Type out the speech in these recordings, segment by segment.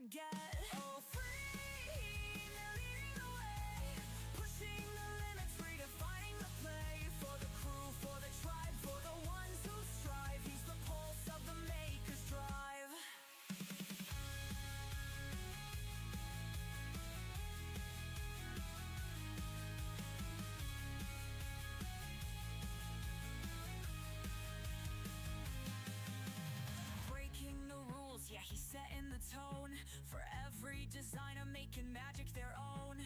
forget. Oh, free, they're leading the way, pushing the limits, redefining the play. For the crew, for the tribe, for the ones who strive. He's the pulse of the maker's drive. Breaking the rules, yeah, he's setting the tone. For every designer making magic their own.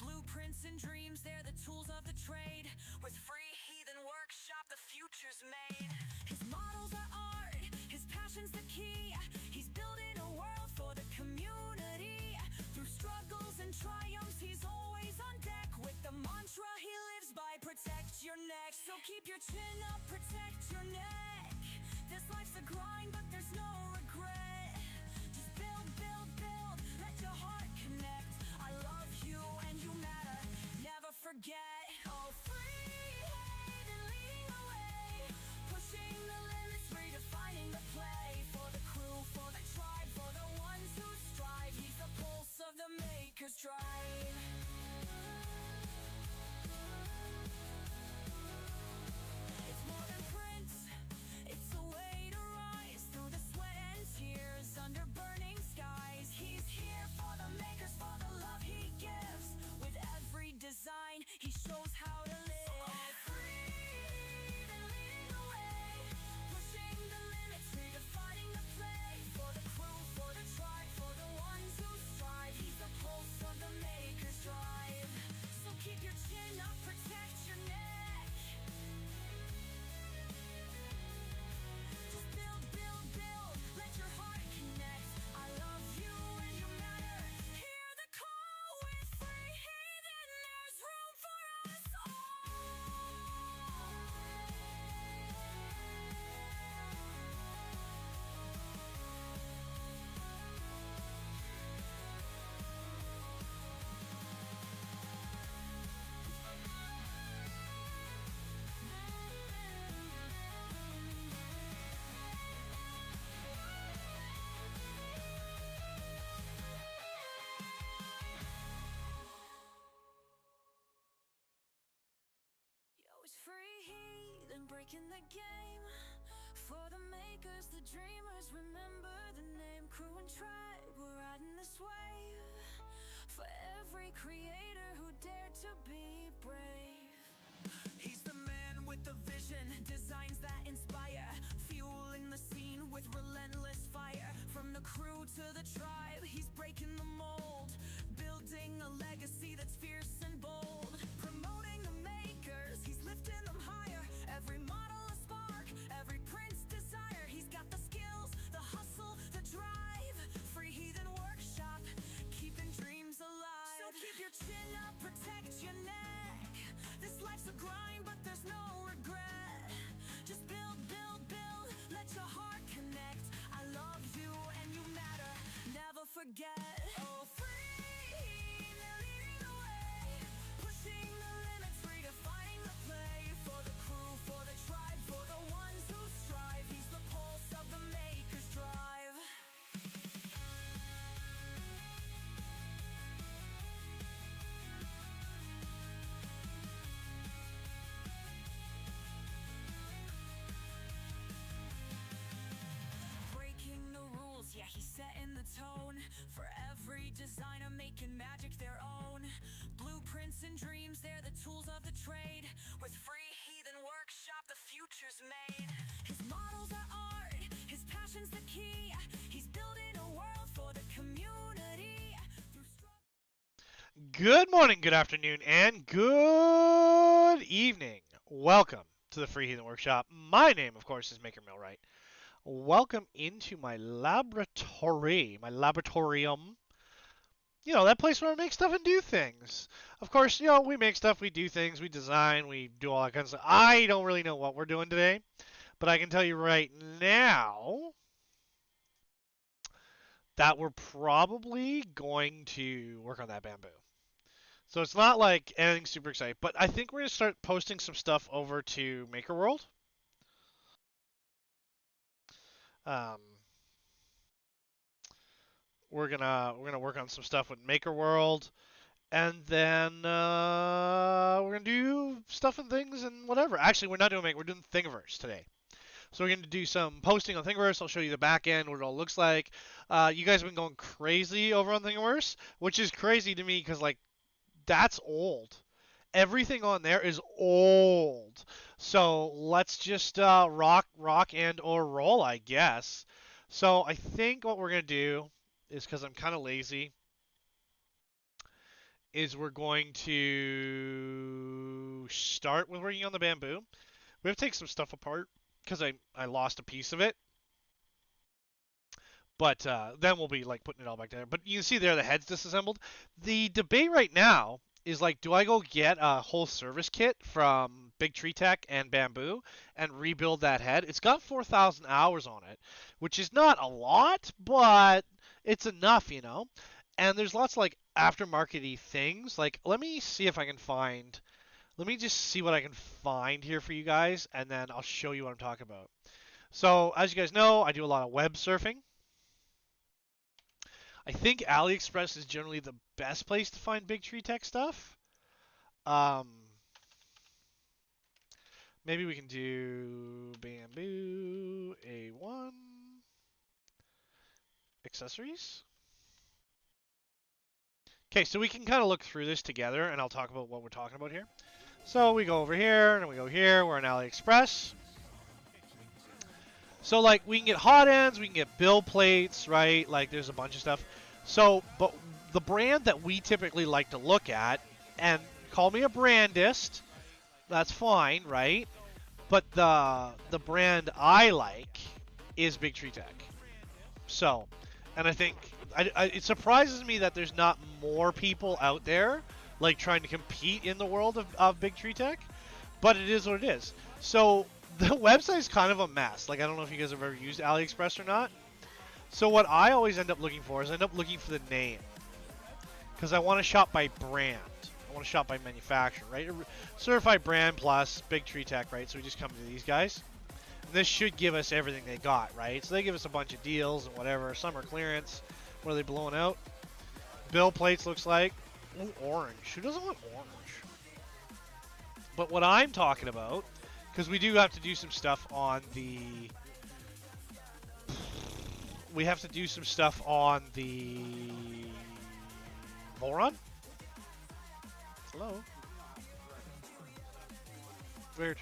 Blueprints and dreams, they're the tools of the trade. With free heathen workshop, the future's made. His models are art, his passion's the key. He's building a world for the community. Through struggles and triumphs, he's always on deck. With the mantra he lives by, protect your neck. So keep your chin up, protect your neck. This life's a grind, but there's no regret. Just build, build, build, let your heart connect. I love you and you matter, never forget. Oh, free, and leading the way, pushing the limits, redefining the play. For the crew, for the tribe, for the ones who strive. He's the pulse of the maker's drive. It's more than print, it's a way to rise through the sweat and tears under burning skies. He's here for the makers, for the love he gives. With every design, he shows how to live. All free, they're leading the way, pushing the limits, redefining the play. For the crew, for the tribe, for the ones who strive. He's the pulse of the maker's drive. So keep your chin up, protect your neck. Just build, build, build, let your heart connect. I love you and you matter. Hear the call with free heathen. There's room for us Yo, it's free heathen breaking the game. For the makers, the dreamers, remember the name. Crew and tribe, we're riding this wave. For every creator who dared to be brave. He's the man with the vision, designs that inspire. Fueling the scene with relentless fire. From the crew to the tribe, he's breaking the mold. Building a legacy that's fierce and bold. Promoting the makers, he's lifting them higher. Every model a spark, every print's desire. He's got the skills, the hustle, the drive. Free heathen workshop, keeping dreams alive. So keep your chin up, protect your neck. This life's a grind, but there's no regret. Just build, build, build, let your heart connect. I love you and you matter, never forget. Oh, free, they're leading the way, pushing the limits, redefining the play. For the crew, for the tribe, for the ones who strive. He's the pulse of the maker's drive. Breaking the rules, yeah, he's setting the tone. For every designer making magic their own. Blueprints and dreams, they're the tools of the trade. With free heathen workshop, the future's made. His models are art, his passion's the key. He's building a world for the community. Through struggle. Good morning, good afternoon, and good evening. Welcome to the Free Heathen Workshop. My name, of course, is Maker Millwright. Welcome into my laboratory, my laboratorium. You know, that place where I make stuff and do things. Of course, you know, we make stuff, we do things, we design, we do all that kind of stuff. I don't really know what we're doing today, but I can tell you right now that we're probably going to work on that bamboo. So it's not like anything super exciting, but I think we're going to start posting some stuff over to Maker World. Um, we're gonna work on some stuff with Maker World, and then we're gonna do stuff and things and whatever. Actually, we're not doing Maker. We're doing Thingiverse today. So we're going to do some posting on Thingiverse. I'll show you the back end, what it all looks like. You guys have been going crazy over on Thingiverse, which is crazy to me because, like, that's old. Everything on there is old. So let's just rock and or roll, I guess. So I think what we're going to do is, because I'm kind of lazy, is we're going to start with working on the bamboo. We have to take some stuff apart because I lost a piece of it. But then we'll be like putting it all back together. But you can see there the head's disassembled. The debate right now is like, do I go get a whole service kit from Big Tree Tech and Bamboo and rebuild that head? It's got 4,000 hours on it, which is not a lot, but it's enough, you know. And there's lots of like aftermarket-y things. Like, let me see if I can find. Let me just see what I can find here for you guys, and then I'll show you what I'm talking about. So, as you guys know, I do a lot of web surfing. I think AliExpress is generally the best place to find Big Tree Tech stuff. Um, Maybe we can do bamboo A1 accessories. Okay, so we can kind of look through this together, and I'll talk about what we're talking about here. So we go over here, and we go here. We're on AliExpress. So, like, we can get hot ends, we can get bill plates, right? Like, there's a bunch of stuff. So, but the brand that we typically like to look at, and call me a brandist, that's fine, right? But the brand I like is Big Tree Tech. So, and I think it surprises me that there's not more people out there like trying to compete in the world of Big Tree Tech, but it is what it is. So the website's kind of a mess. Like, I don't know if you guys have ever used AliExpress or not. So what I always end up looking for is I end up looking for the name, because I want to shop by brand. I want to shop by manufacturer, right? Certified brand plus Big Tree Tech, right? So we just come to these guys. And this should give us everything they got, right? So they give us a bunch of deals and whatever. Summer clearance. What are they blowing out? Bill plates looks like. Ooh, orange. Who doesn't want orange? But what I'm talking about, because we do have to do some stuff on the... We have to do some stuff on the... Voron? Hello? Weird.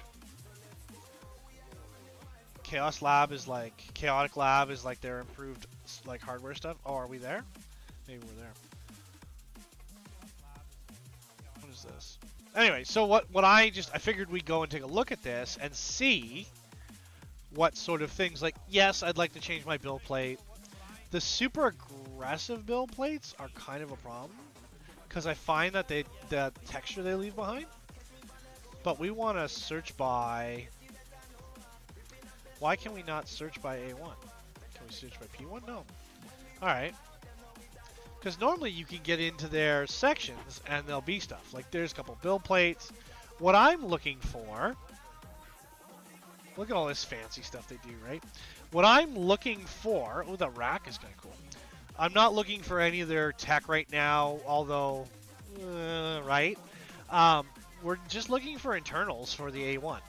Chaos Lab is like... Chaotic Lab is like their improved like hardware stuff. Oh, are we there? Maybe we're there. What is this? Anyway, so what I figured we'd go and take a look at this and see what sort of things, like, yes, I'd like to change my build plate. The super aggressive build plates are kind of a problem, because I find that the texture they leave behind. But we want to search by... Why can we not search by A1? Can we search by P1? No. Alright. Because normally you can get into their sections and there'll be stuff. Like, there's a couple build plates. What I'm looking for... Look at all this fancy stuff they do, right? What I'm looking for... Oh, the rack is kind of cool. I'm not looking for any of their tech right now, although... right? We're just looking for internals for the A1.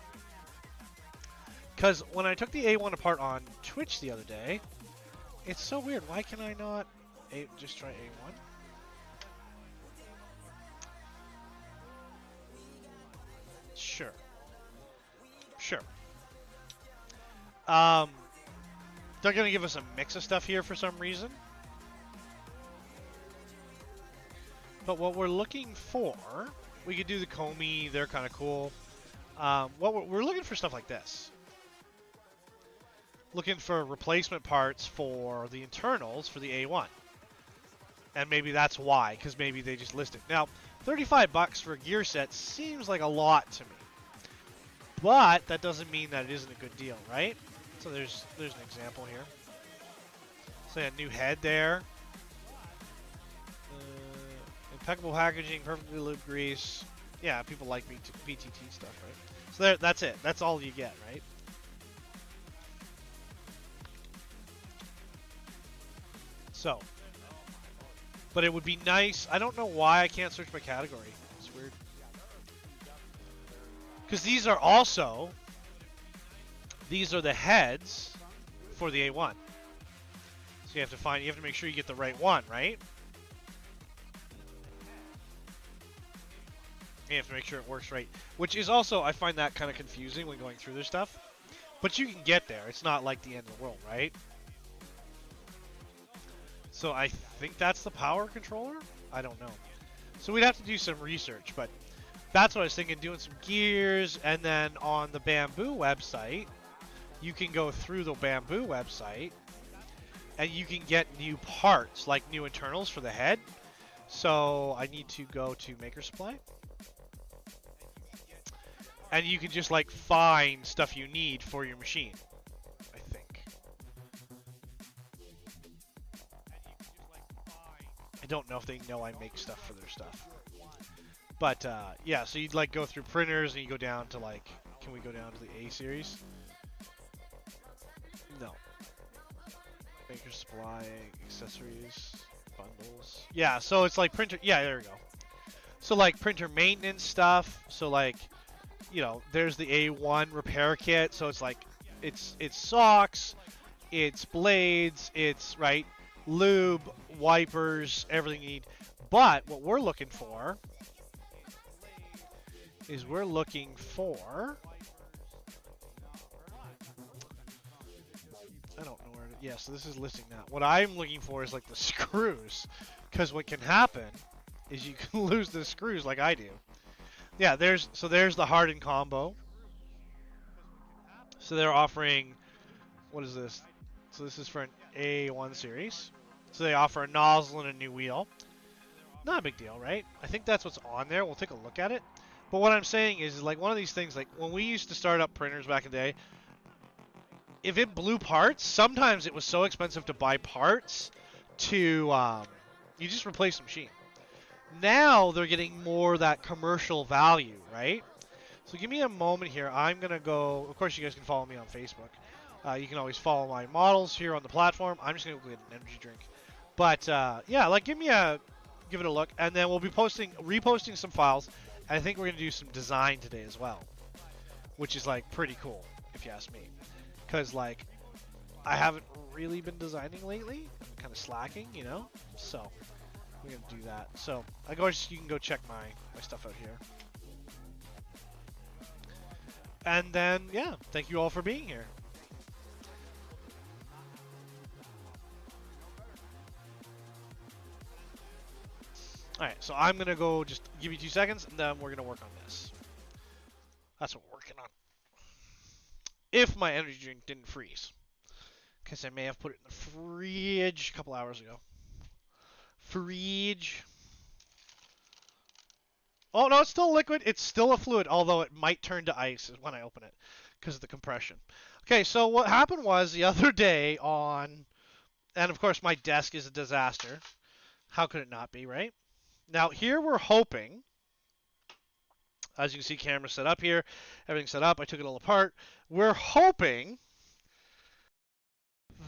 Because when I took the A1 apart on Twitch the other day, it's so weird. Why can I not just try A1? Sure. Sure. They're going to give us a mix of stuff here for some reason. But what we're looking for, we could do the Comey. They're kind of cool. We're looking for stuff like this. Looking for replacement parts for the internals for the A1. And maybe that's why, because maybe they just list it. Now, 35 bucks for a gear set seems like a lot to me. But that doesn't mean that it isn't a good deal, right? So there's an example here. So a new head there. Impeccable packaging, perfectly lubed grease. Yeah, people like BTT stuff, right? So that's it. That's all you get, right? So, But it would be nice. I don't know why I can't search by category. It's weird. Because these are also, these are the heads for the A1. So you have to make sure you get the right one, right? You have to make sure it works right. Which is also, I find that kind of confusing when going through this stuff. But you can get there. It's not like the end of the world, right? So I think that's the power controller? I don't know. So we'd have to do some research, but that's what I was thinking, doing some gears, and then on the Bambu website, you can go through the Bambu website, and you can get new parts, like new internals for the head. So I need to go to Maker Supply. And you can just like find stuff you need for your machine, I think. I don't know if they know I make stuff for their stuff. But yeah, so you'd like go through printers and you go down to like, can we go down to the A series? No. Maker Supply, accessories, bundles. Yeah, so it's like printer, yeah, there we go. So like printer maintenance stuff, so like, you know, there's the A1 repair kit, so it's like, it's socks, it's blades, it's, right, lube, wipers, everything you need. But what we're looking for is I don't know where to, yeah, so this is listing that. What I'm looking for is like the screws, because what can happen is you can lose the screws like I do. Yeah, there's the hardened combo. So they're offering, what is this? So this is for an A1 series. So they offer a nozzle and a new wheel. Not a big deal, right? I think that's what's on there. We'll take a look at it. But what I'm saying is like one of these things, like when we used to start up printers back in the day, if it blew parts, sometimes it was so expensive to buy parts to, you just replace the machine. Now they're getting more that commercial value, right? So give me a moment here. I'm going to go, of course you guys can follow me on Facebook. You can always follow my models here on the platform. I'm just going to go get an energy drink. But yeah, like give it a look. And then we'll be reposting some files. And I think we're going to do some design today as well. Which is like pretty cool, if you ask me. Because like, I haven't really been designing lately. I'm kind of slacking, you know? So we're going to do that. So I guess you can go check my stuff out here. And then, yeah, thank you all for being here. Alright, so I'm going to go just give you 2 seconds, and then we're going to work on this. That's what we're working on. If my energy drink didn't freeze. Because I may have put it in the fridge a couple hours ago. Fridge. Oh, no, it's still liquid. It's still a fluid, although it might turn to ice when I open it because of the compression. Okay, so what happened was the other day on, and of course my desk is a disaster. How could it not be, right? Now, here we're hoping, as you can see, camera set up here, everything's set up. I took it all apart. We're hoping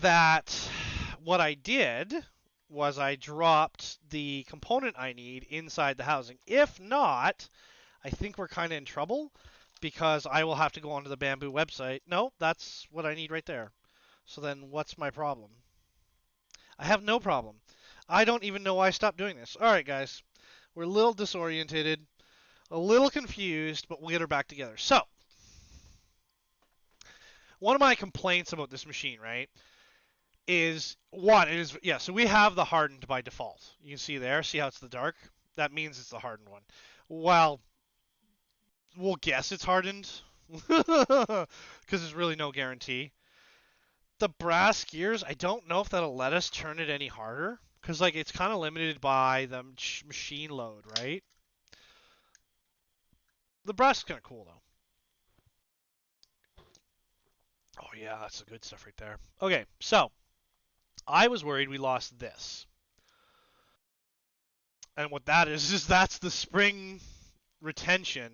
that what I did was I dropped the component I need inside the housing. If not, I think we're kind of in trouble because I will have to go onto the Bambu website. No, that's what I need right there. So then what's my problem? I have no problem. I don't even know why I stopped doing this. All right, guys. We're a little disoriented, a little confused, but we'll get her back together. So, one of my complaints about this machine, right, is so we have the hardened by default. You can see there, see how it's the dark? That means it's the hardened one. Well, we'll guess it's hardened because there's really no guarantee. The brass gears, I don't know if that'll let us turn it any harder because like it's kind of limited by the machine load, right? The brass is kind of cool though. Oh yeah, that's the good stuff right there. Okay, so I was worried we lost this. And what that is that's the spring retention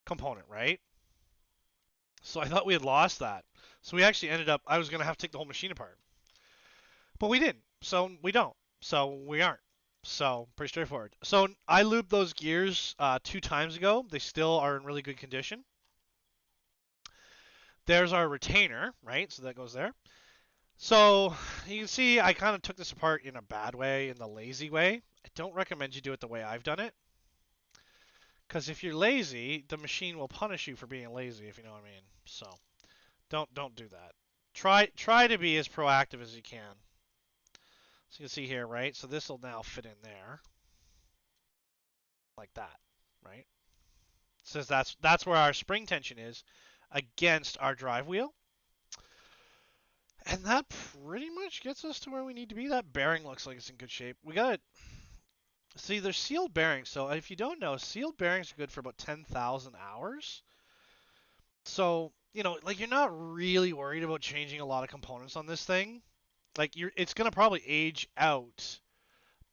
component, right? So I thought we had lost that. So we actually ended up, I was going to have to take the whole machine apart. But we didn't, so we don't. So we aren't. So pretty straightforward. So I lubed those gears 2 times ago. They still are in really good condition. There's our retainer, right? So that goes there. So you can see I kind of took this apart in a bad way, in the lazy way. I don't recommend you do it the way I've done it. Because if you're lazy, the machine will punish you for being lazy, if you know what I mean. So don't do that. Try to be as proactive as you can. So you can see here, right? So this will now fit in there, like that, right? Says that's where our spring tension is against our drive wheel. And that pretty much gets us to where we need to be. That bearing looks like it's in good shape. We got see, there's sealed bearings. So if you don't know, sealed bearings are good for about 10,000 hours. So, like you're not really worried about changing a lot of components on this thing. Like it's gonna probably age out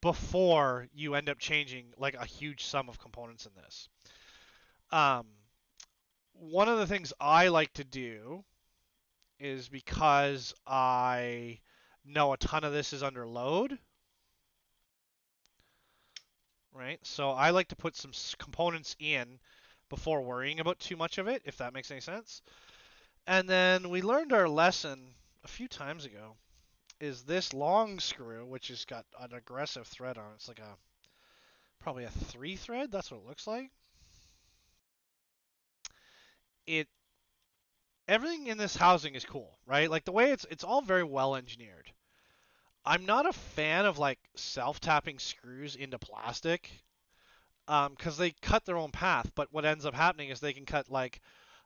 before you end up changing like a huge sum of components in this. Um, One of the things I like to do is because I know a ton of this is under load, right? So I like to put some components in before worrying about too much of it, if that makes any sense. And then we learned our lesson a few times ago is this long screw, which has got an aggressive thread on it. It's like probably a 3 thread. That's what it looks like. It Everything in this housing is cool, right? Like the way it's all very well engineered. I'm not a fan of like self-tapping screws into plastic because they cut their own path. But what ends up happening is they can cut like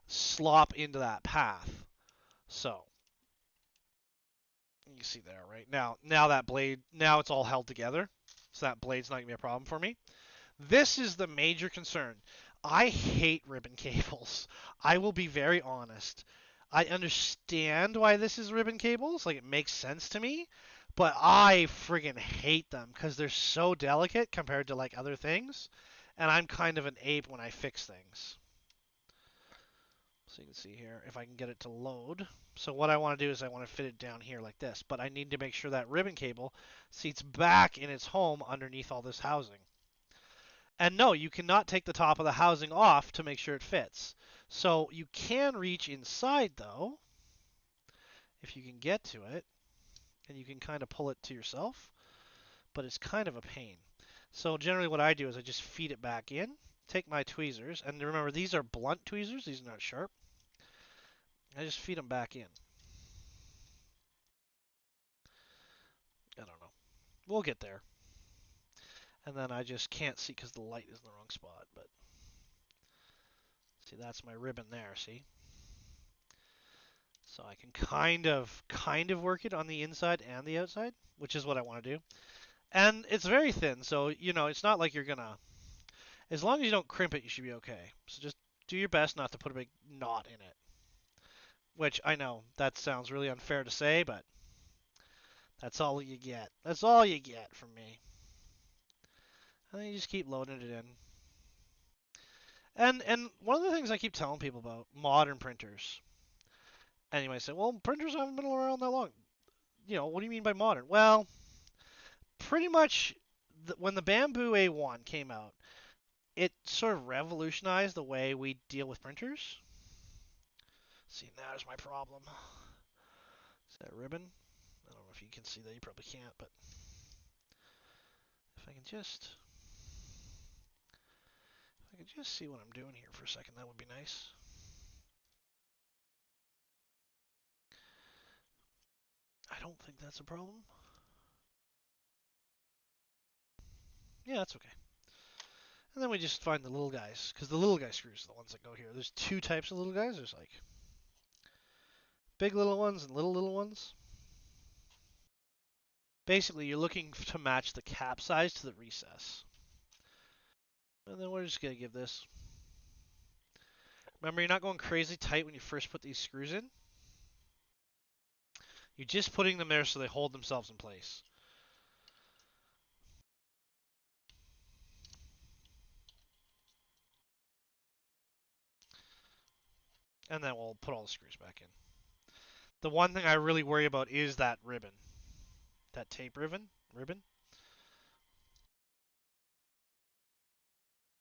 slop into that path. So you see there, right? Now that blade, now it's all held together, so that blade's not gonna be a problem for me. This is the major concern. I hate ribbon cables. I will be very honest. I understand why this is ribbon cables, like it makes sense to me, but I friggin' hate them because they're so delicate compared to like other things, and I'm kind of an ape when I fix things. So you can see here, if I can get it to load. So what I want to do is I want to fit it down here like this, but I need to make sure that ribbon cable seats back in its home underneath all this housing. And no, you cannot take the top of the housing off to make sure it fits. So you can reach inside though, if you can get to it, and you can kind of pull it to yourself, but it's kind of a pain. So generally what I do is I just feed it back in, take my tweezers, and remember these are blunt tweezers, these are not sharp. I just feed them back in. I don't know. We'll get there. And then I just can't see because the light is in the wrong spot, but see that's my ribbon there, see? So I can kind of work it on the inside and the outside, which is what I want to do. And it's very thin, so it's not like you're gonna. As long as you don't crimp it, you should be okay. So just do your best not to put a big knot in it. Which I know that sounds really unfair to say, but that's all you get. That's all you get from me. And then you just keep loading it in. And one of the things I keep telling people about modern printers. And you might say, well, printers haven't been around that long. What do you mean by modern? Well, pretty much when the Bambu A1 came out, it sort of revolutionized the way we deal with printers. See, now there's my problem. Is that ribbon? I don't know if you can see that. You probably can't, but if I can just see what I'm doing here for a second, that would be nice. I don't think that's a problem. Yeah, that's okay. And then we just find the little guys, because the little guy screws are the ones that go here. There's two types of little guys. There's like big little ones and little ones. Basically, you're looking to match the cap size to the recess. And then we're just going to give this. Remember, you're not going crazy tight when you first put these screws in. You're just putting them there so they hold themselves in place. And then we'll put all the screws back in. The one thing I really worry about is that ribbon. That tape ribbon.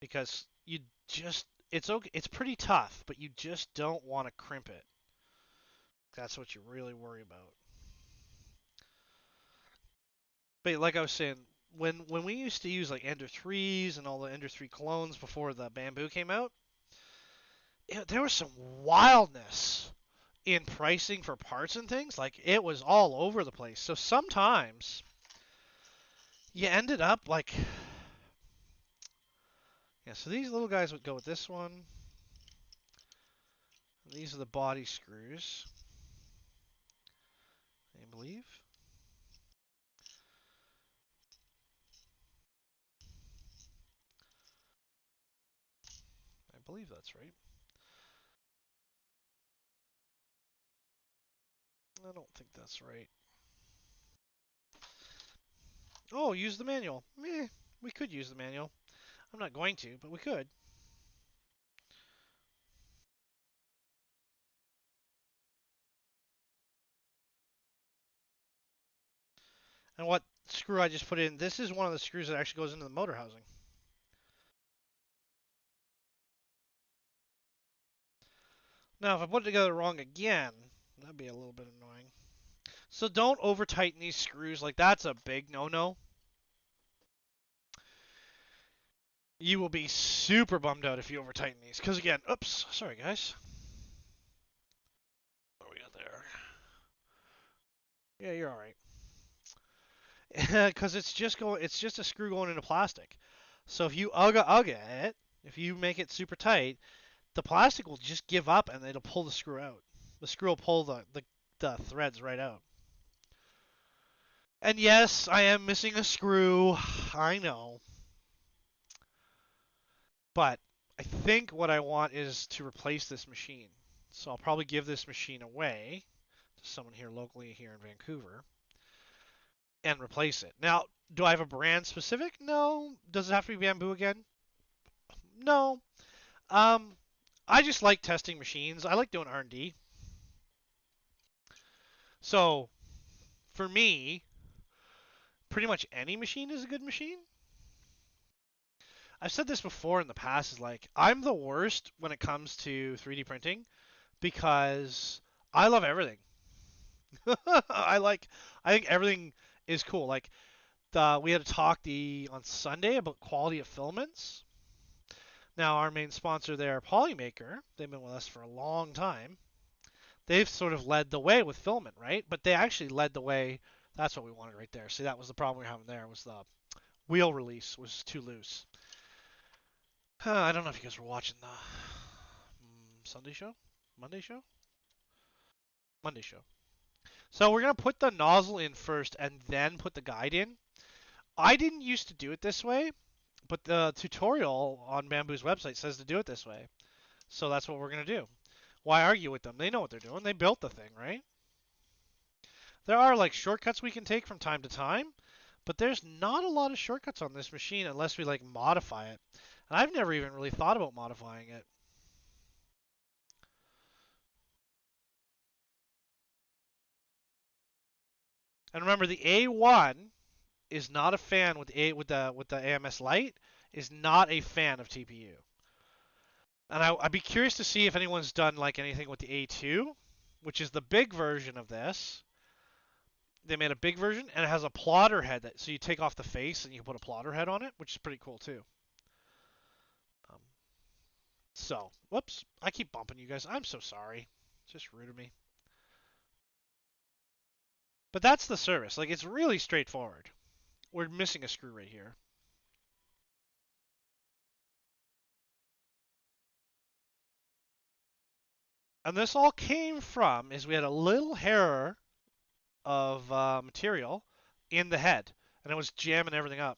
because you just it's okay, it's pretty tough, but you just don't want to crimp it. That's what you really worry about. But like I was saying, when we used to use like Ender 3s and all the Ender 3 clones before the bamboo came out, there was some wildness in pricing for parts and things. Like it was all over the place. So sometimes you ended up like, yeah. So these little guys would go with this one. These are the body screws, I believe. I believe that's right. I don't think that's right. Oh, use the manual. Meh, we could use the manual. I'm not going to, but we could. And what screw I just put in, this is one of the screws that actually goes into the motor housing. Now, if I put it together wrong again, that'd be a little bit annoying. So don't over tighten these screws. Like that's a big no-no. You will be super bummed out if you over tighten these. Because again, oops, sorry guys. What do we got there? Yeah, you're all right. Because it's just a screw going into plastic. So if you ugga it, if you make it super tight, the plastic will just give up and it'll pull the screw out. The screw will pull the threads right out. And yes, I am missing a screw. I know. But I think what I want is to replace this machine. So I'll probably give this machine away to someone here locally here in Vancouver and replace it. Now, do I have a brand specific? No. Does it have to be bamboo again? No. Um, I just like testing machines. I like doing R&D. So for me, pretty much any machine is a good machine. I've said this before in the past, is like I'm the worst when it comes to 3D printing because I love everything. I think everything is cool. Like we had a talk on Sunday about quality of filaments. Now our main sponsor there, Polymaker, they've been with us for a long time. They've sort of led the way with filament, right? But they actually led the way. That's what we wanted right there. See, that was the problem we were having there, was the wheel release was too loose. I don't know if you guys were watching the Sunday show, Monday show, Monday show. So we're gonna put the nozzle in first and then put the guide in. I didn't used to do it this way, but the tutorial on Bamboo's website says to do it this way. So that's what we're gonna do. Why argue with them? They know what they're doing. They built the thing, right? There are like shortcuts we can take from time to time, but there's not a lot of shortcuts on this machine unless we like modify it. And I've never even really thought about modifying it. And remember, the A1 is not a fan with the AMS Lite. Is not a fan of TPU. And I'd be curious to see if anyone's done like anything with the A2, which is the big version of this. They made a big version, and it has a plotter head so you take off the face and you put a plotter head on it, which is pretty cool too. Um, so, whoops, I keep bumping you guys. I'm so sorry. It's just rude of me. But that's the service. Like, it's really straightforward. We're missing a screw right here. And this all came from is we had a little hair of material in the head, and it was jamming everything up.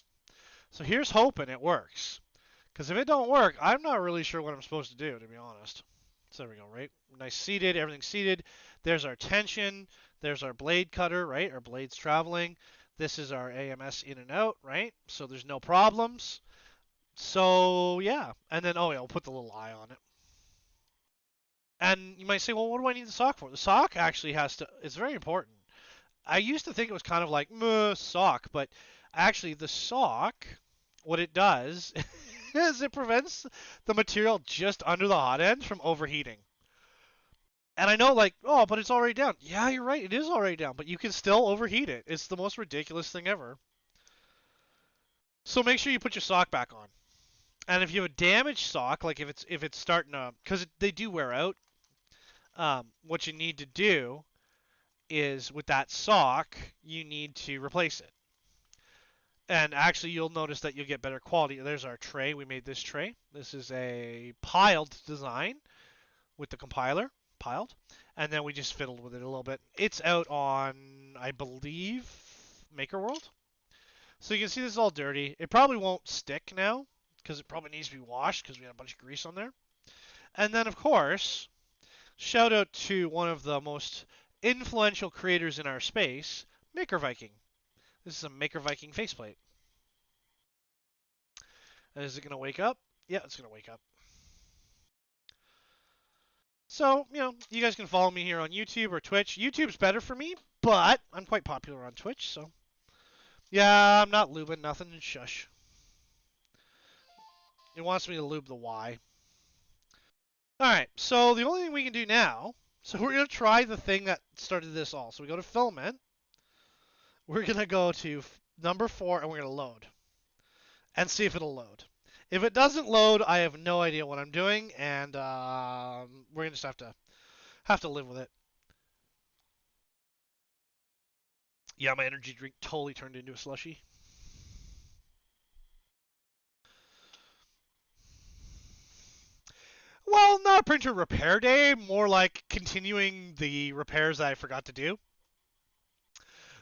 So here's hoping it works. Because if it don't work, I'm not really sure what I'm supposed to do, to be honest. So there we go, right? Nice seated, everything's seated. There's our tension. There's our blade cutter, right? Our blade's traveling. This is our AMS in and out, right? So there's no problems. So yeah, and then oh yeah, we'll put the little eye on it. And you might say, well, what do I need the sock for? The sock actually it's very important. I used to think it was kind of like, sock, but actually the sock, what it does is it prevents the material just under the hot end from overheating. And I know, like, oh, but it's already down. Yeah, you're right. It is already down, but you can still overheat it. It's the most ridiculous thing ever. So make sure you put your sock back on. And if you have a damaged sock, like if it's starting to, because they do wear out, what you need to do is with that sock, you need to replace it. And actually, you'll notice that you'll get better quality. There's our tray. We made this tray. This is a piled design with the compiler, piled. And then we just fiddled with it a little bit. It's out on, I believe, Maker World. So you can see this is all dirty. It probably won't stick now because it probably needs to be washed because we had a bunch of grease on there. And then, of course, shout out to one of the most influential creators in our space, Maker Viking. This is a Maker Viking faceplate. Is it going to wake up? Yeah, it's going to wake up. So, you guys can follow me here on YouTube or Twitch. YouTube's better for me, but I'm quite popular on Twitch, so. Yeah, I'm not lubing nothing. Shush. It wants me to lube the Y. Alright, so the only thing we can do now, so we're going to try the thing that started this all. So we go to filament. We're going to go to number 4, and we're going to load. And see if it'll load. If it doesn't load, I have no idea what I'm doing, and we're going to just have to live with it. Yeah, my energy drink totally turned into a slushie. Well, not a printer repair day, more like continuing the repairs that I forgot to do.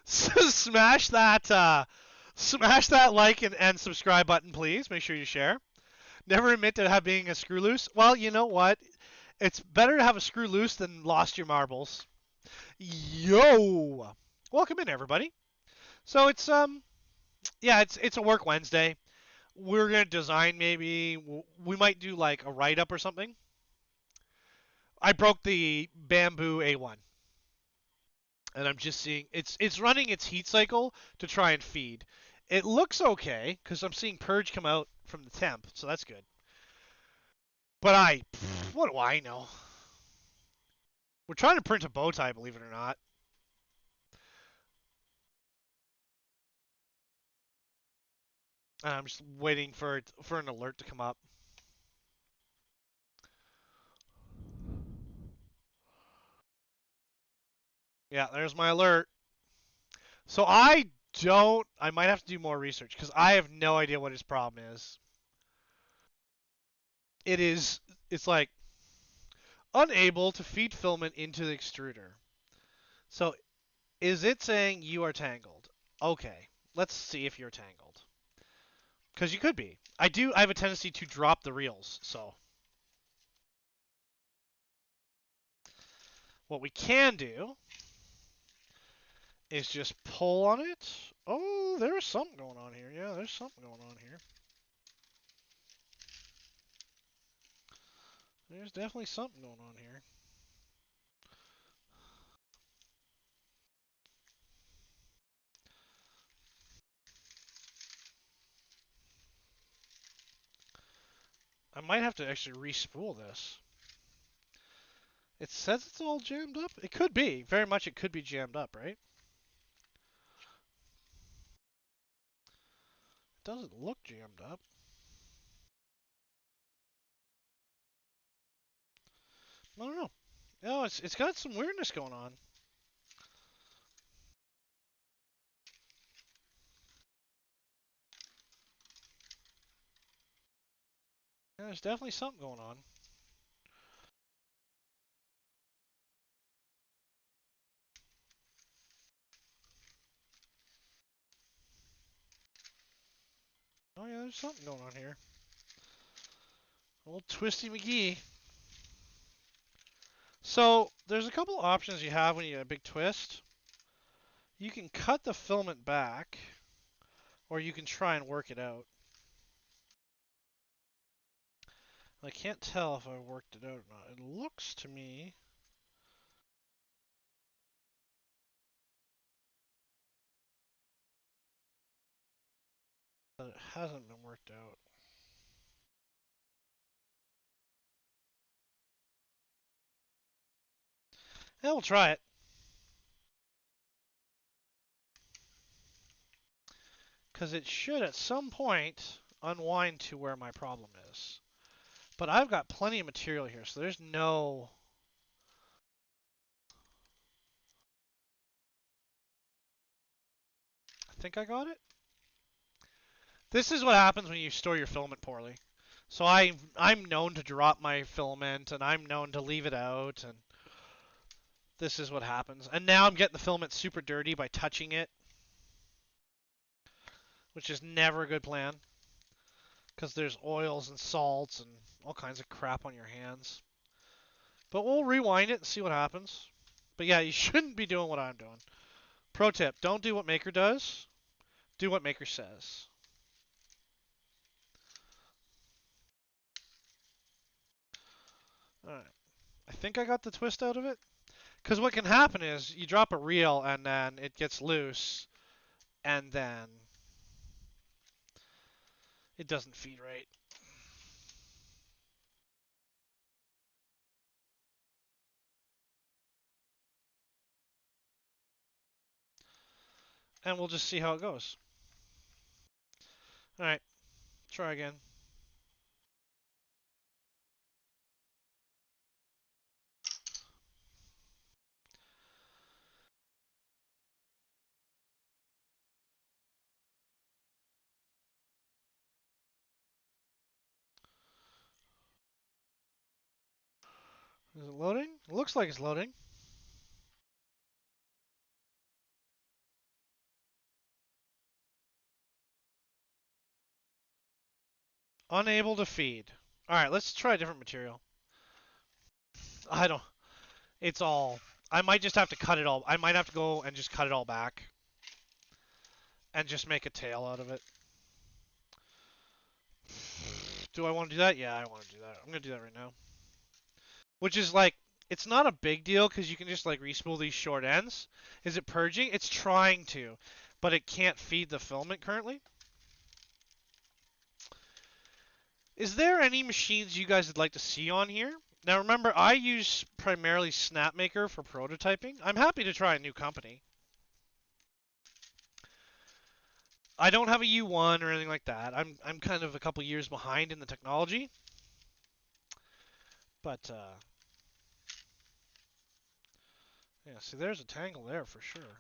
So smash that like and subscribe button, please. Make sure you share. Never admit to being a screw loose. Well, you know what? It's better to have a screw loose than lost your marbles. Yo! Welcome in, everybody. So it's it's a work Wednesday. We're gonna design maybe. We might do like a write up or something. I broke the bambu A1, and I'm just seeing it's running its heat cycle to try and feed. It looks okay because I'm seeing purge come out from the temp, so that's good. But what do I know? We're trying to print a bow tie, believe it or not. And I'm just waiting for an alert to come up. Yeah, there's my alert. So I might have to do more research because I have no idea what his problem is. It's like unable to feed filament into the extruder. So is it saying you are tangled? Okay, let's see if you're tangled. Because you could be. I have a tendency to drop the reels, so. What we can do is just pull on it. Oh, there's something going on here. Yeah, there's something going on here. There's definitely something going on here. I might have to actually re-spool this. It says it's all jammed up. It could be. Very much it could be jammed up, right? It doesn't look jammed up. I don't know. No, it's got some weirdness going on. Yeah, there's definitely something going on. Oh yeah, there's something going on here. Old Twisty McGee. So there's a couple options you have when you get a big twist. You can cut the filament back, or you can try and work it out. I can't tell if I worked it out or not. It looks to me that it hasn't been worked out. Yeah, we'll try it. Because it should at some point unwind to where my problem is. But I've got plenty of material here, so there's no... I think I got it. This is what happens when you store your filament poorly. So I'm known to drop my filament, and I'm known to leave it out, and this is what happens. And now I'm getting the filament super dirty by touching it, which is never a good plan, because there's oils and salts and all kinds of crap on your hands. But we'll rewind it and see what happens. But yeah, you shouldn't be doing what I'm doing. Pro tip, don't do what Maker does. Do what Maker says. Alright. I think I got the twist out of it. Because what can happen is you drop a reel and then it gets loose and then it doesn't feed right. And we'll just see how it goes. Alright, try again. Is it loading? It looks like it's loading. Unable to feed. Alright, let's try a different material. I don't... It's all... I might just have to cut it all... I might have to go and just cut it all back. And just make a tail out of it. Do I want to do that? Yeah, I want to do that. I'm going to do that right now. Which is like, it's not a big deal because you can just like respool these short ends. Is it purging? It's trying to, but it can't feed the filament currently. Is there any machines you guys would like to see on here? Now remember, I use primarily Snapmaker for prototyping. I'm happy to try a new company. I don't have a U1 or anything like that. I'm kind of a couple years behind in the technology. But yeah, see there's a tangle there for sure.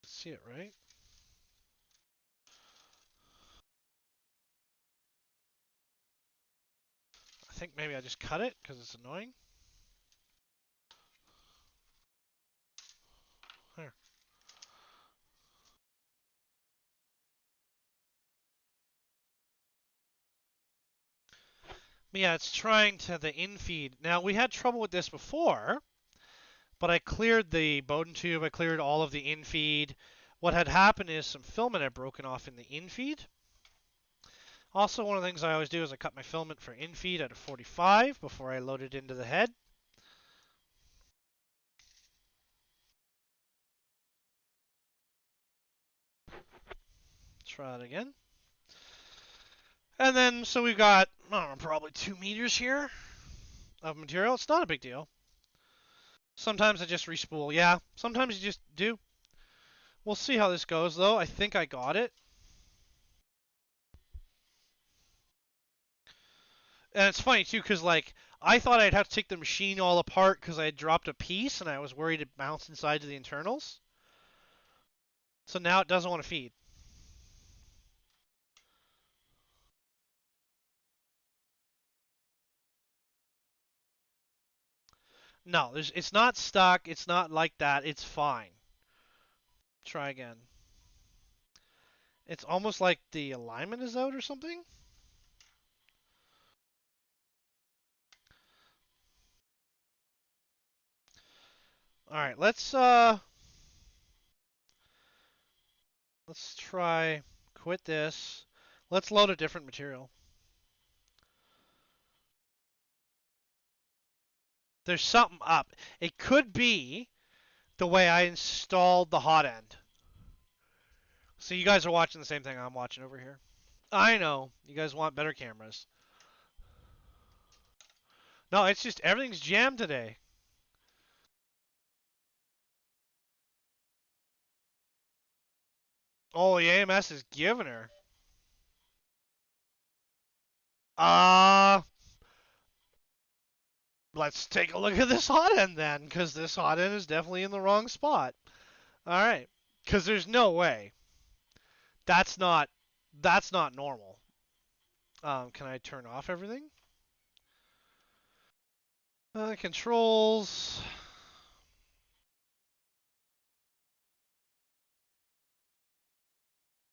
See it, right? I think maybe I just cut it because it's annoying. There. But yeah, it's trying to the infeed. Now, we had trouble with this before, but I cleared the Bowden tube. I cleared all of the infeed. What had happened is some filament had broken off in the infeed. Also, one of the things I always do is I cut my filament for infeed at a 45 before I load it into the head. Try that again. And then, so we've got, I don't know, probably 2 meters here of material. It's not a big deal. Sometimes I just respool. Yeah, sometimes you just do. We'll see how this goes, though. I think I got it. And it's funny, too, because, like, I thought I'd have to take the machine all apart because I had dropped a piece and I was worried it bounced inside to the internals. So now it doesn't want to feed. No, it's not stuck. It's not like that. It's fine. Try again. It's almost like the alignment is out or something. All right, let's try quit this. Let's load a different material. There's something up. It could be the way I installed the hot end. So you guys are watching the same thing I'm watching over here. I know. You guys want better cameras. No, it's just everything's jammed today. Oh, the AMS is giving her. Uh, let's take a look at this hot end then, because this hot end is definitely in the wrong spot. All right, because there's no way. That's not that's not normal. Can I turn off everything? Controls.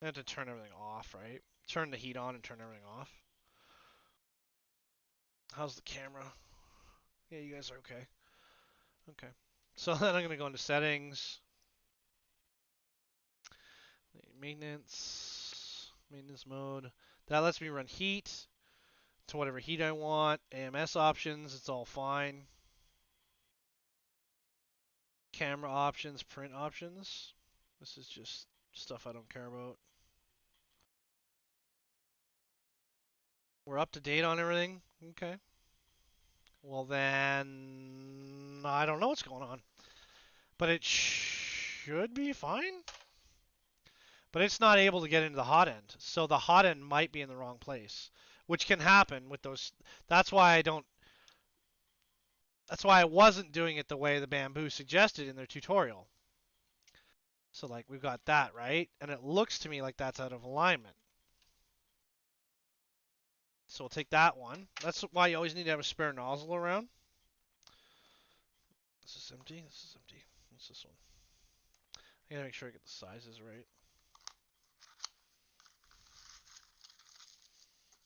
I have to turn everything off, right? Turn the heat on and turn everything off. How's the camera? Yeah, you guys are okay. Okay. So then I'm gonna go into settings, maintenance mode. That lets me run heat to whatever heat I want. AMS options, it's all fine. Camera options, print options. This is just stuff I don't care about. We're up to date on everything. Okay. Well then, I don't know what's going on, but it should be fine. But it's not able to get into the hot end, so the hot end might be in the wrong place, which can happen with those. That's why I don't. That's why I wasn't doing it the way the bamboo suggested in their tutorial. So like we've got that right, and it looks to me like that's out of alignment. So we'll take that one. That's why you always need to have a spare nozzle around. This is empty. This is empty. What's this one? I gotta make sure I get the sizes right.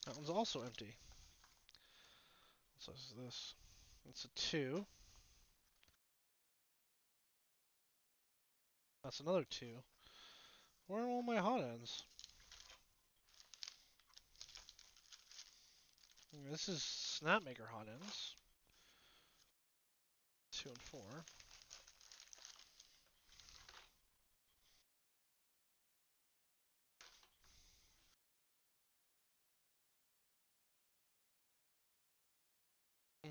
That one's also empty. What size is this? It's a 2. That's another 2. Where are all my hot ends? This is Snapmaker hot ends. 2 and 4.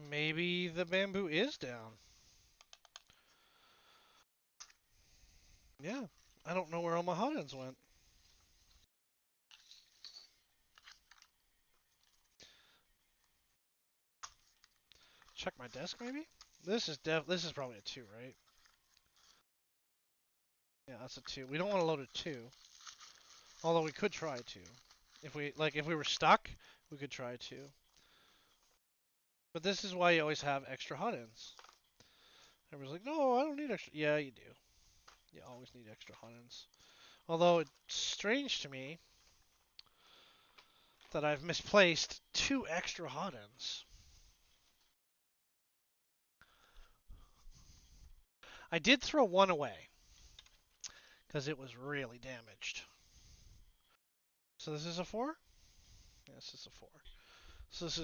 Maybe the bamboo is down. Yeah. I don't know where all my hot ends went. Check my desk maybe? This is probably a 2, right? Yeah, that's a 2. We don't want to load a 2. Although we could try 2. If we were stuck, we could try 2. But this is why you always have extra hot ends. Everyone's like, "No, I don't need extra." Yeah, you do. You always need extra hot ends. Although it's strange to me that I've misplaced 2 extra hot ends. I did throw one away because it was really damaged. So this is a 4? Yeah, this is a 4. So this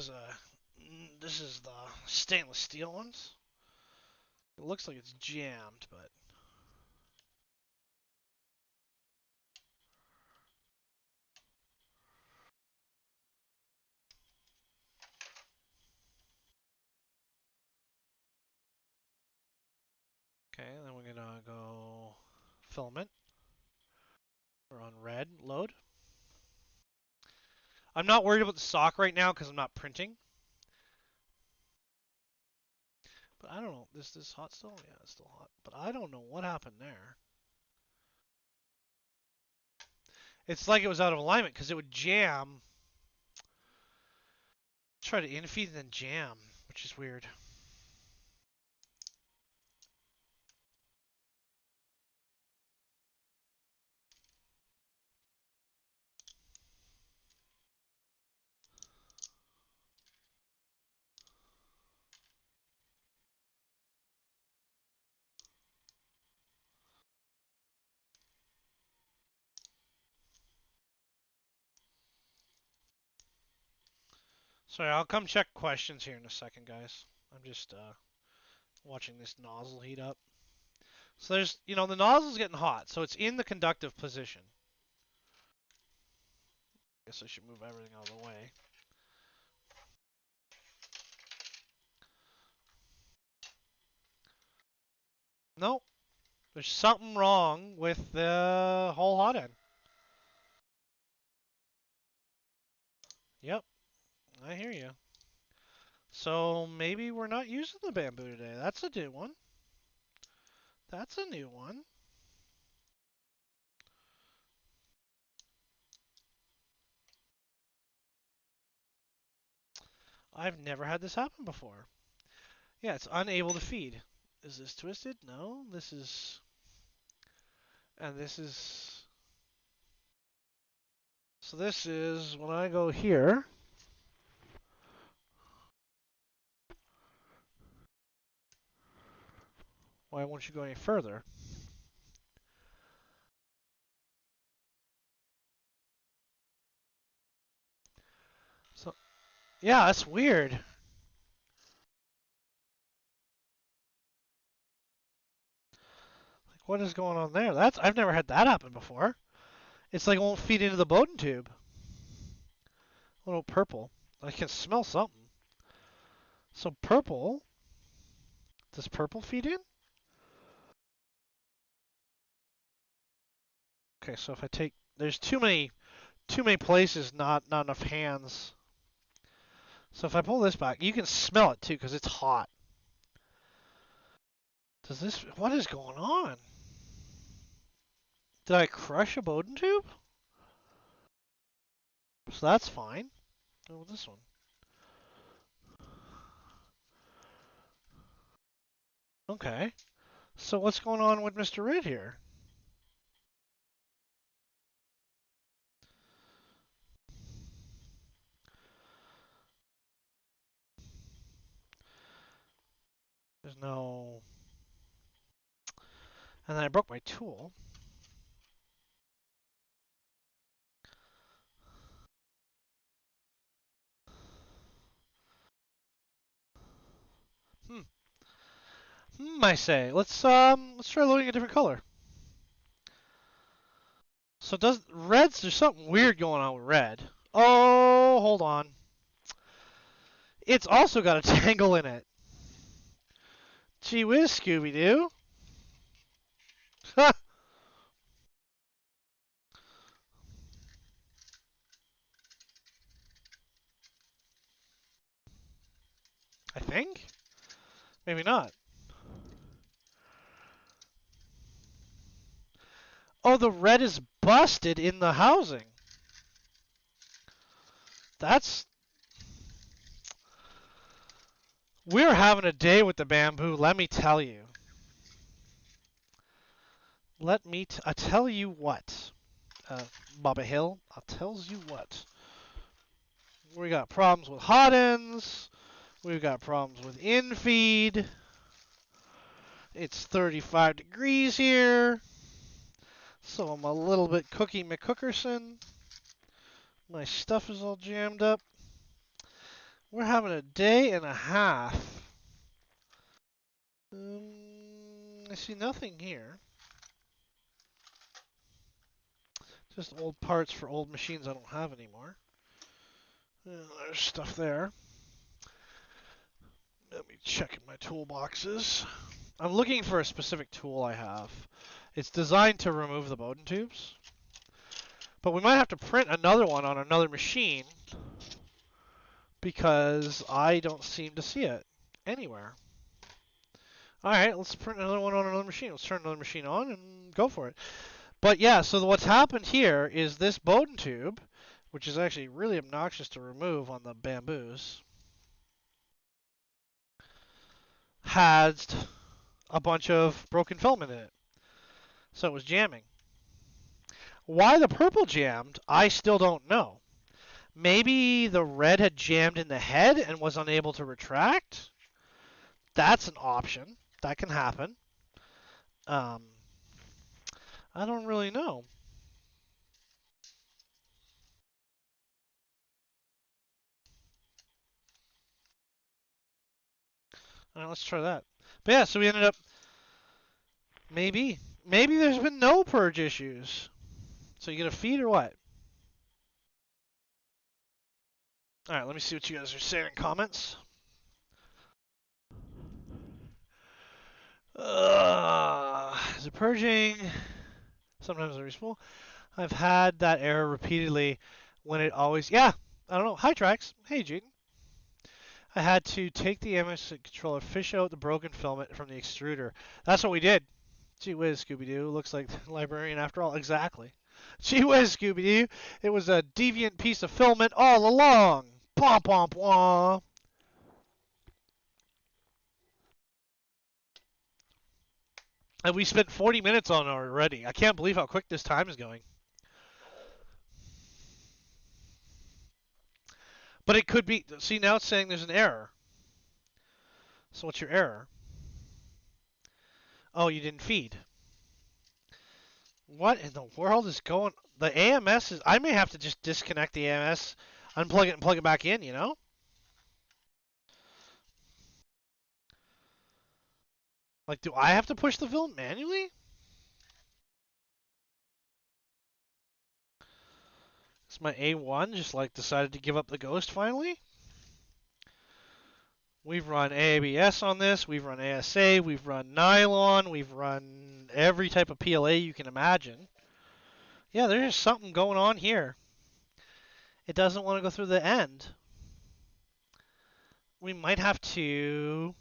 is the stainless steel ones. It looks like it's jammed, but okay, then we're gonna go filament. We're on red, load. I'm not worried about the sock right now because I'm not printing. But I don't know. This hot still? Yeah, it's still hot. But I don't know what happened there. It's like it was out of alignment because it would jam. Try to infeed and then jam, which is weird. Sorry, I'll come check questions here in a second, guys. I'm just watching this nozzle heat up. So there's, the nozzle's getting hot, so it's in the conductive position. Guess I should move everything out of the way. Nope. There's something wrong with the whole hot end. Yep, I hear you. So maybe we're not using the bamboo today. That's a new one. That's a new one. I've never had this happen before. Yeah, it's unable to feed. Is this twisted? No, this is... And this is... So this is when I go here. Why won't you go any further? So, yeah, that's weird. Like, what is going on there? I've never had that happen before. It's like it won't feed into the Bowden tube. A little purple. I can smell something. So purple. Does purple feed in? Okay, so if I take, there's too many places, not enough hands. So if I pull this back, you can smell it too because it's hot. Does this? What is going on? Did I crush a Bowden tube? So that's fine. Oh, this one. Okay. So what's going on with Mr. Red here? There's no. And then I broke my tool. Hmm. I say. Let's try loading a different color. So does reds? There's something weird going on with red. Oh, hold on. It's also got a tangle in it. Gee whiz, Scooby Doo. I think. Maybe not. Oh, the red is busted in the housing. That's. We're having a day with the bamboo, let me tell you. I tell you what. Baba Hill, I tells you what. We got problems with hot ends. We've got problems with infeed. It's 35 degrees here. So I'm a little bit Cookie McCookerson. My stuff is all jammed up. We're having a day and a half. I see nothing here. Just old parts for old machines I don't have anymore. There's stuff there. Let me check in my toolboxes. I'm looking for a specific tool I have. It's designed to remove the Bowden tubes. But we might have to print another one on another machine because I don't seem to see it anywhere. Alright, let's print another one on another machine. Let's turn another machine on and go for it. But yeah, so what's happened here is this Bowden tube, which is actually really obnoxious to remove on the bamboos, had a bunch of broken filament in it. So it was jamming. Why the purple jammed, I still don't know. Maybe the red had jammed in the head and was unable to retract. That's an option. That can happen. Um, I don't really know. All right, let's try that. But yeah, so we ended up maybe there's been no purge issues. So you get a feed or what? All right, let me see what you guys are saying in comments. Is it purging? Sometimes it's small. I've had that error repeatedly when it always. Yeah, I don't know. Hi, Trax. Hey, Gene. I had to take the MS controller, fish out the broken filament from the extruder. That's what we did. Gee whiz, Scooby-Doo. Looks like the librarian after all. Exactly. Gee whiz, Scooby-Doo. It was a deviant piece of filament all along. Pom pom pom. And we spent 40 minutes on it already. I can't believe how quick this time is going. But it could be. See, now it's saying there's an error. So what's your error? Oh, you didn't feed. What in the world is going? The AMS is. I may have to just disconnect the AMS, unplug it, and plug it back in. You know? Like, do I have to push the film manually? Is my A1 just like decided to give up the ghost finally? We've run ABS on this. We've run ASA. We've run nylon. We've run every type of PLA you can imagine. Yeah, there's something going on here. It doesn't want to go through the end. We might have to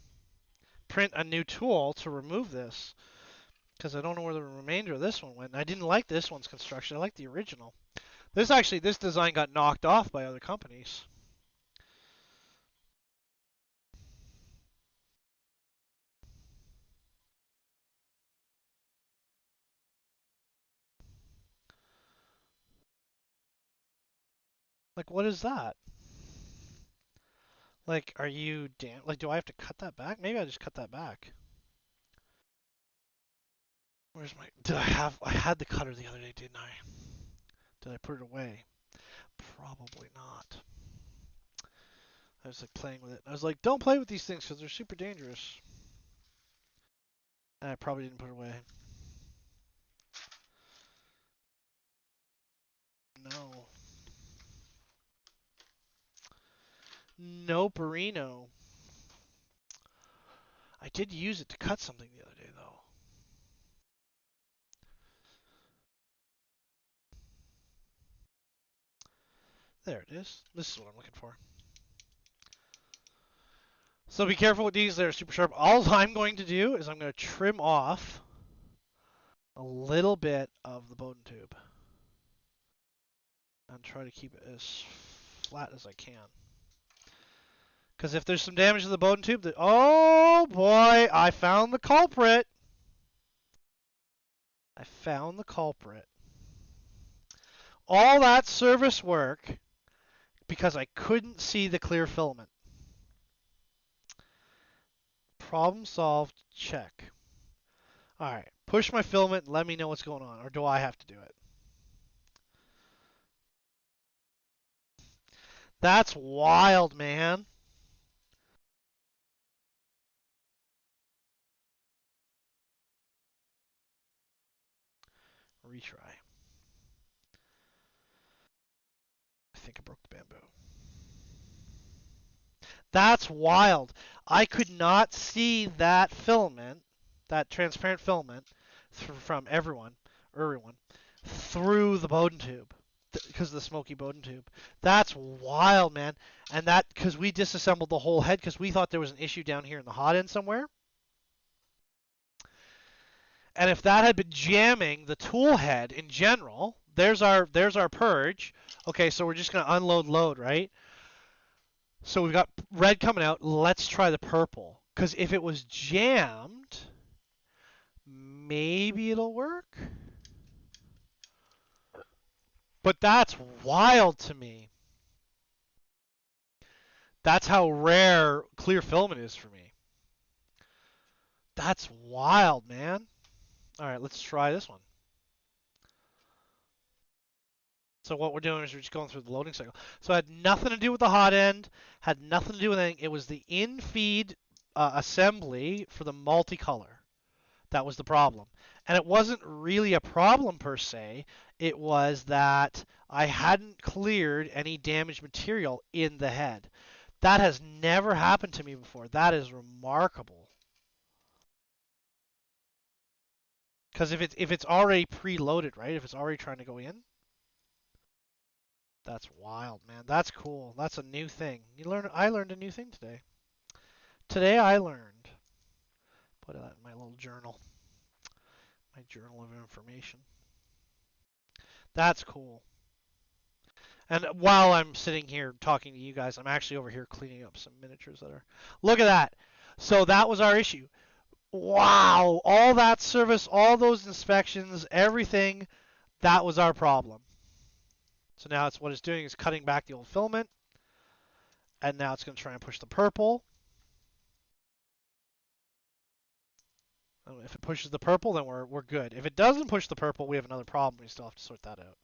print a new tool to remove this because I don't know where the remainder of this one went. I didn't like this one's construction. I like the original. This design got knocked off by other companies. Like, what is that? Like, are you damn? Like, do I have to cut that back? Maybe I just cut that back. Where's my? Did I have? I had the cutter the other day, didn't I? Did I put it away? Probably not. I was like playing with it. I was like, don't play with these things because they're super dangerous. And I probably didn't put it away. No. No Perino. I did use it to cut something the other day, though. There it is. This is what I'm looking for. So be careful with these. They're super sharp. All I'm going to do is I'm going to trim off a little bit of the Bowden tube and try to keep it as flat as I can. Because if there's some damage to the Bowden tube, oh boy, I found the culprit. I found the culprit. All that service work because I couldn't see the clear filament. Problem solved, check. Alright, push my filament and let me know what's going on, or do I have to do it? That's wild, man. Retry. I think I broke the bamboo. That's wild. I could not see that filament, that transparent filament, from everyone, through the Bowden tube, because of the smoky Bowden tube. That's wild, man. And that, because we disassembled the whole head, because we thought there was an issue down here in the hot end somewhere. And if that had been jamming the tool head in general, there's our purge. Okay, so we're just going to unload load, right? So we've got red coming out. Let's try the purple. Because if it was jammed, maybe it'll work. But that's wild to me. That's how rare clear filament is for me. That's wild, man. All right, let's try this one. So what we're doing is we're just going through the loading cycle. So it had nothing to do with the hot end, had nothing to do with anything. It was the in-feed assembly for the multicolor. That was the problem. And it wasn't really a problem per se. It was that I hadn't cleared any damaged material in the head. That has never happened to me before. That is remarkable. Because if it's already preloaded, right? If it's already trying to go in, that's wild, man. That's cool. That's a new thing. I learned a new thing today. Today I learned. Put that in my little journal. My journal of information. That's cool. And while I'm sitting here talking to you guys, I'm actually over here cleaning up some miniatures that are. Look at that. So that was our issue. Wow. All that service, all those inspections, everything, that was our problem. So now what it's doing is cutting back the old filament. And now it's going to try and push the purple. And if it pushes the purple, then we're good. If it doesn't push the purple, we have another problem. We still have to sort that out.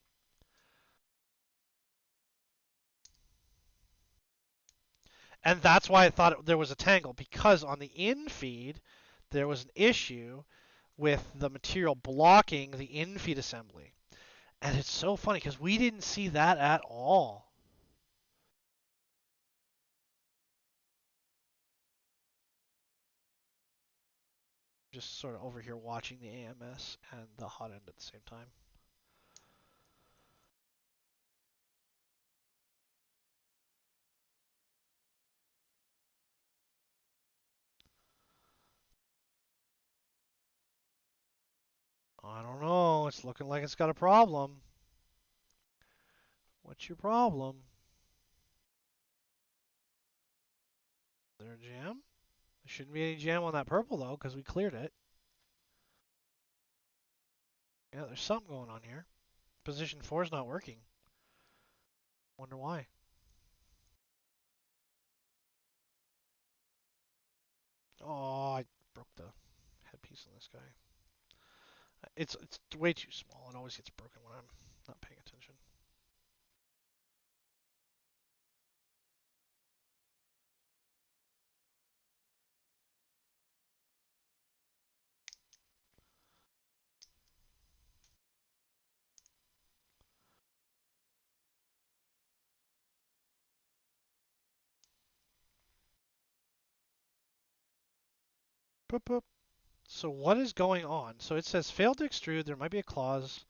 And that's why I thought there was a tangle, because on the in feed, there was an issue with the material blocking the in feed assembly. And it's so funny because we didn't see that at all. Just sort of over here watching the AMS and the hot end at the same time. I don't know. It's looking like it's got a problem. What's your problem? Is there a jam? There shouldn't be any jam on that purple though, because we cleared it. Yeah, there's something going on here. Position 4 is not working. Wonder why. Oh, I broke the headpiece on this guy. It's way too small. It always gets broken when I'm not paying attention. Boop, boop. So what is going on? So it says failed to extrude. There might be a clause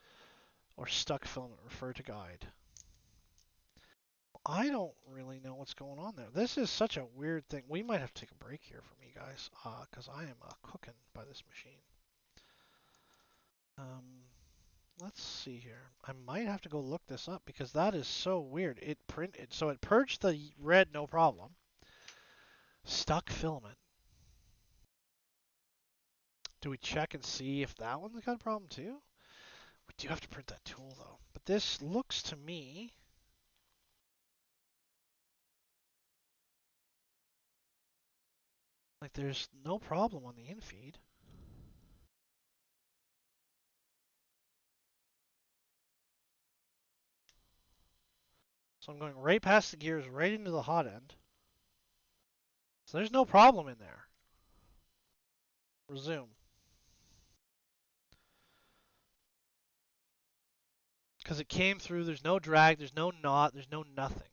or stuck filament. Refer to guide. I don't really know what's going on there. This is such a weird thing. We might have to take a break here for me, guys, because I am cooking by this machine. Let's see here. I might have to go look this up because that is so weird. So it purged the red, no problem. Stuck filament. Do we check and see if that one's got a problem too? We do have to print that tool though. But this looks to me like there's no problem on the infeed. So I'm going right past the gears, right into the hot end. So there's no problem in there. Resume. Because it came through, there's no drag, there's no knot, there's no nothing.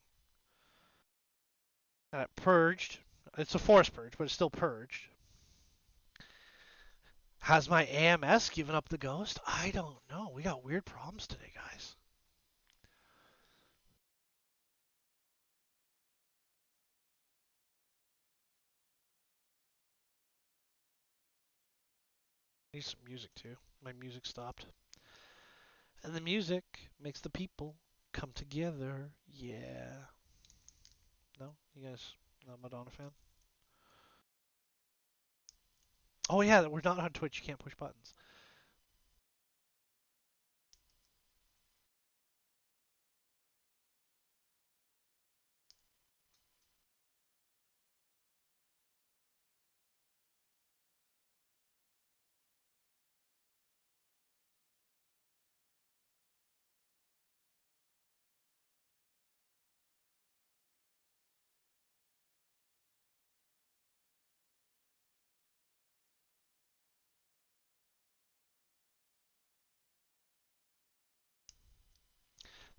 And it purged. It's a force purge, but it's still purged. Has my AMS given up the ghost? I don't know. We got weird problems today, guys. Need some music too. My music stopped. And the music makes the people come together. Yeah. No? You guys not a Madonna fan? Oh yeah, we're not on Twitch. You can't push buttons.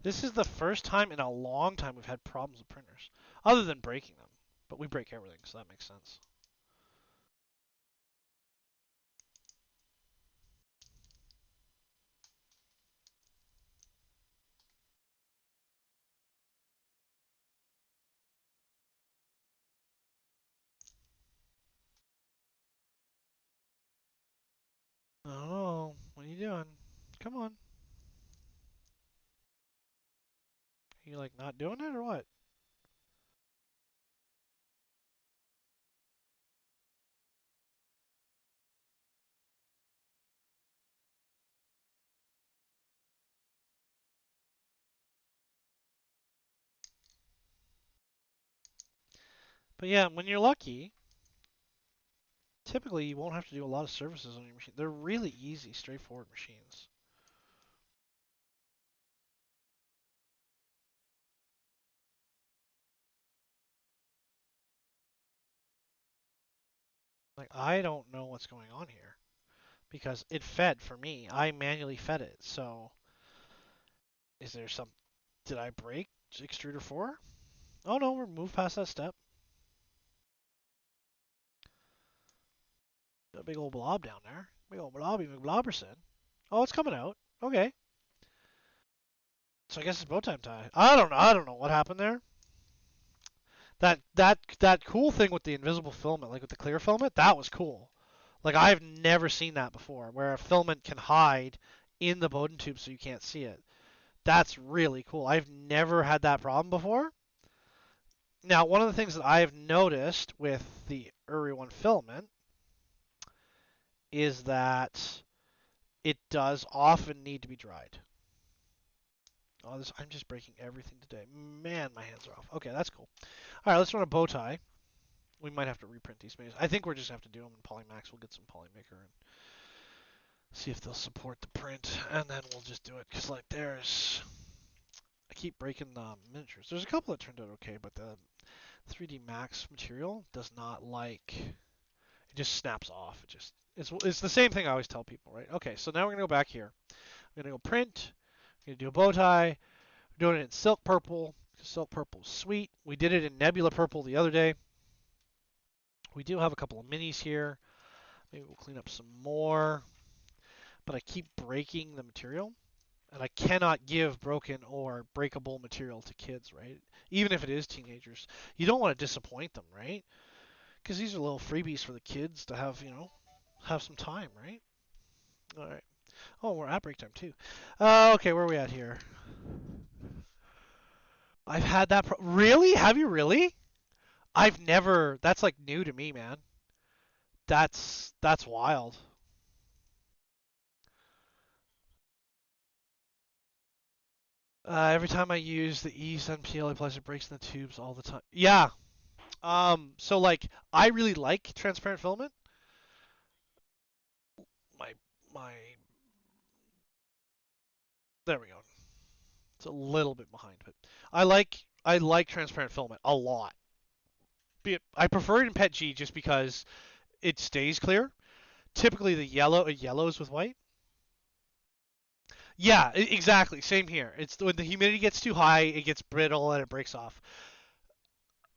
This is the first time in a long time we've had problems with printers. Other than breaking them. But we break everything, so that makes sense. Oh, what are you doing? Come on. Are you like not doing it or what? But yeah, when you're lucky, typically you won't have to do a lot of services on your machine. They're really easy, straightforward machines. Like, I don't know what's going on here because it fed for me. I manually fed it. So, is there some. Did I break extruder 4? Oh no, we're moved past that step. Got a big old blob down there. Big old blobby McBlobberson. Oh, it's coming out. Okay. So I guess it's bow tie. I don't know. I don't know what happened there. That cool thing with the invisible filament, like with the clear filament, that was cool. Like I've never seen that before, where a filament can hide in the Bowden tube so you can't see it. That's really cool. I've never had that problem before. Now, one of the things that I've noticed with the Uri 1 filament is that it does often need to be dried. Oh, I'm just breaking everything today. Man, my hands are off. Okay, that's cool. All right, let's run a bow tie. We might have to reprint these menus. I think we're just have to do them in Polymax. We'll get some Polymaker and see if they'll support the print, and then we'll just do it. Cause like I keep breaking the miniatures. There's a couple that turned out okay, but the 3D Max material does not like. It just snaps off. It's the same thing I always tell people, right? Okay, so now we're gonna go back here. I'm gonna go print. I'm gonna do a bow tie. We're doing it in silk purple. Silk purple is sweet. We did it in nebula purple the other day. We do have a couple of minis here. Maybe we'll clean up some more. But I keep breaking the material. And I cannot give broken or breakable material to kids, right? Even if it is teenagers. You don't want to disappoint them, right? Because these are little freebies for the kids to have, have some time, right? All right. Oh, we're at break time too. Okay, where are we at here? I've had that. Really? Have you really? I've never. That's like new to me, man. That's wild. Every time I use the E7PL plus it breaks in the tubes all the time. Yeah. So like I really like transparent filament. My my There we go. It's a little bit behind, but I like transparent filament a lot. I prefer it in PETG just because it stays clear. Typically the yellows with white. Yeah, exactly. Same here. It's when the humidity gets too high, it gets brittle and it breaks off.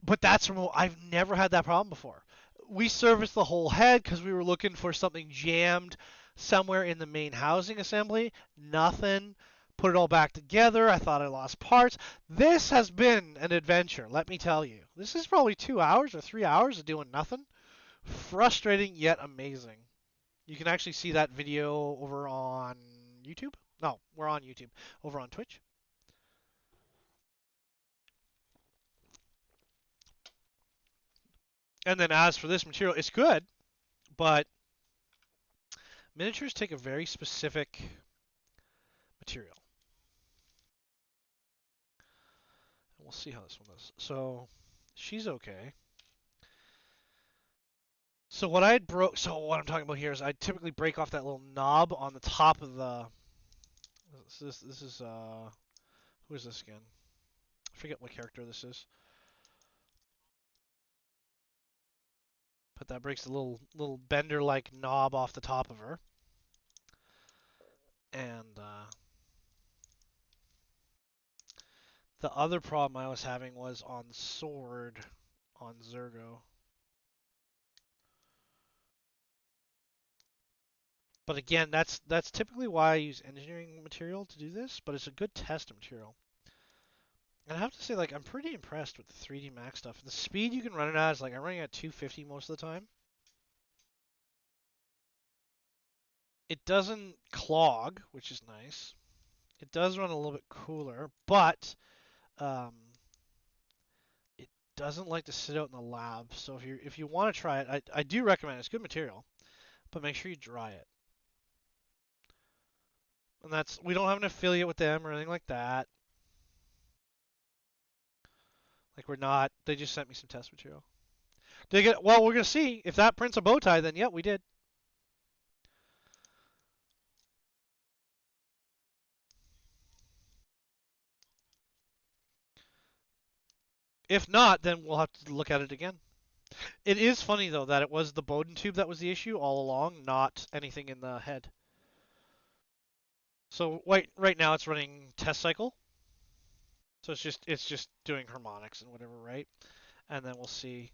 But I've never had that problem before. We serviced the whole head because we were looking for something jammed somewhere in the main housing assembly. Nothing. Put it all back together. I thought I lost parts. This has been an adventure, let me tell you. This is probably 2 hours or 3 hours of doing nothing. Frustrating yet amazing. You can actually see that video over on YouTube. No, we're on YouTube. Over on Twitch. And then as for this material, it's good, but miniatures take a very specific material. And we'll see how this one does. So she's okay. So what I'm talking about here is I typically break off that little knob on the top of the. This is who is this again? I forget what character this is. But that breaks the little bender like knob off the top of her. And the other problem I was having was on sword on Zergo. But again, that's typically why I use engineering material to do this, but it's a good test material. And I have to say, like, I'm pretty impressed with the 3D Max stuff. The speed you can run it at is like I'm running at 250 most of the time. It doesn't clog, which is nice. It does run a little bit cooler, but um, it doesn't like to sit out in the lab. So if you want to try it, I do recommend it. It's good material, but make sure you dry it. And that's we don't have an affiliate with them or anything like that. Like we're not. They just sent me some test material. Did they get? Well, we're gonna see if that prints a bow tie. Then yeah, we did. If not, then we'll have to look at it again. It is funny though that it was the Bowden tube that was the issue all along, not anything in the head. So right now it's running test cycle. So it's just doing harmonics and whatever, right? And then we'll see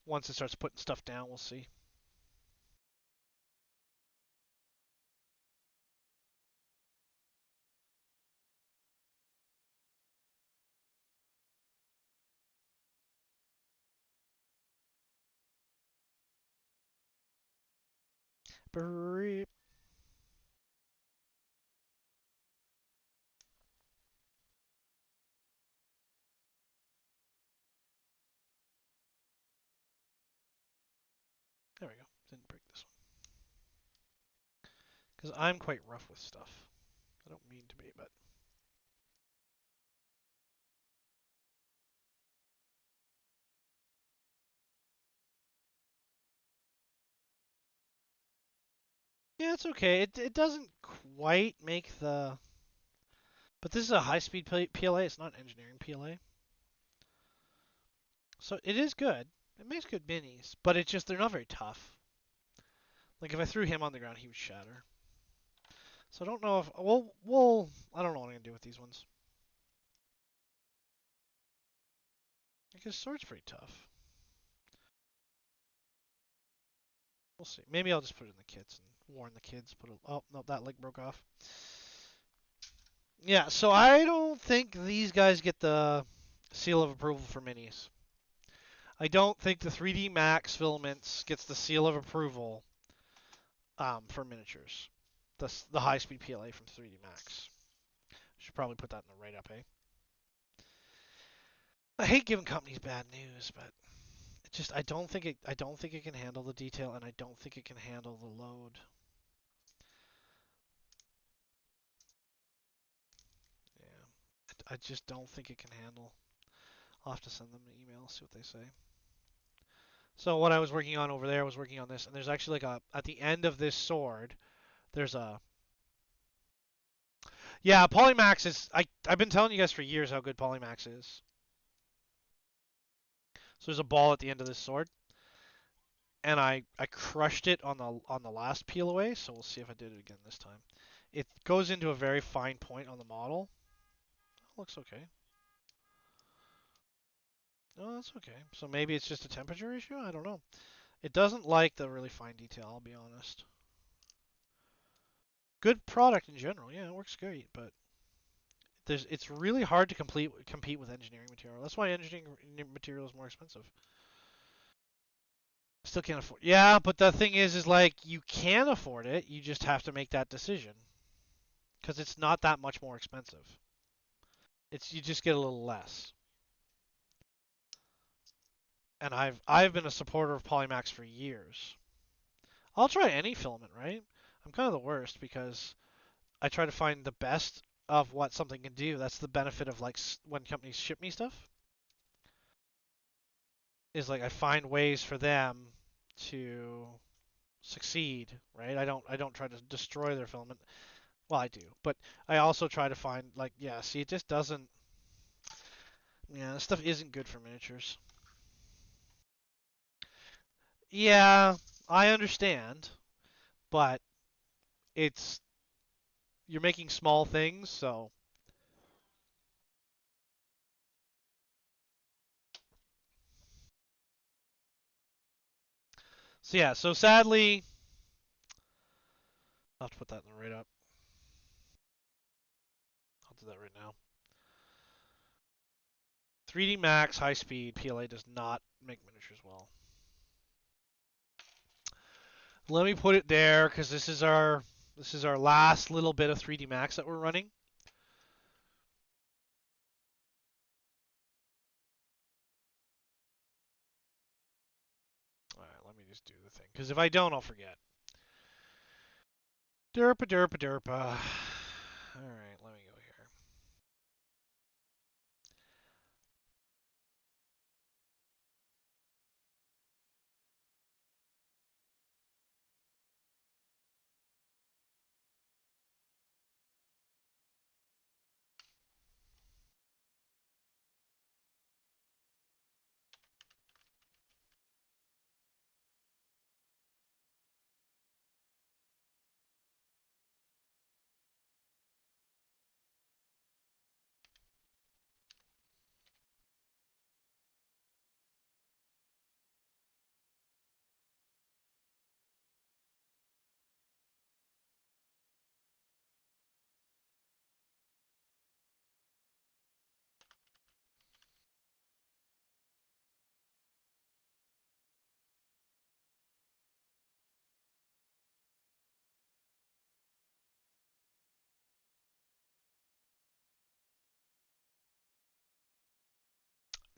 once it starts putting stuff down, we'll see. Beep. There we go. Didn't break this one. Because I'm quite rough with stuff. I don't mean to be, but yeah, it's okay. It doesn't quite make the. But this is a high-speed PLA. It's not engineering PLA. So it is good. It makes good minis, but it's just they're not very tough. Like if I threw him on the ground, he would shatter. So I don't know if we'll I don't know what I'm gonna do with these ones. Because sword's pretty tough. We'll see. Maybe I'll just put it in the kits and warn the kids. Oh no, that leg broke off. Yeah, so I don't think these guys get the seal of approval for minis. I don't think the 3D Max Filaments gets the seal of approval for miniatures. The high-speed PLA from 3D Max. Should probably put that in the write-up, eh? I hate giving companies bad news, but it just I don't think it can handle the detail, and I don't think it can handle the load. Yeah, I just don't think it can handle. I'll have to send them an email, see what they say. So what I was working on over there, I was working on this, and there's actually like at the end of this sword, there's a yeah, Polymax is I've been telling you guys for years how good Polymax is. So there's a ball at the end of this sword, and I crushed it on the last peel away. So we'll see if I did it again this time. It goes into a very fine point on the model. Looks okay. Oh, that's okay. So maybe it's just a temperature issue. I don't know. It doesn't like the really fine detail. I'll be honest. Good product in general. Yeah, it works great, but it's really hard to compete with engineering material. That's why engineering material is more expensive. Still can't afford. Yeah, but the thing is like you can afford it. You just have to make that decision because it's not that much more expensive. It's you just get a little less. And I've been a supporter of Polymax for years. I'll try any filament, right? I'm kind of the worst because I try to find the best of what something can do. That's the benefit of like when companies ship me stuff. Is like I find ways for them to succeed, right? I don't try to destroy their filament. Well, I do, but I also try to find like yeah, see it just doesn't yeah, this stuff isn't good for miniatures. Yeah, I understand, but it's you're making small things, so yeah, so sadly I'll have to put that in the write up. I'll do that right now. 3D Max high speed PLA does not make miniatures well. Let me put it there because this is our This is our last little bit of 3D Max that we're running. All right, let me just do the thing, because if I don't, I'll forget. Derpa derpa derpa. All right, let me go here.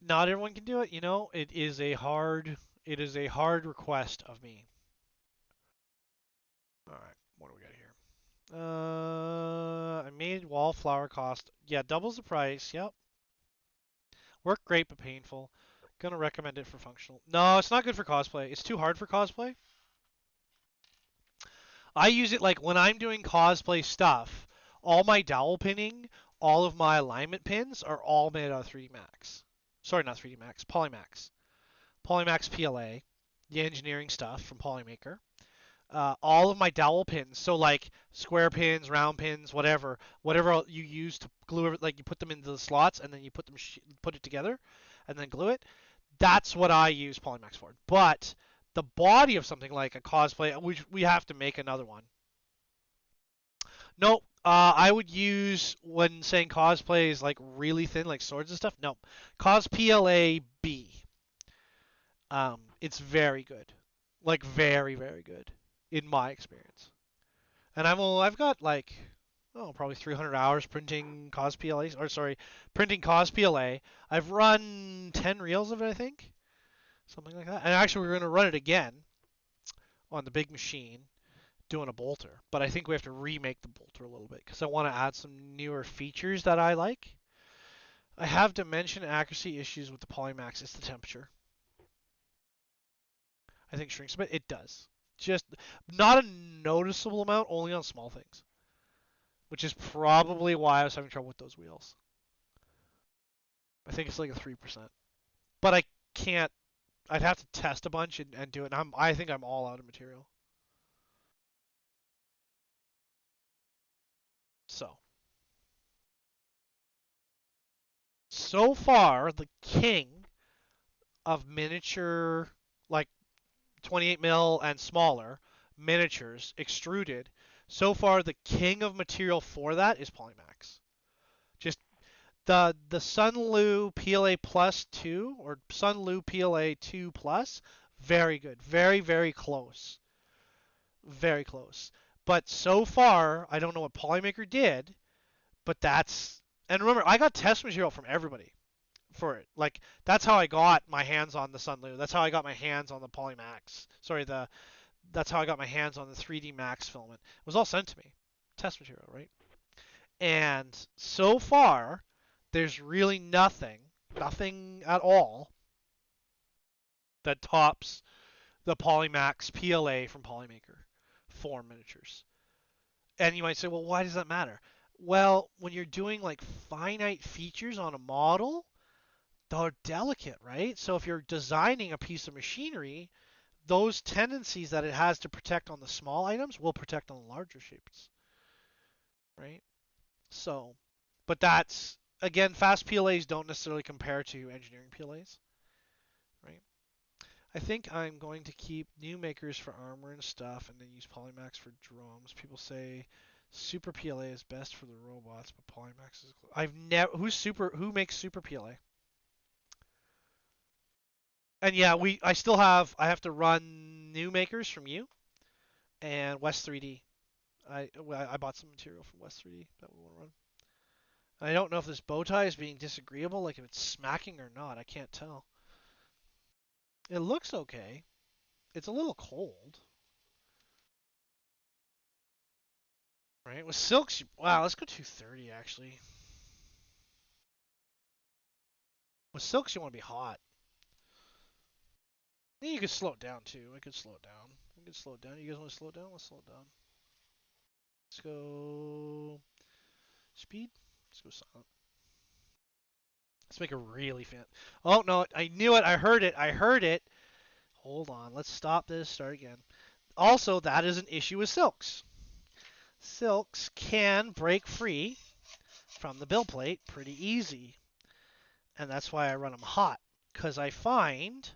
Not everyone can do it, you know. It is a hard request of me. All right, what do we got here? I made wallflower cost. Yeah, doubles the price. Yep. Work great but painful. Gonna recommend it for functional. No, it's not good for cosplay. It's too hard for cosplay. I use it like when I'm doing cosplay stuff. All my dowel pinning, all of my alignment pins are all made out of 3D Max. Sorry, not 3D Max. Polymax. Polymax PLA. The engineering stuff from Polymaker. All of my dowel pins, so like square pins, round pins, whatever you use to glue it, like you put them into the slots and then you put it together and then glue it. That's what I use Polymax for. But the body of something like a cosplay, we have to make another one. No, I would use when saying cosplay is like really thin, like swords and stuff. No, cos PLA B. It's very good, like very very good in my experience. And I've got like probably 300 hours printing cos PLA or sorry printing cos PLA. I've run 10 reels of it I think, something like that. And actually we're gonna run it again on the big machine doing a bolter, but I think we have to remake the bolter a little bit because I want to add some newer features that I like. I have dimension accuracy issues with the Polymax. It's the temperature. I think shrinks a bit. It does. Just not a noticeable amount, only on small things, which is probably why I was having trouble with those wheels. I think it's like a 3%. But I can't. I'd have to test a bunch and do it. And I think I'm all out of material. So far, the king of miniature, like 28 mil and smaller miniatures extruded. So far, the king of material for that is Polymax. Just the Sunlu PLA Plus 2 or Sunlu PLA 2 Plus, very good, very very close, very close. But so far, I don't know what Polymaker did, but that's and remember, I got test material from everybody for it. Like that's how I got my hands on the Sunlu. That's how I got my hands on the Polymax. Sorry, that's how I got my hands on the 3D Max filament. It was all sent to me, test material, right? And so far, there's really nothing at all that tops the Polymax PLA from Polymaker for miniatures. And you might say, well, why does that matter? Well, when you're doing like finite features on a model, they're delicate, right? So if you're designing a piece of machinery, those tendencies that it has to protect on the small items will protect on the larger shapes, right? So, but that's again, fast PLAs don't necessarily compare to engineering PLAs, right? I think I'm going to keep new makers for armor and stuff, and then use Polymax for drums. People say Super PLA is best for the robots, but Polymax is. I've never. Who makes Super PLA? And yeah, I still have. I have to run new makers from you and West 3D. I bought some material from West 3D that we want to run. I don't know if this bow tie is being disagreeable, like if it's smacking or not. I can't tell. It looks okay. It's a little cold, right? With silks, wow, let's go 230 actually. With silks, you want to be hot. You could slow it down too. I could slow it down. We could slow it down. You guys want to slow it down? Let's slow it down. Let's go speed. Let's go silent. Let's make a really fan. Oh no! I knew it. I heard it. I heard it. Hold on. Let's stop this. Start again. Also, that is an issue with silks. Silks can break free from the build plate pretty easy, and that's why I run them hot. Because I find,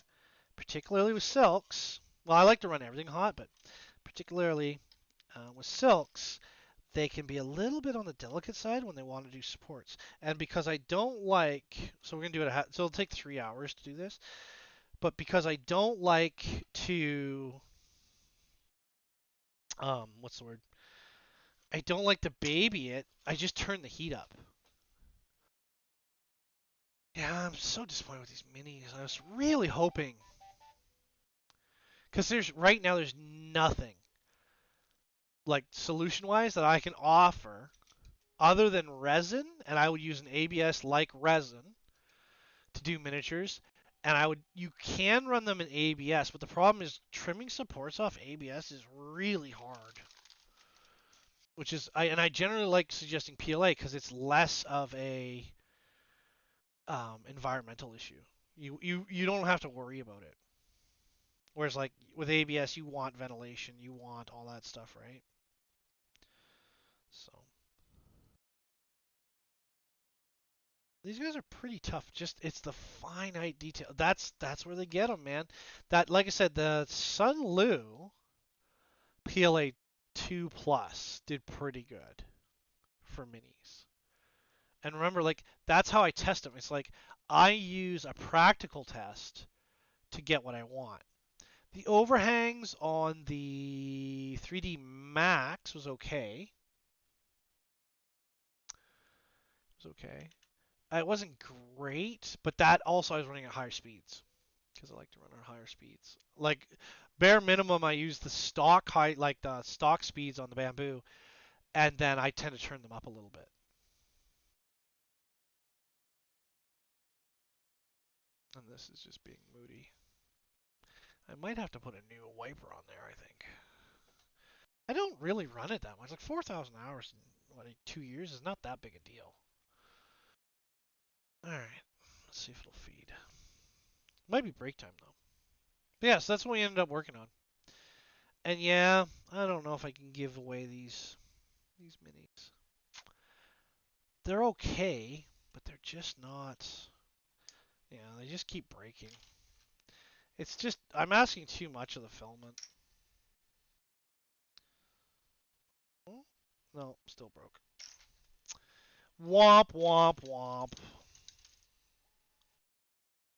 particularly with silks, well, I like to run everything hot, but particularly with silks, they can be a little bit on the delicate side when they want to do supports. And because I don't like, so we're gonna do it. So it'll take 3 hours to do this. But because I don't like to, what's the word? I don't like to baby it. I just turn the heat up. Yeah, I'm so disappointed with these minis. I was really hoping, because right now there's nothing like solution-wise that I can offer other than resin, and I would use an ABS like resin to do miniatures. And you can run them in ABS, but the problem is trimming supports off ABS is really hard. Which is, I generally like suggesting PLA because it's less of a environmental issue. You don't have to worry about it. Whereas like with ABS, you want ventilation, you want all that stuff, right? So these guys are pretty tough. Just it's the finite detail. That's where they get them, man. That like I said, the Sun Lu PLA 2 Plus did pretty good for minis. And remember, like that's how I test them. It's like I use a practical test to get what I want. The overhangs on the 3D Max was okay. It was okay. It wasn't great, but that also I was running at higher speeds because I like to run at higher speeds. Like bare minimum, I use the stock height, like the stock speeds on the bamboo, and then I tend to turn them up a little bit. And this is just being moody. I might have to put a new wiper on there, I think. I don't really run it that much. Like 4,000 hours in what, like 2 years is not that big a deal. Alright, let's see if it'll feed. Might be break time though. But yeah, so that's what we ended up working on. And yeah, I don't know if I can give away these minis. They're okay, but they're just not. Yeah, they just keep breaking. It's just I'm asking too much of the filament. Oh, no, still broke. Womp womp womp.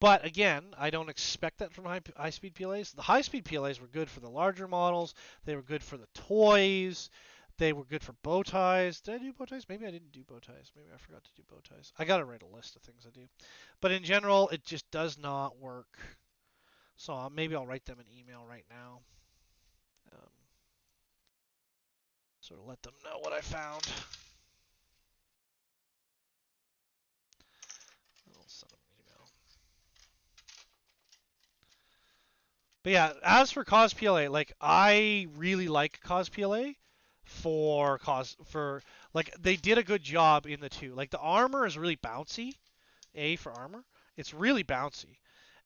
But again, I don't expect that from high speed PLAs. The high speed PLAs were good for the larger models. They were good for the toys. They were good for bow ties. Did I do bow ties? Maybe I didn't do bow ties. Maybe I forgot to do bow ties. I gotta write a list of things I do. But in general, it just does not work. So maybe I'll write them an email right now. Um, sort of let them know what I found. I'll send them an email. But yeah, as for cause PLA, like I really like cause PLA for like they did a good job in the two. Like the armor is really bouncy. A for armor, it's really bouncy,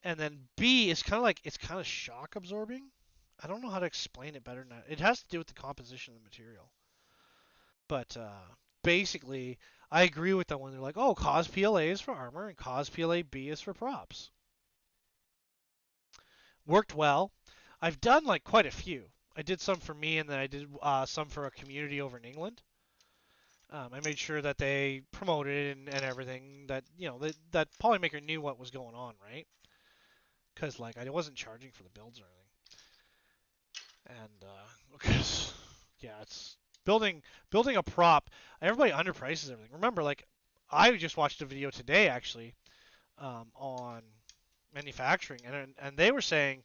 and then B is kind of like it's kind of shock absorbing. I don't know how to explain it better than that. It has to do with the composition of the material. But basically, I agree with them when they're like, "Oh, cause PLA is for armor and cause PLA B is for props." Worked well. I've done like quite a few. I did some for me, and then I did some for a community over in England. I made sure that they promoted and everything that that Polymaker knew what was going on, right? Because like I wasn't charging for the builds or anything, and because yeah, it's building a prop. Everybody underprices everything. Remember, like I just watched a video today actually on manufacturing, and they were saying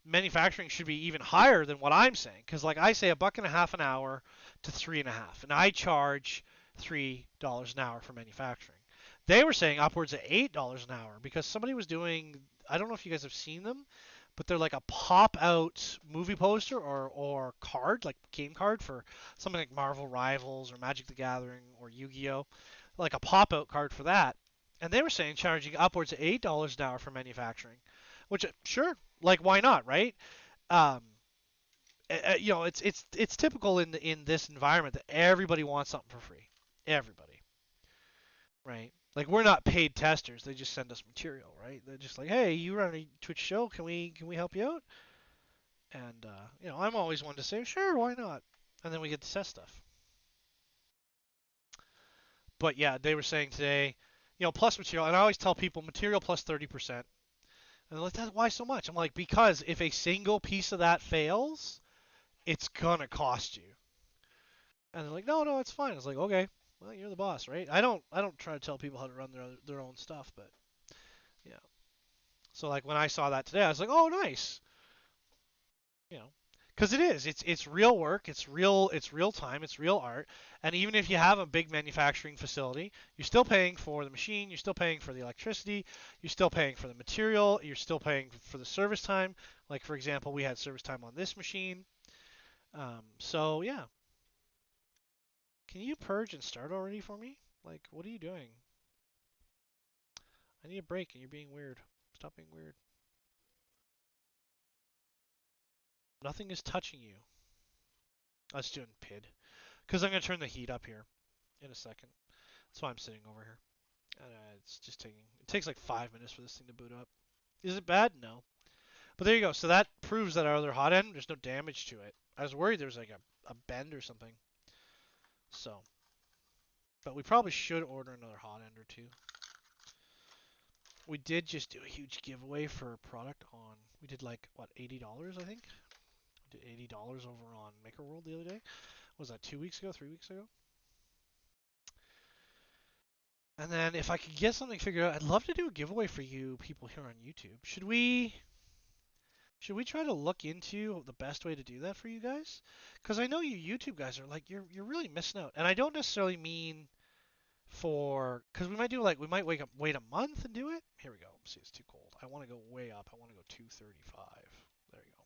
manufacturing should be even higher than what I'm saying, because like I say $1.50 an hour to 3.50, and I charge $3 an hour for manufacturing. They were saying upwards of $8 an hour because somebody was doing. I don't know if you guys have seen them, but they're like a pop-out movie poster or card, like game card for something like Marvel Rivals or Magic the Gathering or Yu-Gi-Oh, like a pop-out card for that. And they were saying charging upwards of $8 an hour for manufacturing, which sure, like why not, right? Um, it's typical in this environment that everybody wants something for free, everybody, right? Like we're not paid testers; they just send us material, right? They're just like, hey, you run a Twitch show, can we help you out? And I'm always one to say, sure, why not? And then we get to test stuff. But yeah, they were saying today, plus material, and I always tell people material plus 30%. And they're like, why so much? I'm like, because if a single piece of that fails, it's gonna cost you. And they're like, no, it's fine. I was like, okay, well, you're the boss, right? I don't try to tell people how to run their own stuff, but yeah. So like when I saw that today, I was like, oh, nice. you know because it's real work, it's real time, it's real art. And even if you have a big manufacturing facility, you're still paying for the machine, you're still paying for the electricity, you're still paying for the material, you're still paying for the service time. Like for example, we had service time on this machine. So yeah, can you purge and start already for me? Like, what are you doing? I need a break and you're being weird. Stop being weird. Nothing is touching you. I was doing PID because I'm gonna turn the heat up here in a second. That's why I'm sitting over here. And it's just taking. It takes like 5 minutes for this thing to boot up. Is it bad? No. But there you go. So that proves that our other hot end, there's no damage to it. I was worried there was like a bend or something. So, but we probably should order another hot end or two. We did just do a huge giveaway for a product on. We did like what, $80 I think. We did $80 over on Maker World the other day. Was that 2 weeks ago? 3 weeks ago? And then if I could get something figured out, I'd love to do a giveaway for you people here on YouTube. Should we try to look into the best way to do that for you guys? Because I know you YouTube guys are like you're really missing out, and I don't necessarily mean because we might wait a month and do it. Here we go. See, it's too cold. I want to go way up. I want to go 235. There you go.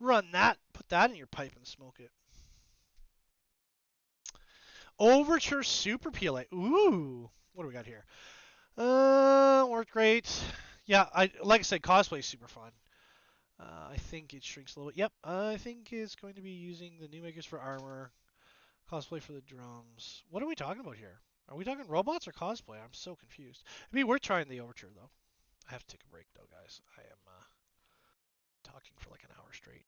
Run that. Put that in your pipe and smoke it. Overture Super PLA. Ooh, what do we got here? Worked great. Yeah, like I said, cosplay is super fun. I think it shrinks a little bit. Yep, I think it's going to be using the new makers for armor, cosplay for the drums. What are we talking about here? Are we talking robots or cosplay? I'm so confused. I mean, we're trying the overture though. I have to take a break though, guys. I am talking for like an hour straight.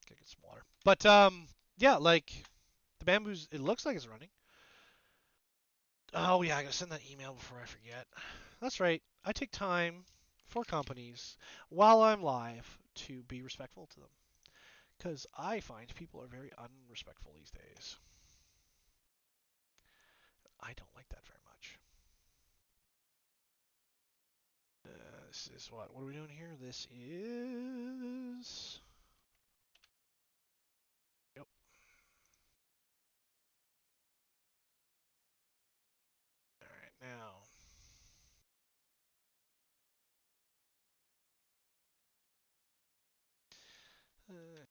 Gotta get some water. But yeah, like the bamboos. It looks like it's running. Oh yeah, I gotta send that email before I forget. That's right. I take time for companies while I'm live to be respectful to them. Because I find people are very unrespectful these days. I don't like that very much. This is what? What are we doing here? This is. Yep. Alright, now. Uh,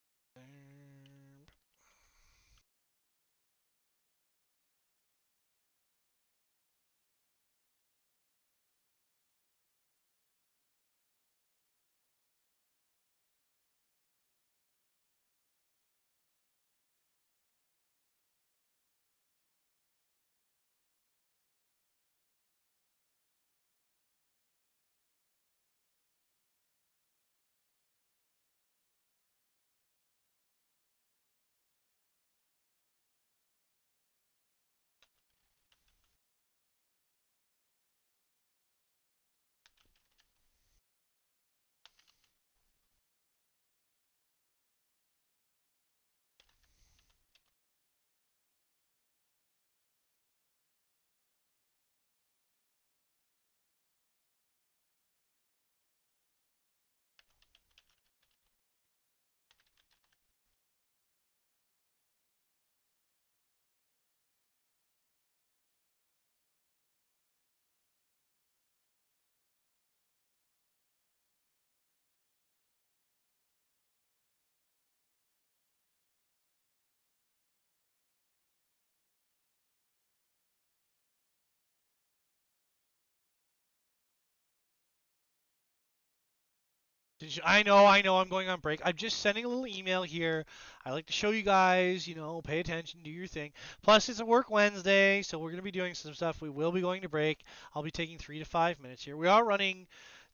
I know, I'm going on break. I'm just sending a little email here. I like to show you guys, pay attention, do your thing. Plus, it's a work Wednesday, so we're going to be doing some stuff. We will be going to break. I'll be taking 3 to 5 minutes here. We are running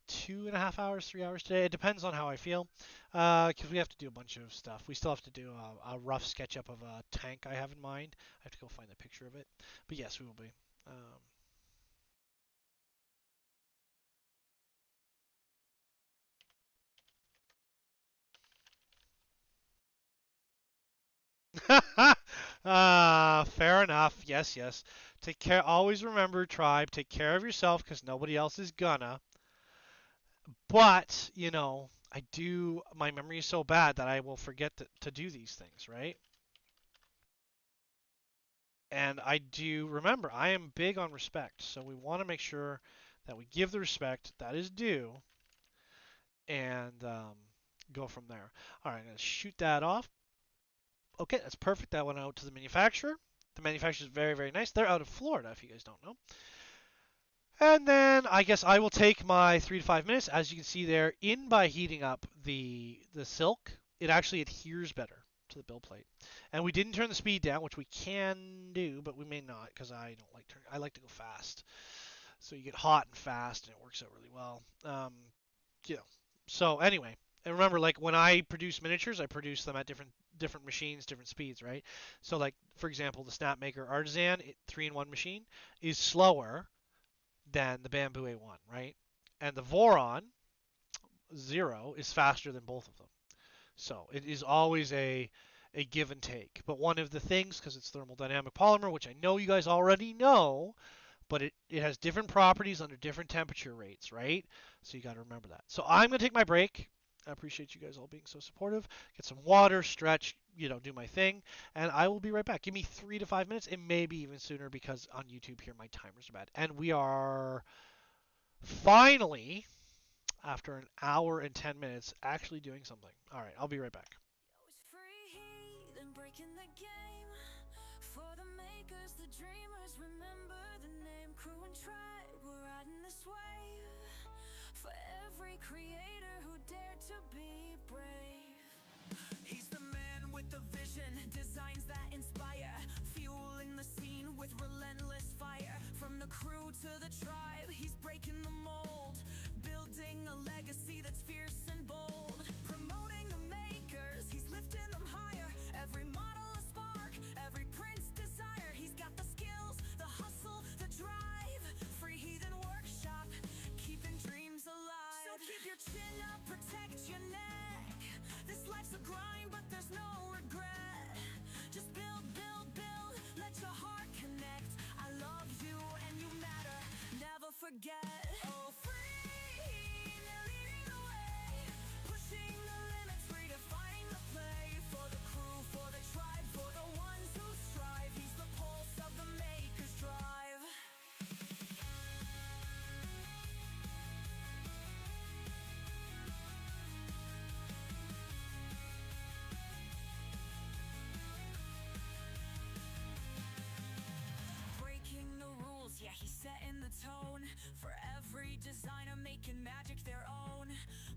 2.5 hours, 3 hours today. It depends on how I feel, because we have to do a bunch of stuff. We still have to do a rough sketch up of a tank I have in mind. I have to go find the picture of it. But yes, we will be. Fair enough. Yes, yes. Take care. Always remember, tribe. Take care of yourself, because nobody else is gonna. But I do. My memory is so bad that I will forget to do these things, right? And I do remember. I am big on respect, so we want to make sure that we give the respect that is due, and go from there. All right, I'm gonna shoot that off. Okay, that's perfect. That went out to the manufacturer. The manufacturer is very, very nice. They're out of Florida, if you guys don't know. And then I guess I will take my 3 to 5 minutes. As you can see there, in by heating up the silk, it actually adheres better to the build plate. And we didn't turn the speed down, which we can do, but we may not because I don't like turn. I like to go fast. So you get hot and fast, and it works out really well. You know. So anyway, and remember, like when I produce miniatures, I produce them at different machines, different speeds, right? So like for example, the Snapmaker Artisan 3-in-1 machine is slower than the Bambu A1, right? And the Voron Zero is faster than both of them. So it is always a give and take. But one of the things, because it's thermodynamic polymer, which I know you guys already know, but it has different properties under different temperature rates, right? So you got to remember that. So I'm going to take my break. I appreciate you guys all being so supportive. Get some water, stretch, do my thing, and I will be right back. Give me 3 to 5 minutes, and maybe even sooner because on YouTube here my timers are bad. And we are finally, after an hour and 10 minutes, actually doing something. All right, I'll be right back. Always free heathen breaking the game. For the makers, the dreamers, remember the name. Crew and tribe, we're riding this wave. For every creator who dared to be brave. He's the man with the vision, designs that inspire, fueling the scene with relentless fire. From the crew to the tribe, he's breaking the mold, building a legacy that's fierce and bold. Promoting the makers, he's lifting them higher. Every model a spark, every prince desire. He's got the skills, the hustle, the drive. Free Heathen Workshop, keeping dreams alive. So keep your chin up, protect your neck. This life's a grind, but there's no regret. Just build, build, build, let your heart connect. I love you and you matter, never forget. Oh, free, they're leading the way, pushing the limits, redefining the play. For the crew, for the tribe, for the ones who strive. He's the pulse of the maker's drive. Breaking the rules, yeah, he's setting the tone. For every designer making magic their own.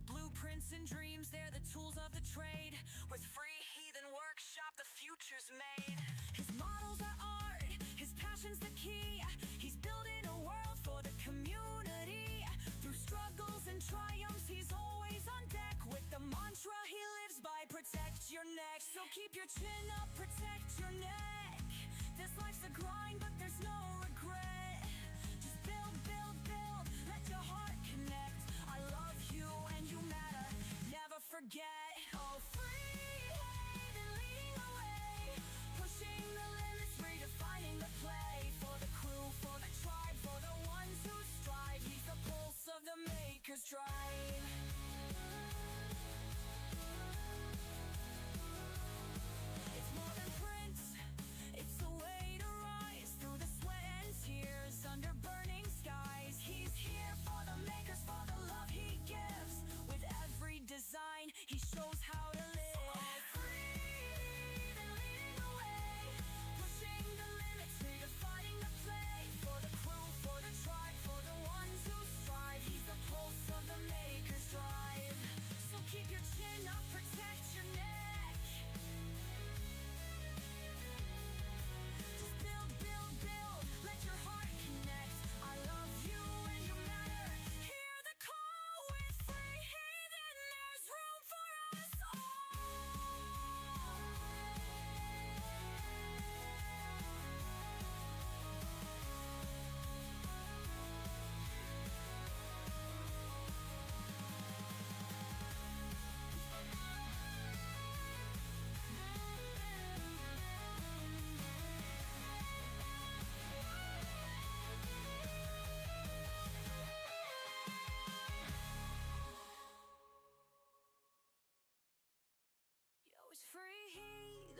Blueprints and dreams, they're the tools of the trade. With Free Heathen Workshop, the future's made. His models are art, his passion's the key. He's building a world for the community. Through struggles and triumphs, he's always on deck. With the mantra he lives by, protect your neck. So keep your chin up, protect your neck. This life's a grind, but there's no regret. Just build, build, build, let your heart connect. I love you and you matter, never forget. Oh, free heathen leading the way, pushing the limits, redefining the play. For the crew, for the tribe, for the ones who strive. He's the pulse of the maker's drive. It's more than prints, it's a way to rise.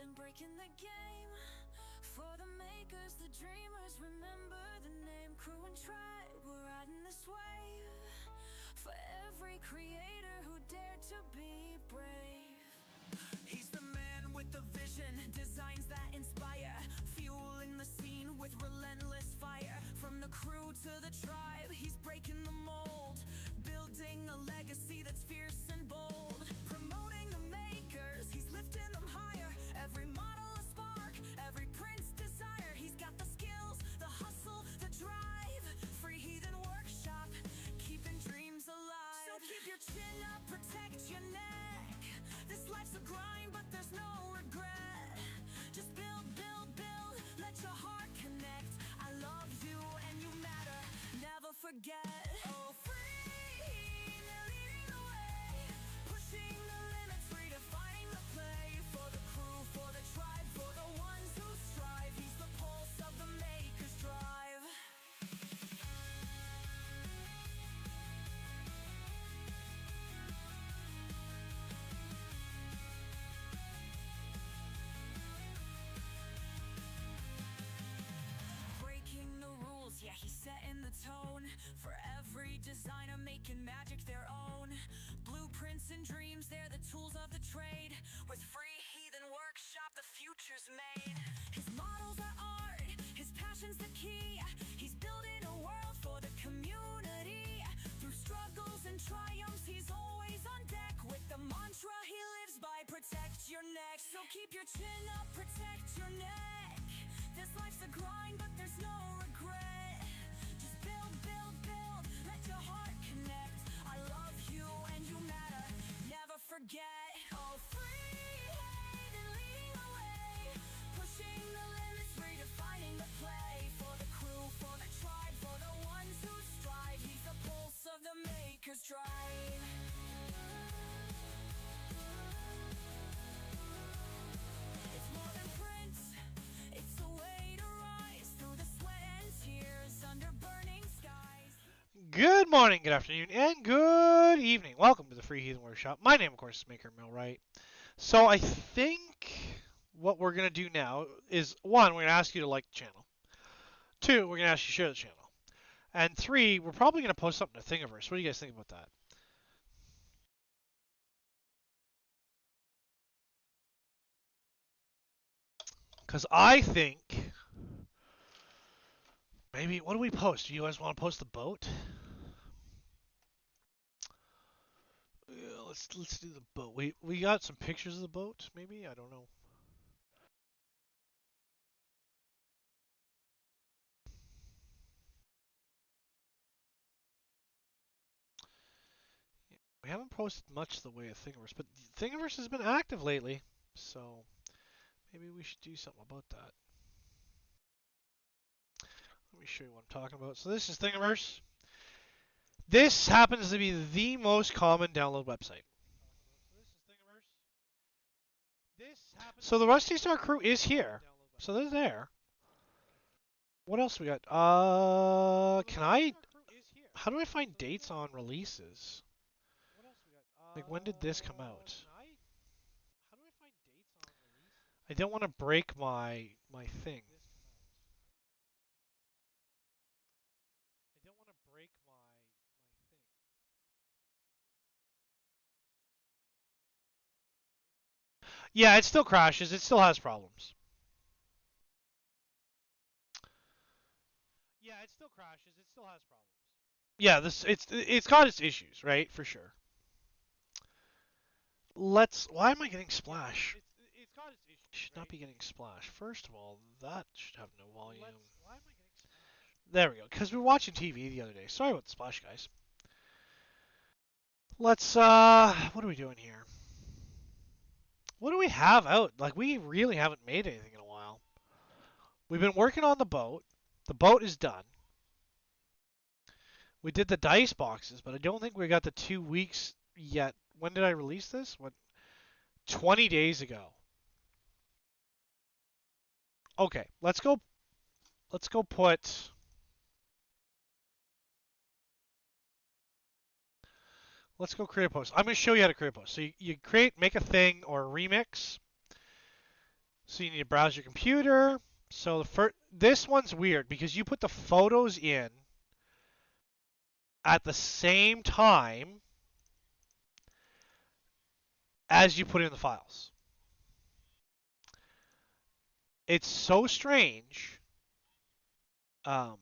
then breaking the game. For the makers, the dreamers, remember the name. Crew and tribe, we're riding this wave. For every creator who dared to be brave. He's the man with the vision, designs that inspire, fueling the scene with relentless fire. From the crew to the tribe, he's breaking the mold, building a legacy that's fierce and bold. Promoting the makers, he's lifting them higher. Every model a spark, every prince desire. He's got the skills, the hustle, the drive. Free Heathen Workshop, keeping dreams alive. So keep your chin up, protect your neck. This life's a grind, but there's no regret. Just build, build, build, let your heart connect. I love you and you matter, never forget. Oh, free, they're leading the way. Pushing the limits, redefining the play. For the crew, for the tribe, for the ones who strive. He's the pulse of the maker's drive. Breaking the rules, yeah, he's setting the tone. For every designer making magic their own. Blueprints and dreams, they're the tools of the trade. With Free Heathen Workshop, the future's made. His models are art, his passion's the key. He's building a world for the community. Through struggles and triumphs, he's always on deck. With the mantra he lives by, protect your neck. So keep your chin up, protect your neck. This life's a grind, but there's no regret. Just build, build, build, let your heart connect. I love you and you matter, never forget. Oh, free, and leading the way. Pushing the limits, redefining the play. For the crew, for the tribe, for the ones who strive. He's the pulse of the maker's drive. It's more than print, it's a way to rise through the sweat and tears under burning skies. Good morning, good afternoon, and good evening. Welcome to the Free Heathen Workshop. My name, of course, is Maker Millwright. So I think what we're going to do now is, one, we're going to ask you to like the channel. Two, we're going to ask you to share the channel. And three, we're probably going to post something to Thingiverse. What do you guys think about that? Because I think maybe, what do we post? Do you guys want to post the boat? Yeah, let's do the boat. We got some pictures of the boat, maybe? I don't know. We haven't posted much the way of Thingiverse, but Thingiverse has been active lately, so maybe we should do something about that. Let me show you what I'm talking about. So this is Thingiverse. This happens to be the most common download website. So the Rusty Star crew is here. So they're there. What else we got? How do I find dates on releases? Like, when did this come out? I don't want to break my thing. Yeah, it still crashes. It still has problems. Yeah, it's got its issues, right? For sure. Why am I getting splash? Should not be getting splash. First of all, that should have no volume. There we go. Because we were watching TV the other day. Sorry about the splash, guys. What are we doing here? What do we have out? Like, we really haven't made anything in a while. We've been working on the boat. The boat is done. We did the dice boxes, but I don't think we got the 2 weeks yet. When did I release this? 20 days ago. Okay, let's go put... Let's go create a post. I'm going to show you how to create a post. So you make a thing or a remix. So you need to browse your computer. So this one's weird because you put the photos in at the same time as you put in the files. It's so strange um,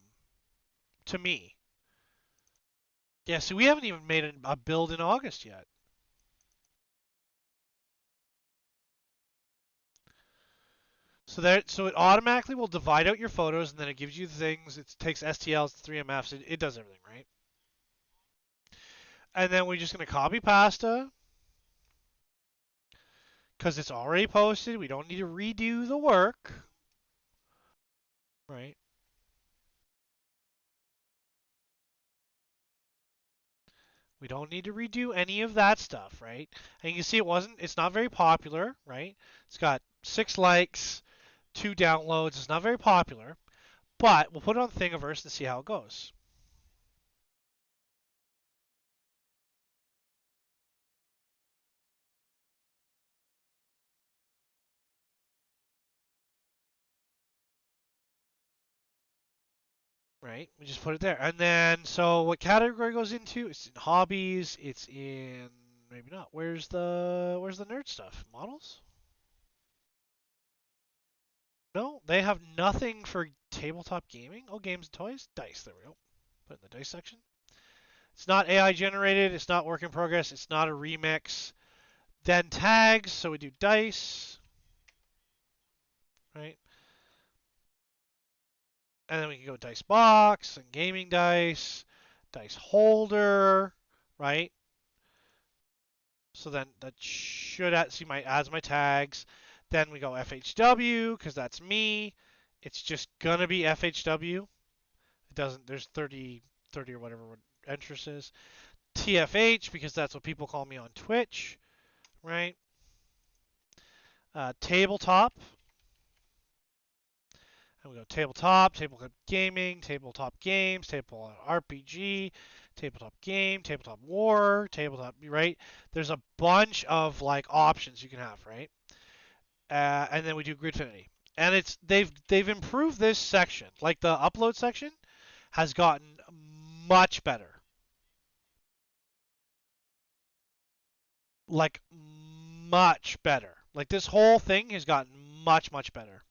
to me. Yeah, so we haven't even made a build in August yet. So it automatically will divide out your photos, and then it gives you things. It takes STLs, 3MFs. It does everything, right? And then we're just going to copy pasta because it's already posted. We don't need to redo the work, right? We don't need to redo any of that stuff, right? And you can see it's not very popular, right? It's got 6 likes, 2 downloads. It's not very popular, but we'll put it on Thingiverse and see how it goes. Right? We just put it there. And then, so what category goes into? It's in hobbies. It's in, maybe not. Where's the nerd stuff? Models? No, they have nothing for tabletop gaming. Oh, games and toys. Dice. There we go. Put it in the dice section. It's not AI generated. It's not work in progress. It's not a remix. Then tags. So we do dice. Right? And then we can go dice box and gaming dice, dice holder, right? So then that should see my adds my tags. Then we go FHW because that's me. It's just gonna be FHW. It doesn't. There's 30 or whatever entrances. TFH because that's what people call me on Twitch, right? Tabletop. And we go tabletop, tabletop gaming, tabletop games, tabletop RPG, tabletop game, tabletop war, tabletop, right? There's a bunch of like options you can have, right? And then we do Gridfinity. And they've improved this section. Like the upload section has gotten much better. Like much better. Like this whole thing has gotten much better.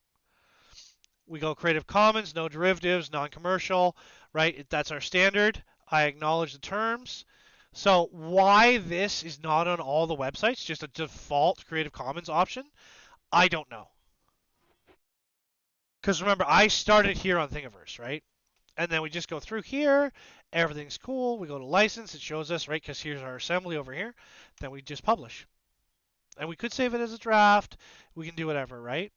We go Creative Commons, no derivatives, non-commercial, right? That's our standard. I acknowledge the terms. So why this is not on all the websites, just a default Creative Commons option, I don't know. Because remember, I started here on Thingiverse, right? And then we just go through here. Everything's cool. We go to license. It shows us, right? Because here's our assembly over here. Then we just publish. And we could save it as a draft. We can do whatever, right?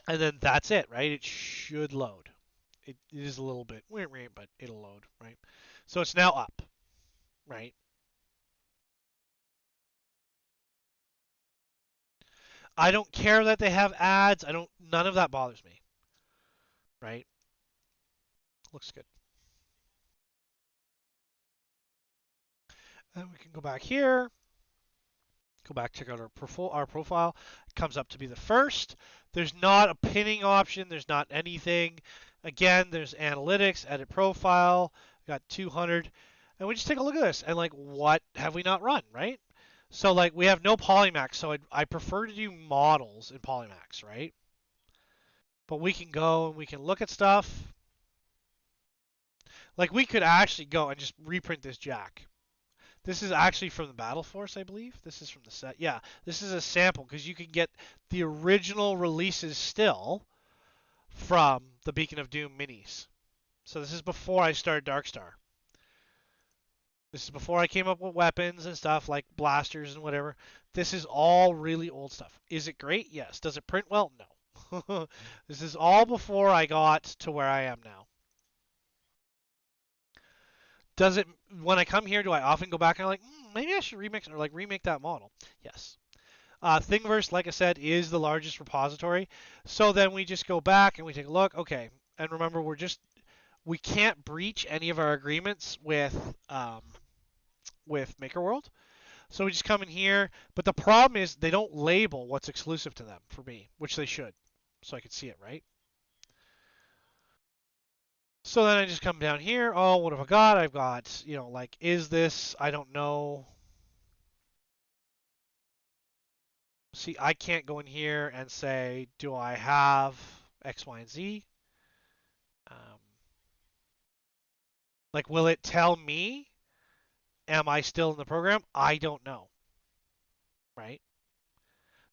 And then that's it, right? It should load. It is a little bit weird, but it'll load, right? So it's now up, right? I don't care that they have ads. None of that bothers me, right? Looks good. And we can go back here, go back, check out our profile. It comes up to be the first. There's not a pinning option. There's not anything. Again, there's analytics, edit profile. Got 200. And we just take a look at this and like, what have we not run, right? So like we have no Polymax, so I prefer to do models in Polymax, right? But we can go and we can look at stuff. Like we could actually go and just reprint this jack. This is actually from the Battle Force, I believe. This is from the set. Yeah, this is a sample because you can get the original releases still from the Beacon of Doom minis. So this is before I started Darkstar. This is before I came up with weapons and stuff like blasters and whatever. This is all really old stuff. Is it great? Yes. Does it print well? No. This is all before I got to where I am now. Does it, when I come here, do I often go back and I'm like, maybe I should remix or like remake that model? Yes. Thingiverse, like I said, is the largest repository. So then we just go back and we take a look. Okay. And remember, we can't breach any of our agreements with with Maker World. So we just come in here, but the problem is they don't label what's exclusive to them for me, which they should, so I can see it, right? So then I just come down here. Oh, what have I got? I've got, like, is this? I don't know. See, I can't go in here and say, do I have X, Y, and Z? Um, like, will it tell me? Am I still in the program? I don't know, right?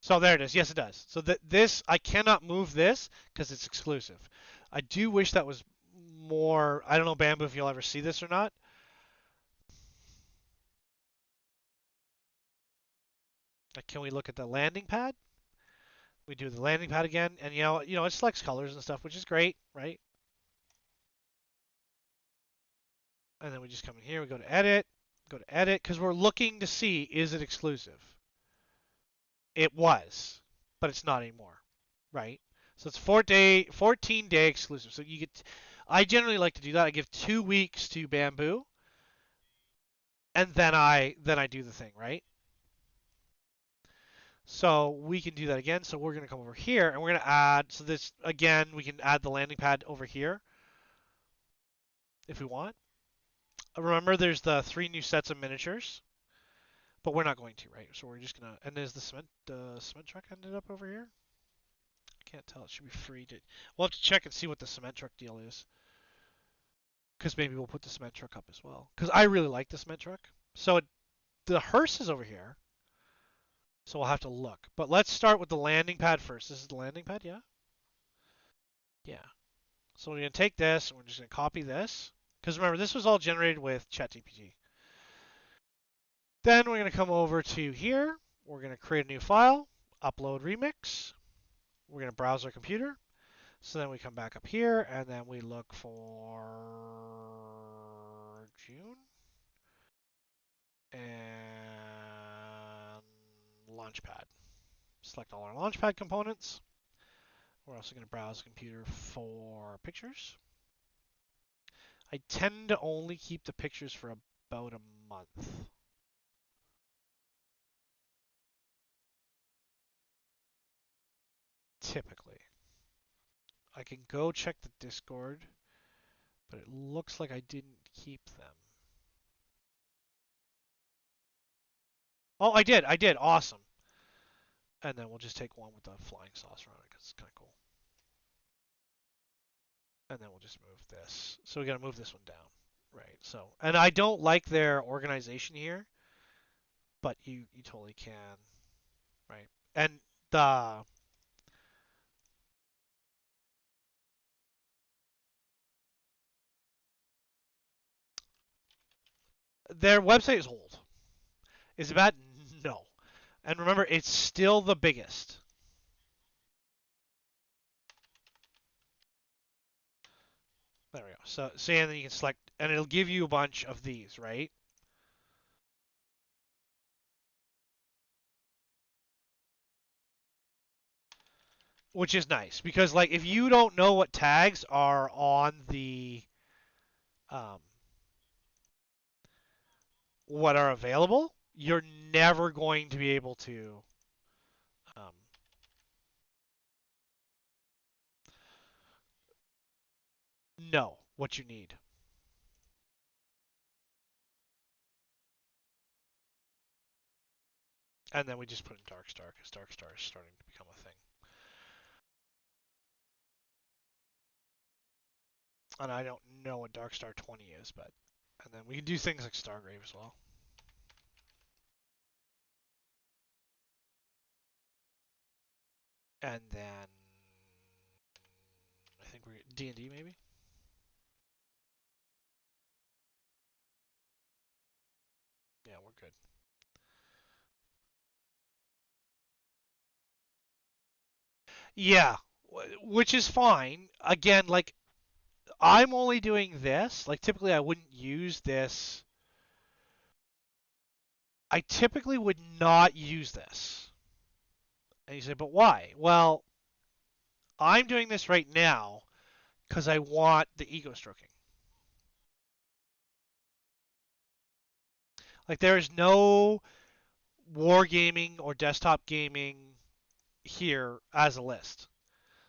So there it is. Yes, it does. So this, I cannot move this because it's exclusive. I do wish that was more. I don't know, Bamboo, if you'll ever see this or not. Like, can we look at the landing pad? We do the landing pad again, and it selects colors and stuff, which is great, right? And then we just come in here. We go to edit, because we're looking to see, is it exclusive? It was, but it's not anymore, right? So it's 14-day exclusive. So you get. I generally like to do that. I give 2 weeks to Bamboo, and then I do the thing, right? So we can do that again. So we're gonna come over here and we're gonna add. So this again, we can add the landing pad over here if we want. Remember, there's the 3 new sets of miniatures, but we're not going to, right? So we're just gonna. And is the cement truck ended up over here? I can't tell. It should be free. We'll have to check and see what the cement truck deal is. Because maybe we'll put the cement truck up as well. Because I really like the cement truck. So the hearse is over here. So we'll have to look. But let's start with the landing pad first. This is the landing pad, yeah? Yeah. So we're going to take this, and we're just going to copy this. Because remember, this was all generated with ChatGPT. Then we're going to come over to here. We're going to create a new file, upload remix. We're going to browse our computer. So then we come back up here, and then we look for June. And Launchpad. Select all our Launchpad components. We're also going to browse the computer for pictures. I tend to only keep the pictures for about a month. Typically. I can go check the Discord, but it looks like I didn't keep them. Oh, I did. Awesome. And then we'll just take one with the flying saucer on it because it's kind of cool. And then we'll just move this. So we got to move this one down. Right. So, and I don't like their organization here, but you totally can. Right. And their website is old. Is it bad? No. And remember, it's still the biggest. There we go. So and then you can select, and it'll give you a bunch of these, right? Which is nice because, like, if you don't know what tags are on the um, what are available, you're never going to be able to um, know what you need. And then we just put in Darkstar because Darkstar is starting to become a thing. And I don't know what Darkstar 20 is, but and then we can do things like Stargrave as well. And then I think we're D&D maybe. Yeah, we're good. Yeah, which is fine. Again, like I'm only doing this. Like typically I wouldn't use this. I typically would not use this. And you say, but why? Well, I'm doing this right now because I want the ego stroking. Like there is no wargaming or desktop gaming here as a list.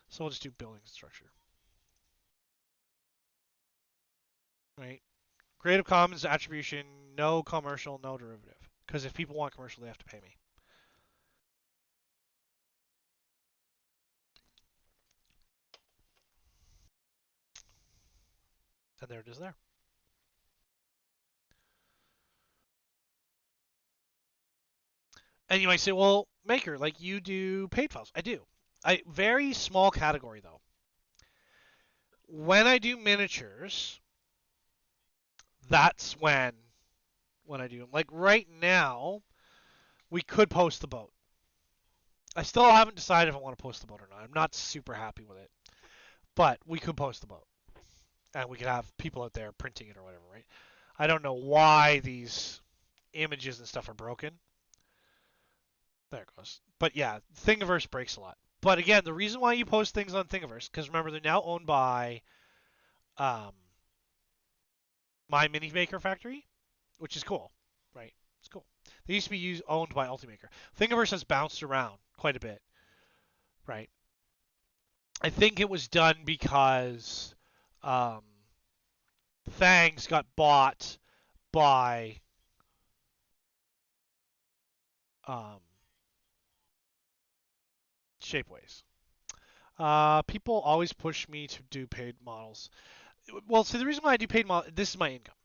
So we'll just do building structure. Right? Creative Commons attribution, no commercial, no derivative. Because if people want commercial, they have to pay me. And there it is there. And you might say, well, Maker, like you do paid files. I do. Very small category though. When I do miniatures, that's when I do them. Like right now, we could post the boat. I still haven't decided if I want to post the boat or not. I'm not super happy with it, but we could post the boat, and we could have people out there printing it or whatever, right? I don't know why these images and stuff are broken. There it goes. But yeah, Thingiverse breaks a lot. But again, the reason why you post things on Thingiverse, because remember they're now owned by um, My Mini Maker Factory, which is cool, right? It's cool. They used to be owned by Ultimaker. Thingiverse has bounced around quite a bit, right? I think it was done because um, Thangs got bought by um, Shapeways. People always push me to do paid models. Well, see, the reason why I do paid models, this is my income,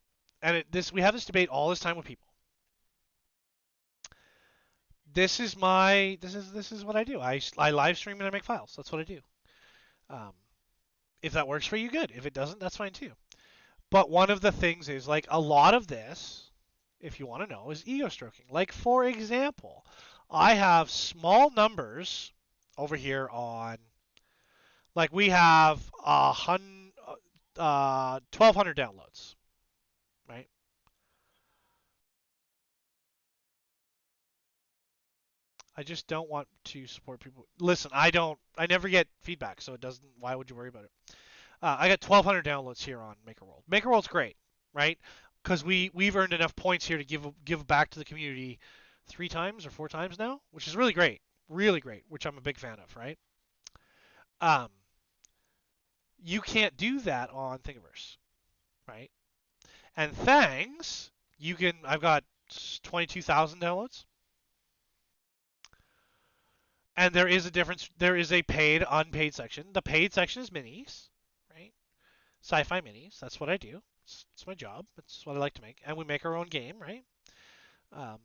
and we have this debate all this time with people. This is what I do. I live stream and I make files. That's what I do. Um, if that works for you, good. If it doesn't, that's fine too. But one of the things is like a lot of this, if you want to know, is ego stroking. Like for example, I have small numbers over here on, like we have 1,200 downloads, right? I just don't want to support people. Listen, I never get feedback, so it doesn't. Why would you worry about it? I got 1,200 downloads here on MakerWorld. MakerWorld's great, right? Because we've earned enough points here to give back to the community 3 times or 4 times now, which is really great, which I'm a big fan of, right? Um, you can't do that on Thingiverse, right? And thanks, you can. I've got 22,000 downloads, and there is a difference. There is a paid, unpaid section. The paid section is minis, right? Sci-fi minis. That's what I do. It's my job. It's what I like to make, and we make our own game, right? Um,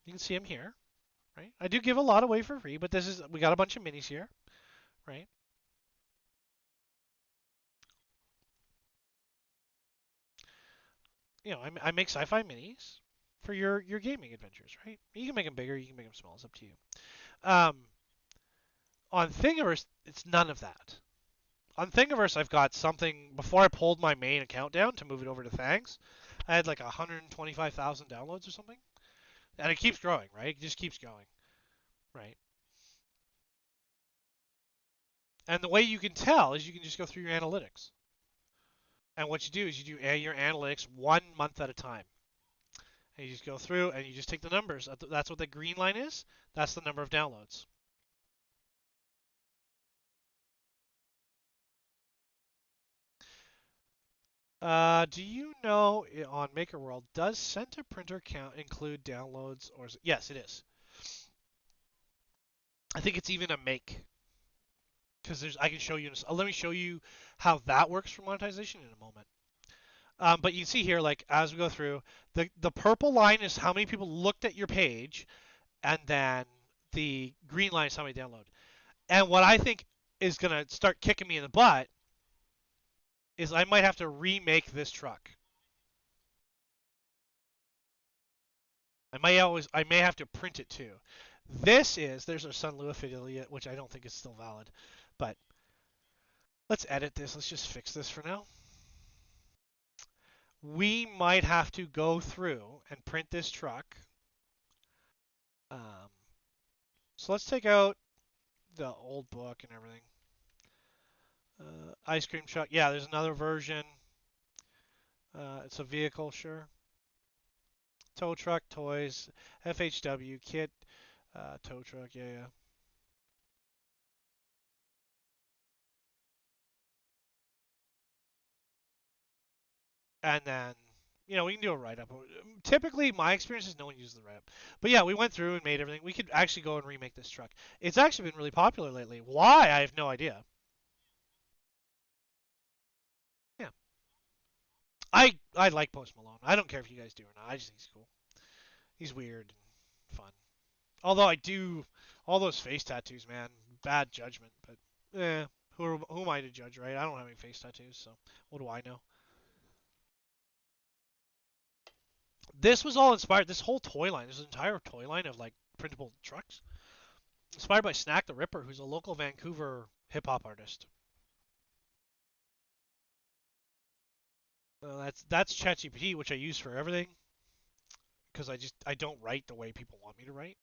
you can see them here, right? I do give a lot away for free, but we got a bunch of minis here, right? I make sci-fi minis for your gaming adventures, right? You can make them bigger, you can make them small. It's up to you. Um, on Thingiverse, it's none of that. On Thingiverse, I've got something before I pulled my main account down to move it over to Thangs. I had like 125,000 downloads or something, and it keeps growing, right? It just keeps going, right? And the way you can tell is you can just go through your analytics. And what you do is you do your analytics 1 month at a time. And you just go through and you just take the numbers. That's what the green line is. That's the number of downloads. Do you know on MakerWorld, does center printer count include downloads or yes, it is. I think it's even a make because I can show you. Let me show you how that works for monetization in a moment. But you can see here, like as we go through, the purple line is how many people looked at your page, and then the green line is how many download. And what I think is gonna start kicking me in the butt is I might have to remake this truck. I may have to print it too. There's our Sunlu affiliate, which I don't think is still valid, but let's edit this. Let's just fix this for now. We might have to go through and print this truck. Um, so let's take out the old book and everything. Ice cream truck. Yeah, there's another version. It's a vehicle, sure. Tow truck, toys, FHW, kit, tow truck, yeah. And then, we can do a write-up. Typically, my experience is no one uses the write-up. But yeah, we went through and made everything. We could actually go and remake this truck. It's actually been really popular lately. Why? I have no idea. Yeah. I like Post Malone. I don't care if you guys do or not. I just think he's cool. He's weird and fun. Although I do all those face tattoos, man. Bad judgment, but who am I to judge, right? I don't have any face tattoos, so what do I know? This was all inspired. This whole toy line, this entire toy line of like printable trucks, inspired by Snack the Ripper, who's a local Vancouver hip hop artist. That's ChatGPT, which I use for everything because I don't write the way people want me to write.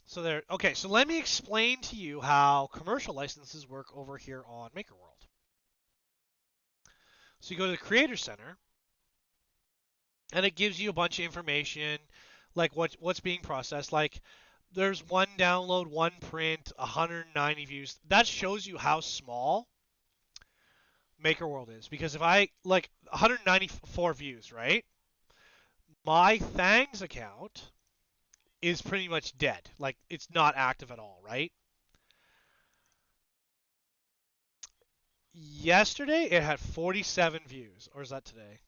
So there. Okay, so let me explain to you how commercial licenses work over here on MakerWorld. So you go to the Creator Center, and it gives you a bunch of information, like what's being processed. Like there's one download, one print, 190 views. That shows you how small MakerWorld is. Because if I like 194 views, right? My Thangs account is pretty much dead. Like it's not active at all, right? Yesterday it had 47 views, or is that today?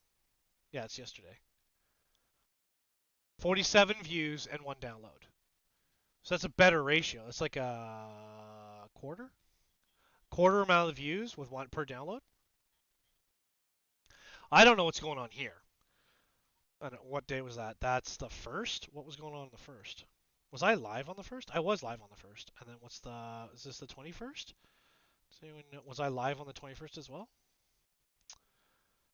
Yeah, it's yesterday. 47 views and one download. So that's a better ratio. It's like a quarter amount of views with one per download. I don't know what's going on here. I don't, what day was that? That's the first. What was going on the first? Was I live on the first? I was live on the first. And then what's the? Is this the 21st? Does anyone know? Was I live on the 21st as well?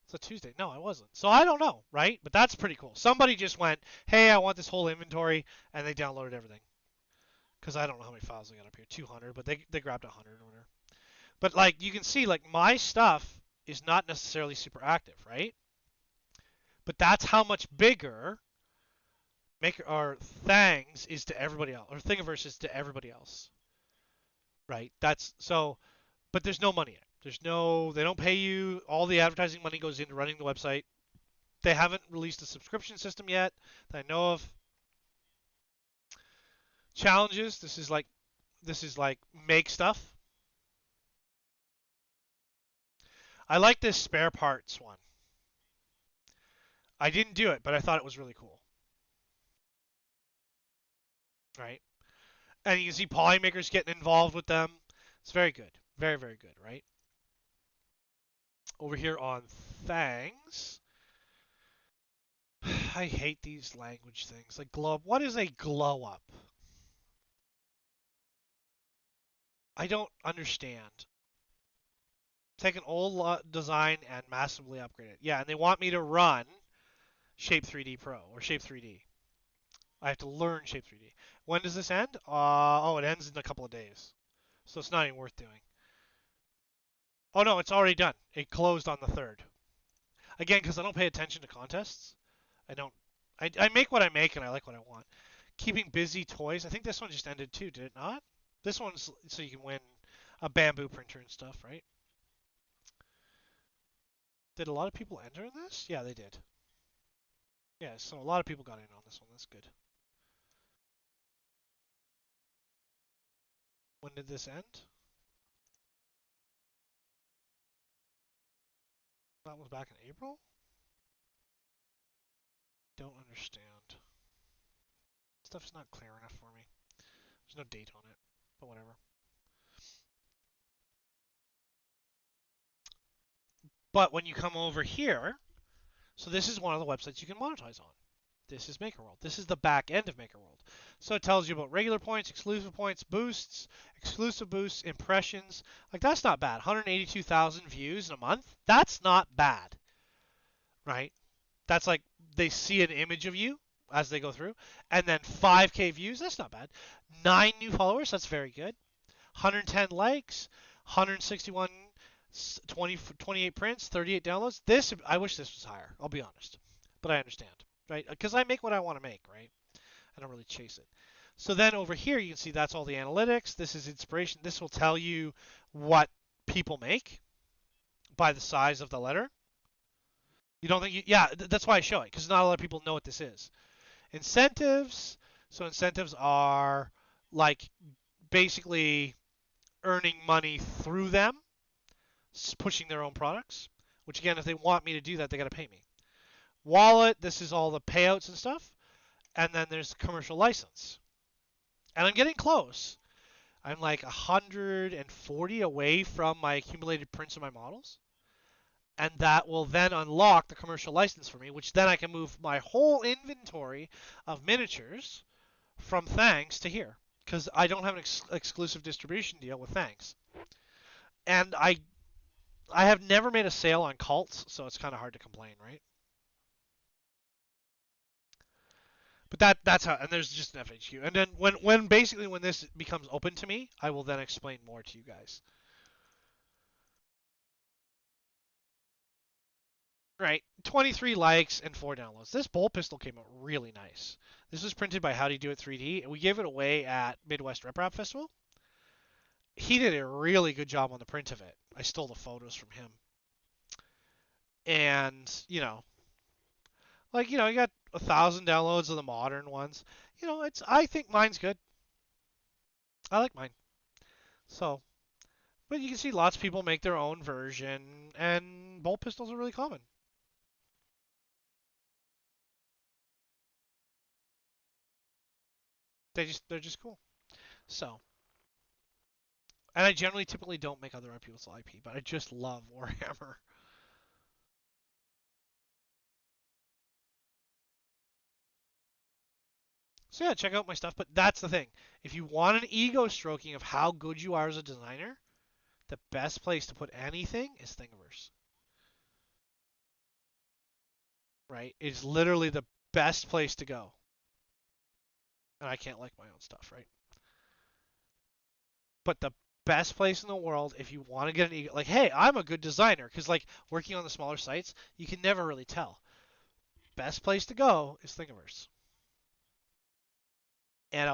It's a Tuesday. No, I wasn't. So I don't know, right? But that's pretty cool. Somebody just went, "Hey, I want this whole inventory," and they downloaded everything. Because I don't know how many files they got up here, 200, but they grabbed 100 or whatever. But like you can see, like my stuff is not necessarily super active, right? But that's how much bigger Maker or Thangs is to everybody else, or Thingiverse is to everybody else, right? That's so, but there's no money in it. They don't pay you. All the advertising money goes into running the website. They haven't released a subscription system yet that I know of. Challenges. This is like make stuff. I like this spare parts one. I didn't do it, but I thought it was really cool, right? And you can see polymakers getting involved with them. It's very good. Very, very good, right? Over here on Thangs. I hate these language things. Like glow up. What is a glow up? I don't understand. Take an old design and massively upgrade it. Yeah, and they want me to run Shape 3D Pro or Shape 3D. I have to learn Shape 3D. When does this end? Oh, it ends in a couple of days. So it's not even worth doing. Oh no, it's already done. It closed on the 3rd. Again, because I don't pay attention to contests. I don't. I make what I make and I like what I want. Keeping busy toys. I think this one just ended too, did it not? This one's so you can win a bamboo printer and stuff, right? Did a lot of people enter in this? Yeah, they did. Yeah, so a lot of people got in on this one. That's good. When did this end? That was back in April? Don't understand. Stuff's not clear enough for me. There's no date on it, but whatever. But when you come over here, so this is one of the websites you can monetize on. This is MakerWorld. This is the back end of MakerWorld. So it tells you about regular points, exclusive boosts, impressions. Like that's not bad. 182,000 views in a month. That's not bad, right? That's like they see an image of you as they go through, and then 5K views. That's not bad. 9 new followers. That's very good. 110 likes. 161 28 prints, 38 downloads. This I wish this was higher. I'll be honest, but I understand, right? Because I make what I want to make, right? I don't really chase it. So then over here, you can see that's all the analytics. This is inspiration. This will tell you what people make by the size of the letter. You don't think yeah, that's why I show it, because not a lot of people know what this is. Incentives. So incentives are like basically earning money through them, pushing their own products. Which again, if they want me to do that, they got to pay me. Wallet. This is all the payouts and stuff. And then there's commercial license. And I'm getting close. I'm like 140 away from my accumulated prints of my models. And that will then unlock the commercial license for me, which then I can move my whole inventory of miniatures from Thangs to here, because I don't have an exclusive distribution deal with Thangs. And I have never made a sale on cults, so it's kind of hard to complain, right? But that's how, and there's just an FHQ. And then when basically when this becomes open to me, I will then explain more to you guys. Right, 23 likes and 4 downloads. This bolt pistol came out really nice. This was printed by Howdy Do It 3D, and we gave it away at Midwest Rep Rap Festival. He did a really good job on the print of it. I stole the photos from him. And, you got 1,000 downloads of the modern ones. I think mine's good. I like mine. So, but you can see lots of people make their own version, and bolt pistols are really common. They're just cool. So, and I generally typically don't make other people's IP, but I just love Warhammer. So yeah, check out my stuff. But that's the thing. If you want an ego stroking of how good you are as a designer, the best place to put anything is Thingiverse. Right? It's literally the best place to go. And I can't like my own stuff, right? But the best place in the world if you want to get an ego, like, hey, I'm a good designer, because like working on the smaller sites, you can never really tell. Best place to go is Thingiverse, and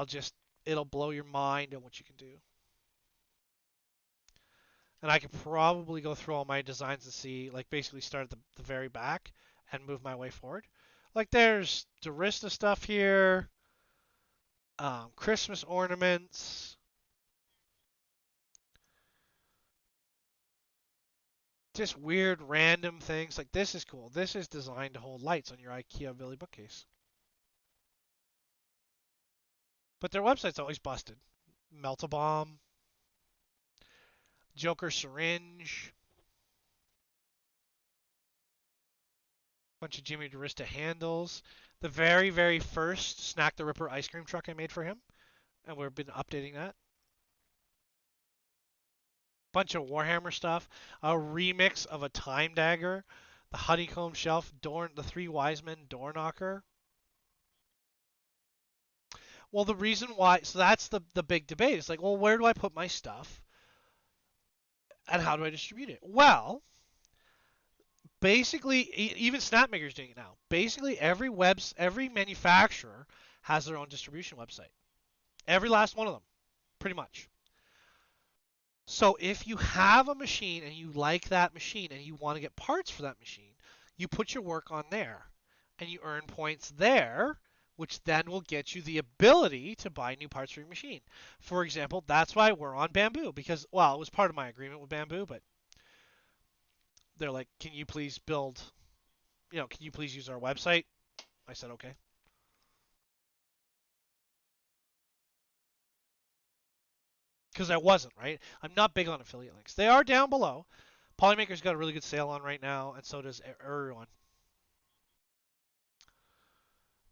it'll blow your mind on what you can do. And I could probably go through all my designs and see, like, basically start at the very back and move my way forward. Like, there's Darista stuff here, Christmas ornaments, just weird random things. Like, this is cool. This is designed to hold lights on your IKEA Billy bookcase. But their website's always busted. Melt-A-Bomb, Joker syringe, bunch of Jimmy DeRista handles. The very, very first Snack the Ripper ice cream truck I made for him, and we've been updating that. Bunch of Warhammer stuff. A remix of a Time Dagger, the Honeycomb Shelf, the Three Wise Men Door Knocker. Well, the reason why, so that's the big debate. It's like, well, where do I put my stuff, and how do I distribute it? Well, basically, even Snapmaker's doing it now. Basically, every manufacturer has their own distribution website. Every last one of them, pretty much. So if you have a machine and you like that machine and you want to get parts for that machine, you put your work on there and you earn points there, which then will get you the ability to buy new parts for your machine. For example, that's why we're on Bambu, because, well, it was part of my agreement with Bambu, but they're like, can you please use our website? I said, okay. Because I wasn't, right? I'm not big on affiliate links. They are down below. Polymaker's got a really good sale on right now, and so does everyone.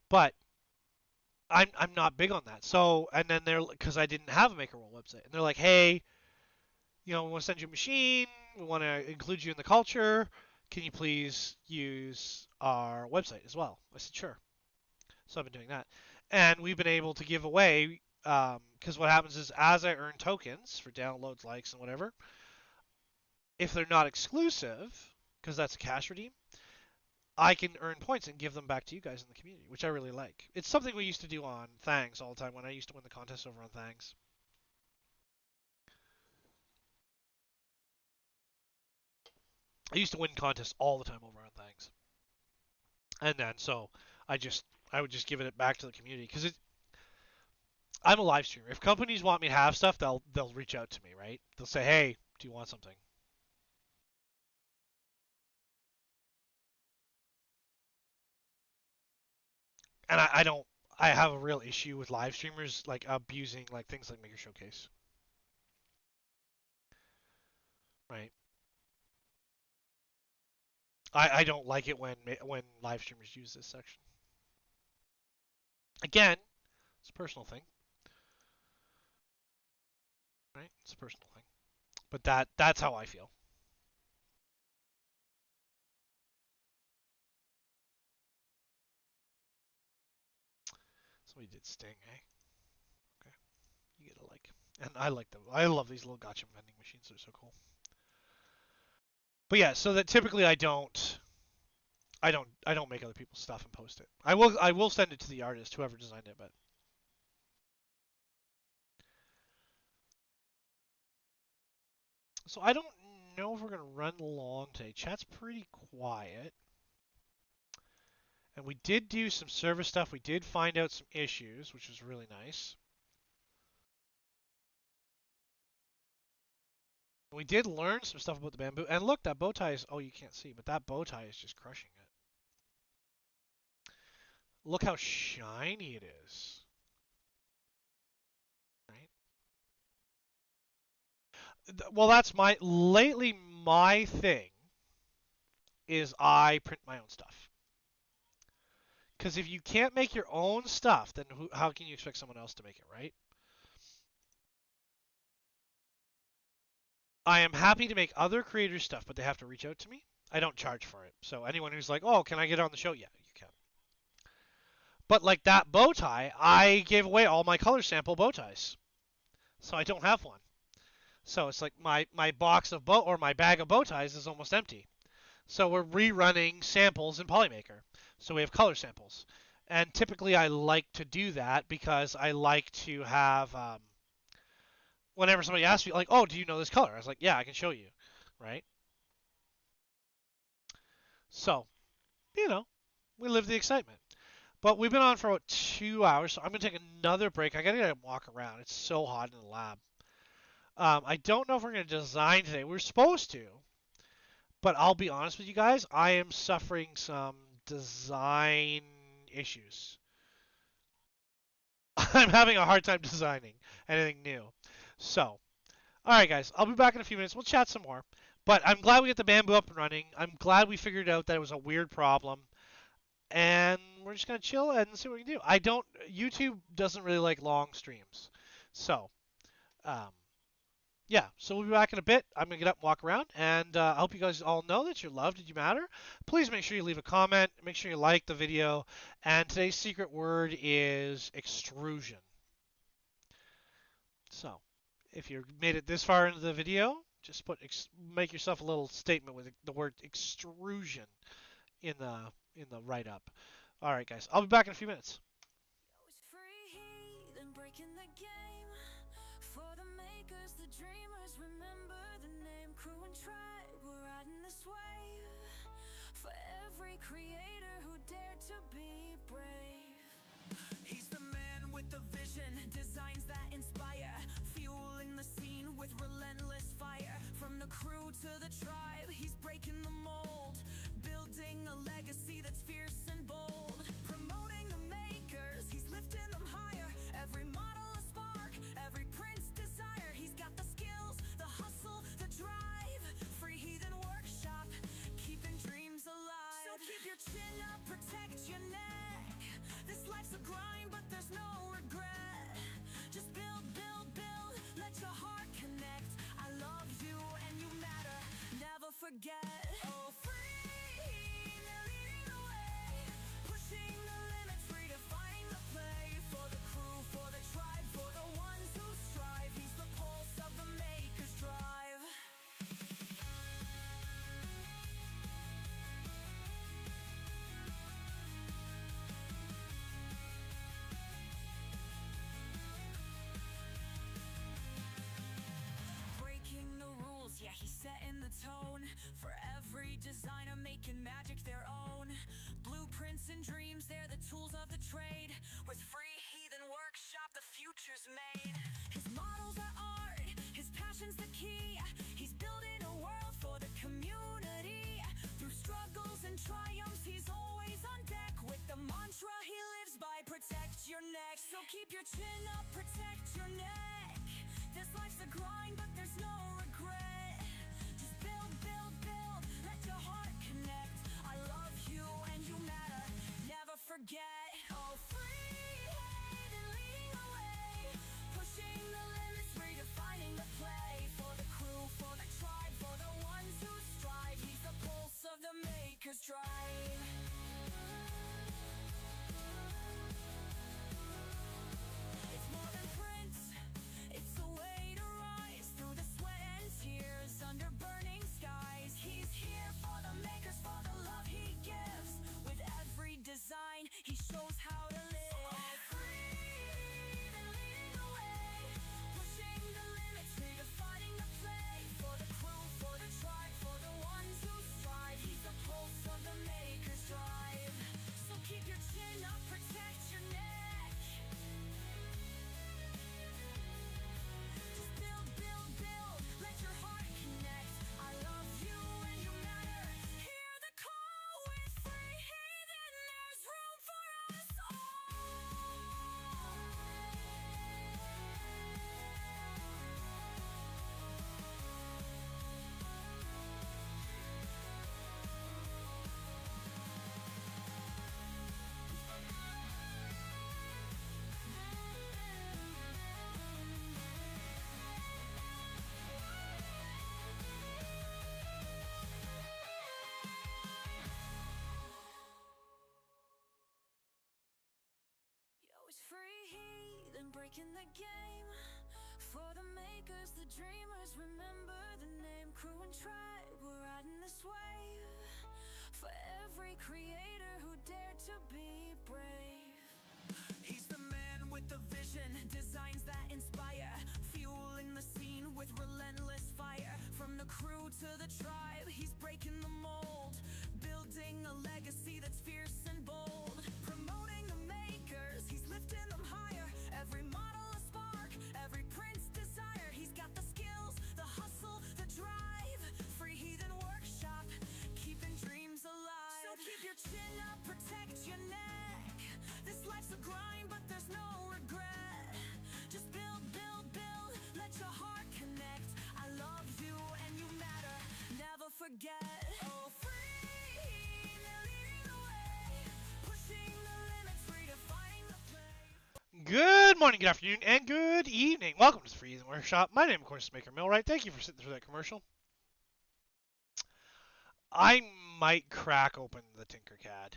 But I'm not big on that. So, and then because I didn't have a MakerWorld website, and they're like, hey, we want to send you a machine. We want to include you in the culture. Can you please use our website as well? I said, sure. So I've been doing that, and we've been able to give away. Because what happens is, as I earn tokens for downloads, likes, and whatever, if they're not exclusive, because that's a cash redeem, I can earn points and give them back to you guys in the community, which I really like. It's something we used to do on Thangs all the time when I used to win the contest over on Thangs. I used to win contests all the time over on Thangs. And then so I would just give it back to the community because I'm a live streamer. If companies want me to have stuff, they'll reach out to me, right? They'll say, "Hey, do you want something?" And I don't. I have a real issue with live streamers like abusing like things like Maker Showcase, right? I don't like it when live streamers use this section. Again, it's a personal thing, right? It's a personal thing. But that's how I feel. Somebody did Sting, eh? Okay, you get a like. And I like them. I love these little gotcha vending machines. They're so cool. But yeah, so that typically I don't make other people's stuff and post it. I will send it to the artist, whoever designed it, but so I don't know if we're gonna run long today. Chat's pretty quiet. And we did do some service stuff. We did find out some issues, which was really nice. We did learn some stuff about the bamboo. And look, that bow tie is, oh, you can't see, but that bow tie is just crushing it. Look how shiny it is. Right? Well, that's lately my thing is I print my own stuff. Because if you can't make your own stuff, then how can you expect someone else to make it, right? I am happy to make other creators' stuff, but they have to reach out to me. I don't charge for it. So anyone who's like, oh, can I get on the show? Yeah, you can. But like that bow tie, I gave away all my color sample bow ties. So I don't have one. So it's like my box of bow or my bag of bow ties is almost empty. So we're rerunning samples in Polymaker. So we have color samples. And typically I like to do that because I like to have whenever somebody asks me like, "Oh, do you know this color?" I was like, "Yeah, I can show you." Right? So, you know, we live the excitement. But we've been on for about 2 hours, so I'm gonna take another break. I gotta get a walk around. It's so hot in the lab. I don't know if we're gonna design today. We're supposed to, but I'll be honest with you guys. I am suffering some design issues. I'm having a hard time designing anything new. So, all right, guys. I'll be back in a few minutes. We'll chat some more. But I'm glad we got the bamboo up and running. I'm glad we figured out that it was a weird problem. And we're just gonna chill and see what we can do. I don't. YouTube doesn't really like long streams, so um, yeah. So we'll be back in a bit. I'm gonna get up and walk around, and I hope you guys all know that you're loved and you matter. Please make sure you leave a comment. Make sure you like the video. And today's secret word is extrusion. So if you made it this far into the video, just make yourself a little statement with the word extrusion in the write up. All right, guys. I'll be back in a few minutes. Yo, it's free heat and breaking the game. For the makers, the dreamers, remember the name. Crew and tribe, we're riding this wave. For every creator who dared to be brave. He's the man with the vision, designs that inspire, fueling the scene with relentless fire. From the crew to the tribe, he's breaking the mold, building a legacy that's fierce and bold. Promoting the makers, he's lifting them higher. Every model a spark, every print's desire. He's got the skills, the hustle, the drive. Free Heathen Workshop, keeping dreams alive. So keep your chin up, protect your neck. This life's a grind, but there's no regret. Just build, build. he's setting the tone for every designer making magic their own. Blueprints and dreams, they're the tools of the trade. With free heathen workshop, the future's made. His models are art, his passion's the key. He's building a world for the community. Through struggles and triumphs, he's always on deck. With the mantra he lives by, protect your neck. So keep your chin up, protect your neck. This life's a grind, but there's no regret. Just build, build, build, let your heart connect. I love you and you matter, never forget. Oh, free head and leading the way, pushing the limits, redefining the play. For the crew, for the tribe, for the ones who strive. He's the pulse of the maker's drive. It's more than print, it's a way to rise through the sweat and tears under burning skies. He's here for the makers, for the love he gives. With every design, he shows how to live. All free and leading the way, pushing the limits, redefining the play. For the crew, for the tribe, for the ones who strive. He's the pulse of the maker's drive. So keep your chin up, protect your neck. Just build, build, build, let your heart connect. I love you and you matter. Hear the call with free heathen. There's room for us Yo, it's free heathen breaking the game. For the makers, the dreamers, remember the name. Crew and tribe, we're riding this wave. For every creator who dared to be brave. He's the man with the vision, designs that inspire. Fueling the scene with relentless fire. From the crew to the tribe, he's breaking the mold. Building a legacy that's fierce and bold. Promoting the makers, he's lifting them higher. Every model a spark, every print's desire. He's got the skills, the hustle, the drive. Free heathen workshop, keeping dreams alive. So keep your chin up, protect your neck. This life's a grind, but there's no regret. Just build, build, build, let your heart connect. I love you and you matter, never forget. Oh, free, they're leading the way, pushing the limits, redefining the play. Good morning, good afternoon, and good evening. Welcome to the Free Heathen Workshop. My name, of course, is Maker Millwright. Thank you for sitting through that commercial. I might crack open the Tinkercad.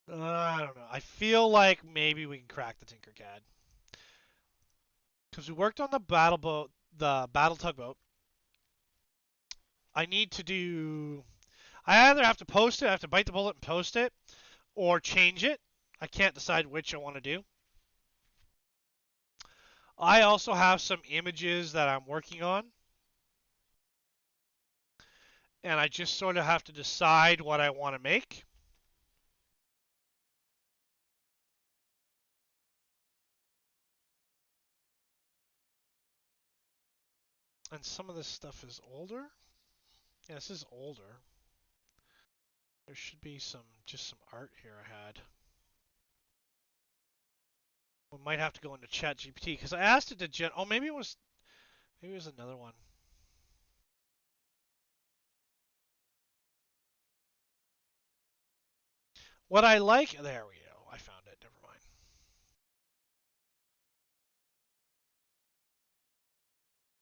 I don't know. I feel like maybe we can crack the Tinkercad. Because we worked on the battle boat, the battle tugboat. I need to do... I either have to post it, I have to bite the bullet and post it, or change it. I can't decide which I want to do. I also have some images that I'm working on. And I just sort of have to decide what I want to make. And some of this stuff is older. Yeah, this is older. There should be just some art here I had. We might have to go into ChatGPT because I asked it to oh, maybe it was another one. What I like, there we go. I found it. Never mind.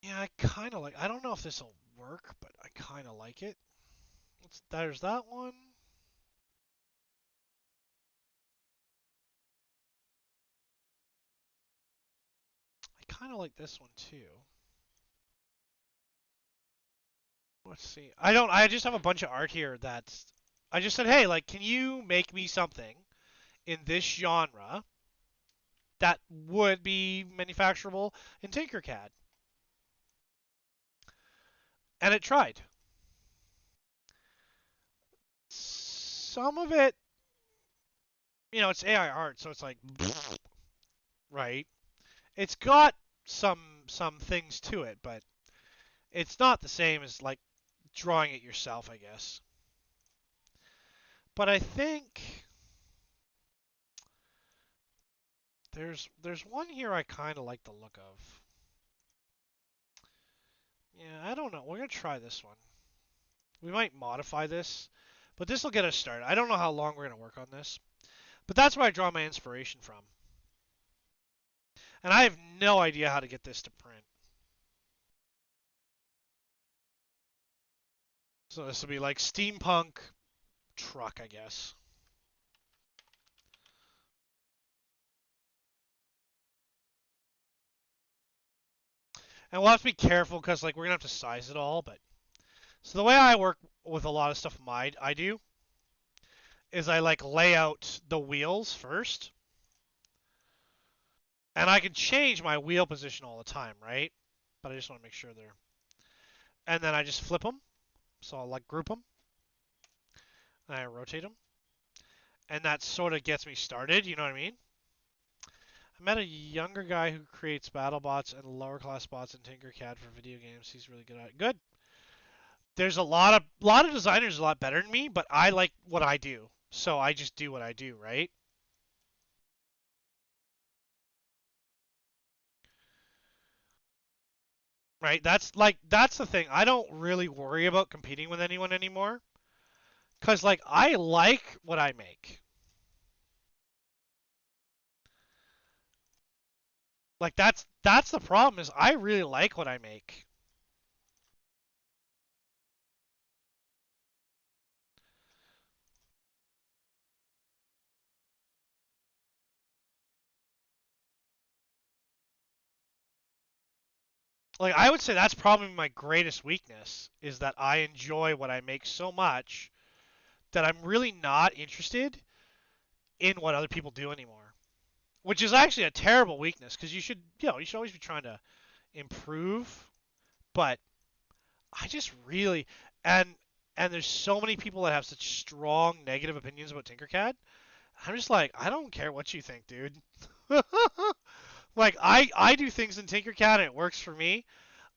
Yeah, I kind of like. I don't know if this will work, but I kind of like it. There's that one. I kind of like this one too. Let's see. I just have a bunch of art here that's. I just said, hey, like, can you make me something in this genre that would be manufacturable in Tinkercad? And it tried. Some of it, it's AI art, so it's like, right? It's got some things to it, but it's not the same as like drawing it yourself, I guess. But I think there's one here I kind of like the look of. Yeah, I don't know. We're gonna try this one. We might modify this, but this will get us started. I don't know how long we're gonna work on this, but that's where I draw my inspiration from. And I have no idea how to get this to print. So this will be like steampunk truck, I guess. And we'll have to be careful because like we're gonna have to size it all. But so the way I work with a lot of stuff I do is I like lay out the wheels first, and I can change my wheel position all the time, right? But I just want to make sure they're. And then I just flip them, so I'll like group them, and I rotate them, and that sort of gets me started. You know what I mean? I met a younger guy who creates battle bots and lower class bots in Tinkercad for video games. He's really good at it. Good. There's a lot of designers a lot better than me, but I like what I do. So I just do what I do, right? Right? That's the thing. I don't really worry about competing with anyone anymore cuz like I like what I make. Like that's the problem is I really like what I make. Like I would say that's probably my greatest weakness is that I enjoy what I make so much that I'm really not interested in what other people do anymore. Which is actually a terrible weakness because you should always be trying to improve, but I just really and and there's so many people that have such strong negative opinions about Tinkercad. I'm just like, I don't care what you think, dude. Like I do things in Tinkercad and it works for me.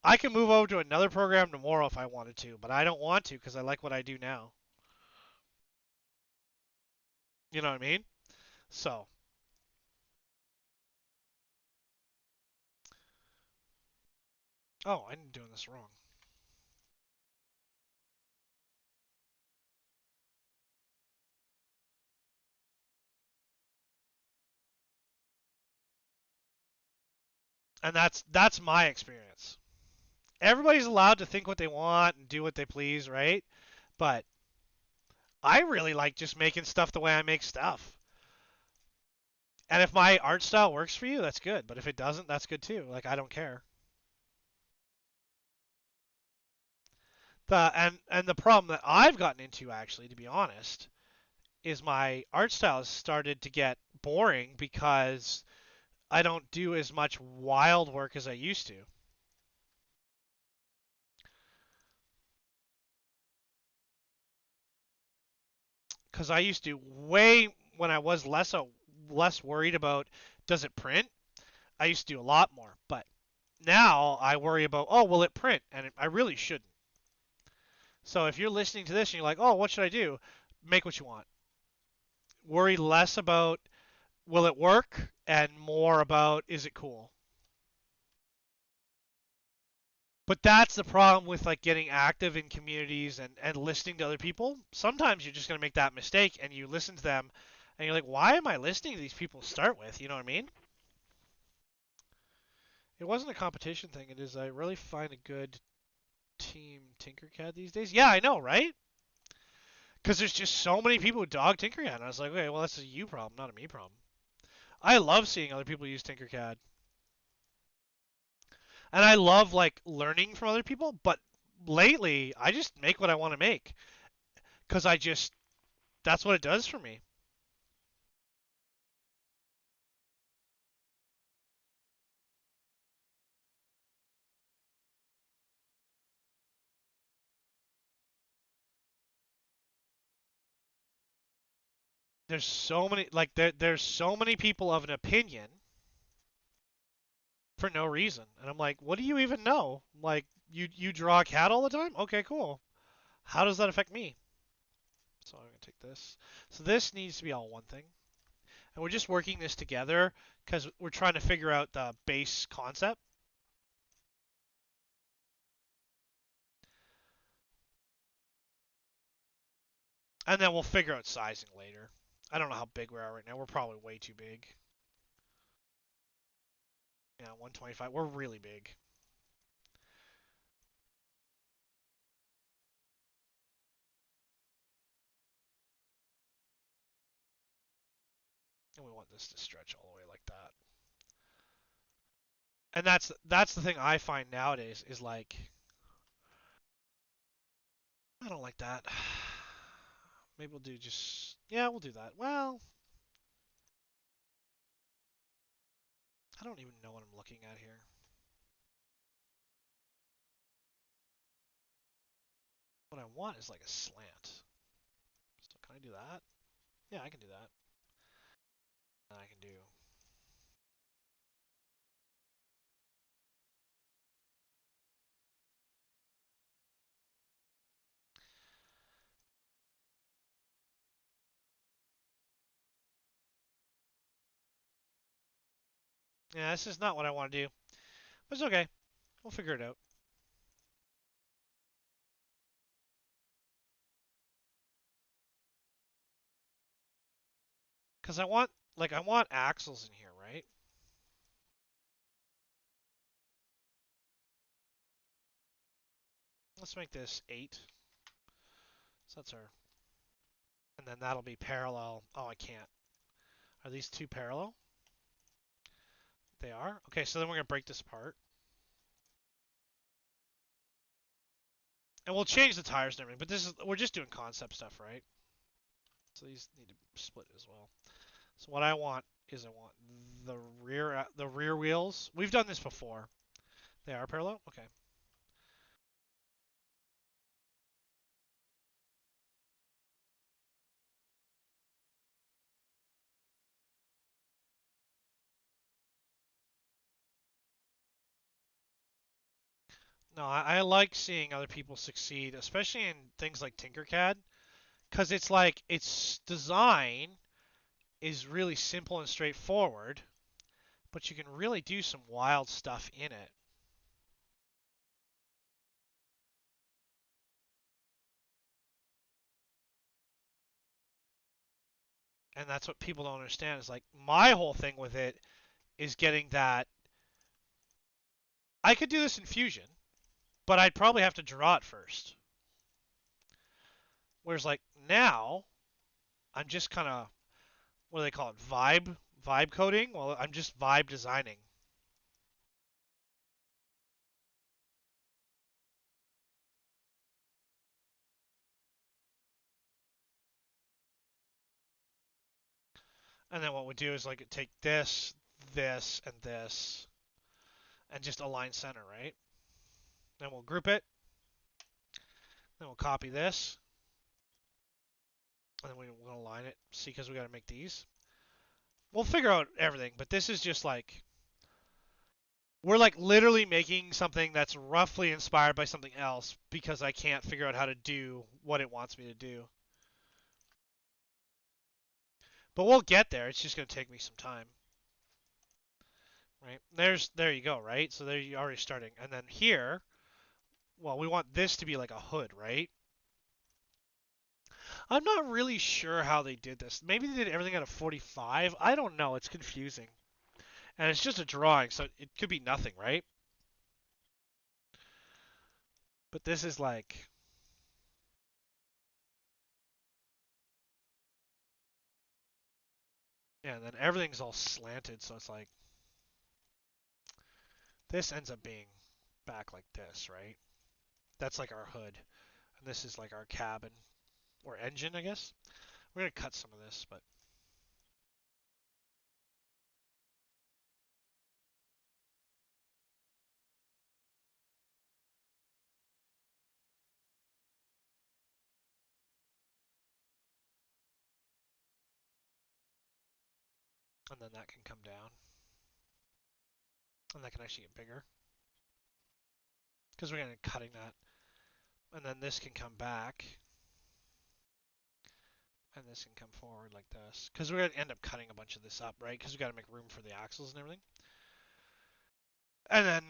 I can move over to another program tomorrow if I wanted to, but I don't want to because I like what I do now. You know what I mean? So, oh, I'm doing this wrong. And that's my experience. Everybody's allowed to think what they want and do what they please, right? But I really like just making stuff the way I make stuff. And if my art style works for you, that's good. But if it doesn't, that's good too. Like I don't care. And the problem that I've gotten into actually, to be honest, is my art style has started to get boring because I don't do as much wild work as I used to. Because I used to way when I was less worried about does it print. I used to do a lot more, but now I worry about oh will it print, and I really shouldn't. So if you're listening to this and you're like, oh, what should I do? Make what you want. Worry less about will it work and more about is it cool. But that's the problem with like getting active in communities and listening to other people. Sometimes you're just gonna make that mistake and you listen to them and you're like, why am I listening to these people to start with? You know what I mean? It wasn't a competition thing. It is I really find a good team Tinkercad these days. Yeah, I know, right? Because there's just so many people who dog Tinkercad. And I was like, okay, well that's a you problem, not a me problem. I love seeing other people use Tinkercad. And I love like learning from other people, but lately I just make what I want to make because I just that's what it does for me. There's so many, like, there's so many people of an opinion for no reason. And I'm like, what do you even know? Like, you draw a cat all the time? Okay, cool. How does that affect me? So I'm going to take this. So this needs to be all one thing. And we're just working this together because we're trying to figure out the base concept. And then we'll figure out sizing later. I don't know how big we are right now. We're probably way too big. Yeah, 125. We're really big. And we want this to stretch all the way like that. And that's the thing I find nowadays is like I don't like that. Maybe we'll do just yeah, we'll do that. Well, I don't even know what I'm looking at here. What I want is like a slant. So can I do that? Yeah, I can do that. And I can do yeah, this is not what I want to do. But it's okay. We'll figure it out. Cause I want axles in here, right? Let's make this 8. So that's our and then that'll be parallel. Oh, I can't. Are these two parallel? They are? Okay, so then we're going to break this apart. And we'll change the tires and everything, but we're just doing concept stuff, right? So these need to split as well. So what I want is I want the rear wheels. We've done this before. They are parallel? Okay. No, I like seeing other people succeed, especially in things like Tinkercad, because it's like its design is really simple and straightforward, but you can really do some wild stuff in it. And that's what people don't understand is like my whole thing with it is getting that I could do this in Fusion, but I'd probably have to draw it first. Whereas like now, I'm just kind of what do they call it? Vibe coding. Well, I'm just vibe designing. And then what we do is like take this, this, and this, and just align center, right? Then we'll group it. Then we'll copy this, and then we'll align it. See, because we got to make these. We'll figure out everything, but this is just like we're like literally making something that's roughly inspired by something else because I can't figure out how to do what it wants me to do. But we'll get there. It's just going to take me some time. Right? There you go, right? So there you're already starting. And then here, well, we want this to be like a hood, right? I'm not really sure how they did this. Maybe they did everything at a 45. I don't know. It's confusing. And it's just a drawing, so it could be nothing, right? But this is like yeah, and then everything's all slanted, so it's like this ends up being back like this, right? That's like our hood. And this is like our cabin or engine, I guess. We're going to cut some of this, but And then that can come down. And that can actually get bigger. Because we're going to be cutting that. And then this can come back. And this can come forward like this. Because we're going to end up cutting a bunch of this up, right? Because we got to make room for the axles and everything. And then,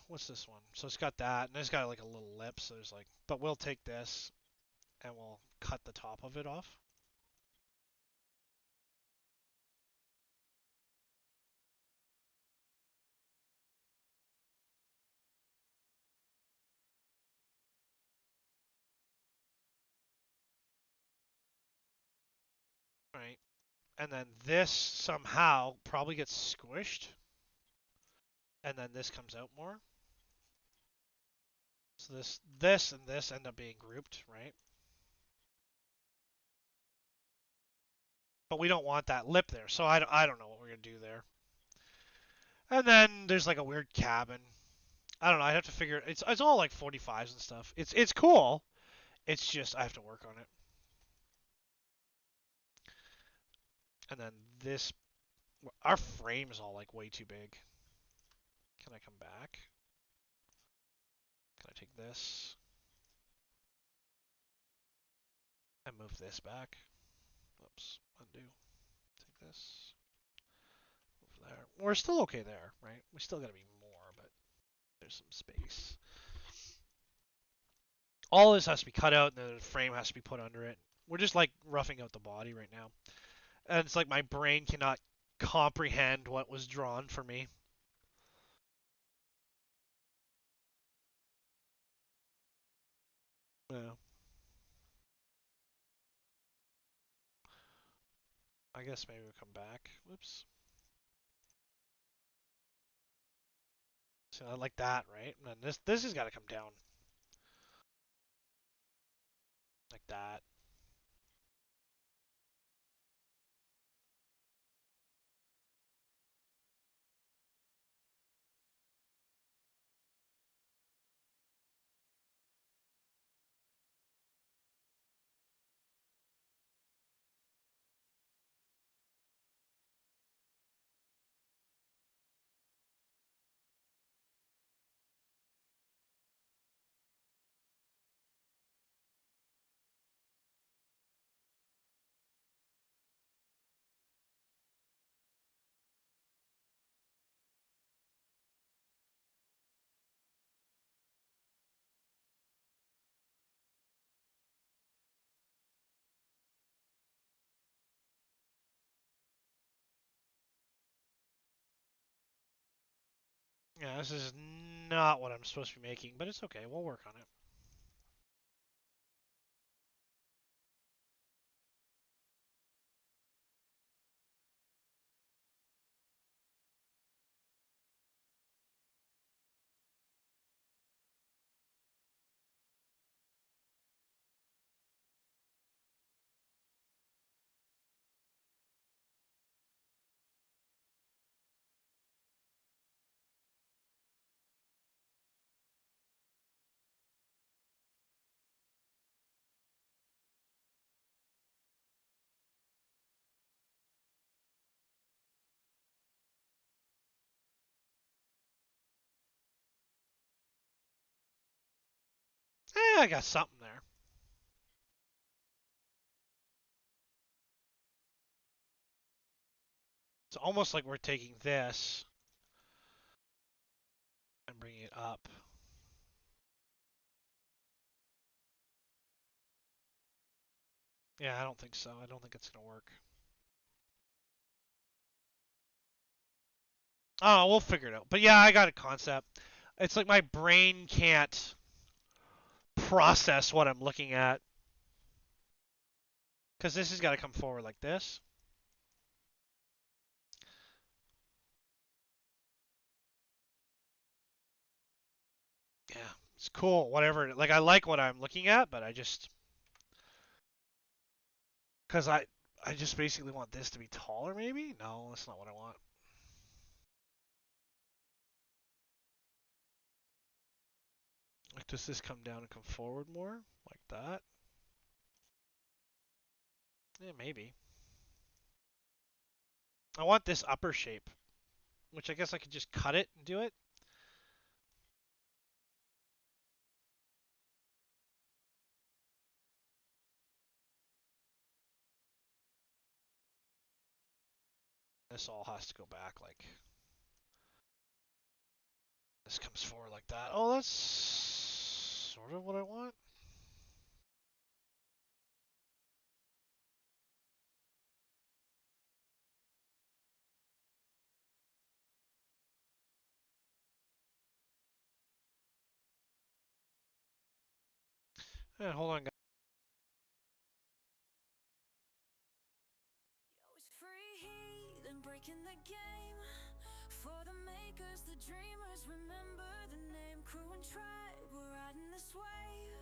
what's this one? So it's got that, and it's got like a little lip, so there's like, but we'll take this, and we'll cut the top of it off. Right? And then this somehow probably gets squished, and then this comes out more. So this and this end up being grouped, right? But we don't want that lip there, so I don't know what we're gonna do there. And then there's like a weird cabin. I don't know. I have to figure it. It's all like 45s and stuff. It's cool. It's just I have to work on it. And then this, our frame's all like way too big. Can I come back? Can I take this and move this back? Oops, undo. Take this. Move there. We're still okay there, right? We still gotta be more, but there's some space. All this has to be cut out, and then the frame has to be put under it. We're just like roughing out the body right now, and it's like my brain cannot comprehend what was drawn for me. Yeah. I guess maybe we'll come back. Whoops. So I like that, right? And then this has got to come down like that. Yeah, this is not what I'm supposed to be making, but it's okay. We'll work on it. I got something there. It's almost like we're taking this and bringing it up. Yeah, I don't think so. I don't think it's gonna work. Oh, we'll figure it out. But yeah, I got a concept. It's like my brain can't process what I'm looking at because this has got to come forward like this. Yeah, it's cool. Whatever. Like I like what I'm looking at, but I just because I just basically want this to be taller. Maybe no, that's not what I want. Like, does this come down and come forward more like that? Yeah, maybe. I want this upper shape, which I guess I could just cut it and do it. This all has to go back like this comes forward like that. Oh, that's sort of what I want. Hold on, guys. Yo, it's free heat and breaking the game. For the makers, the dreamers, remember the name. Crew and tribe, we're riding this wave.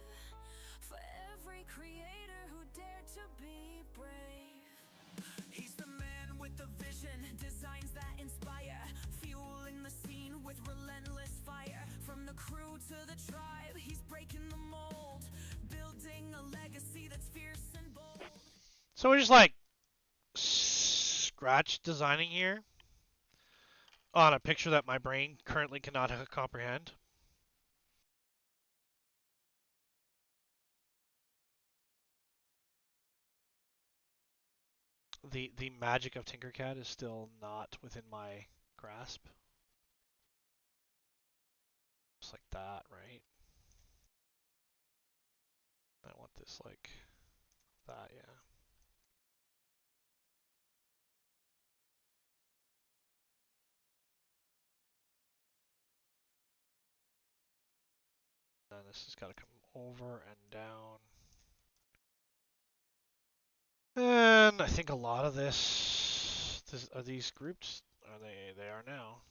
For every creator who dared to be brave. He's the man with the vision, designs that inspire, fueling the scene with relentless fire. From the crew to the tribe, he's breaking the mold, building a legacy that's fierce and bold. So we're just like scratch designing here on a picture that my brain currently cannot comprehend. The magic of Tinkercad is still not within my grasp. Just like that, right? I want this like that, yeah. Then this has got to come over and down. And I think a lot of this are these groups. Are they? They are now.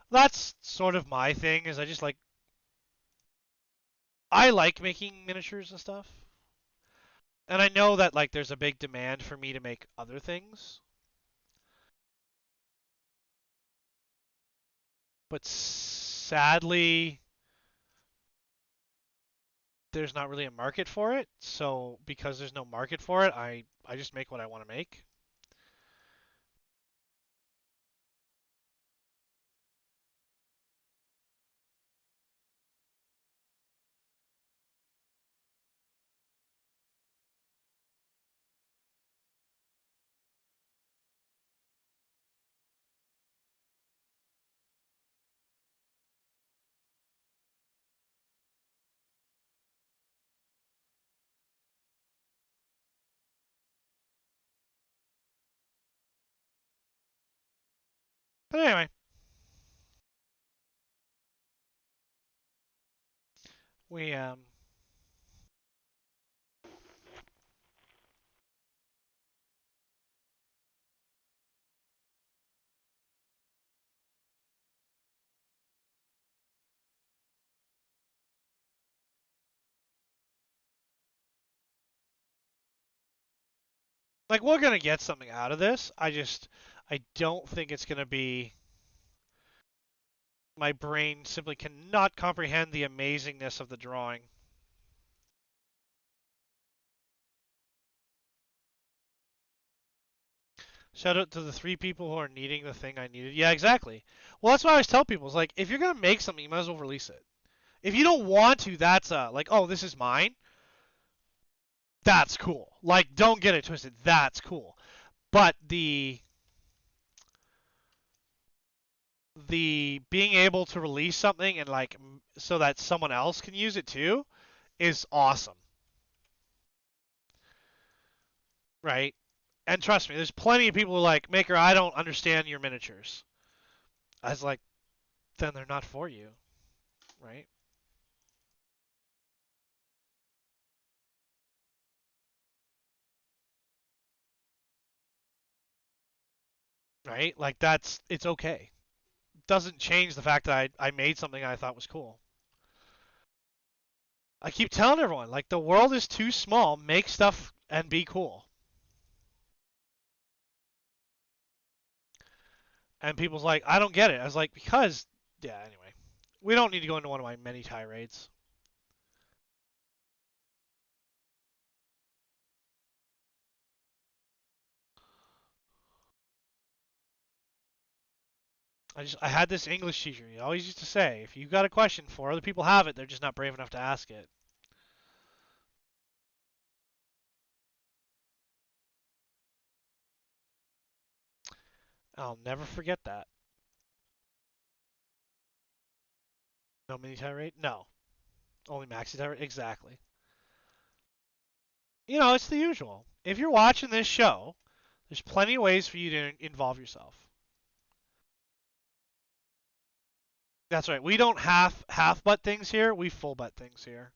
That's sort of my thing. Is I like making miniatures and stuff. And I know that like there's a big demand for me to make other things. But sadly, there's not really a market for it. So because there's no market for it, I just make what I want to make. But anyway, we like we're gonna get something out of this. I don't think it's gonna be. My brain simply cannot comprehend the amazingness of the drawing. Shout out to the 3 people who are needing the thing I needed. Yeah, exactly. Well, that's why I always tell people, it's like, if you're gonna make something, you might as well release it. If you don't want to, that's like, oh, this is mine. That's cool. Like, don't get it twisted. That's cool. But the being able to release something and like so that someone else can use it too is awesome, right? And trust me, there's plenty of people who are like, Maker, I don't understand your miniatures. I was like, then they're not for you, right? Right? Like it's okay. Doesn't change the fact that I made something I thought was cool. I keep telling everyone, like the world is too small. Make stuff and be cool. And people's like, I don't get it. I was like, because yeah. Anyway, we don't need to go into one of my many tirades. I had this English teacher. He always used to say, if you got a question for other people have it, they're just not brave enough to ask it. I'll never forget that. No mini tirade? No. Only maxi tirade? Exactly. You know, it's the usual. If you're watching this show, there's plenty of ways for you to involve yourself. That's right. We don't half butt things here. We full butt things here.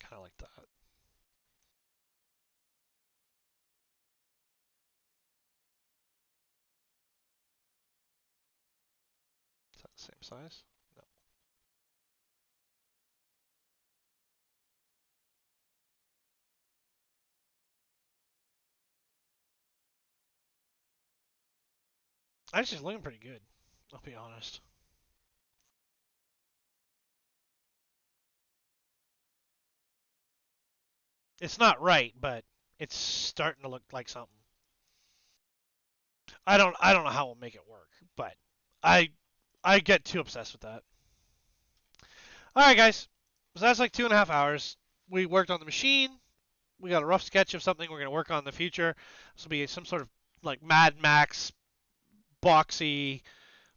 Kind of like that. Is that the same size? No. Actually, it's looking pretty good. I'll be honest. It's not right, but it's starting to look like something. I don't know how we'll make it work, but I I get too obsessed with that. All right, guys. So that's like 2.5 hours. We worked on the machine. We got a rough sketch of something we're going to work on in the future. This will be some sort of like Mad Max boxy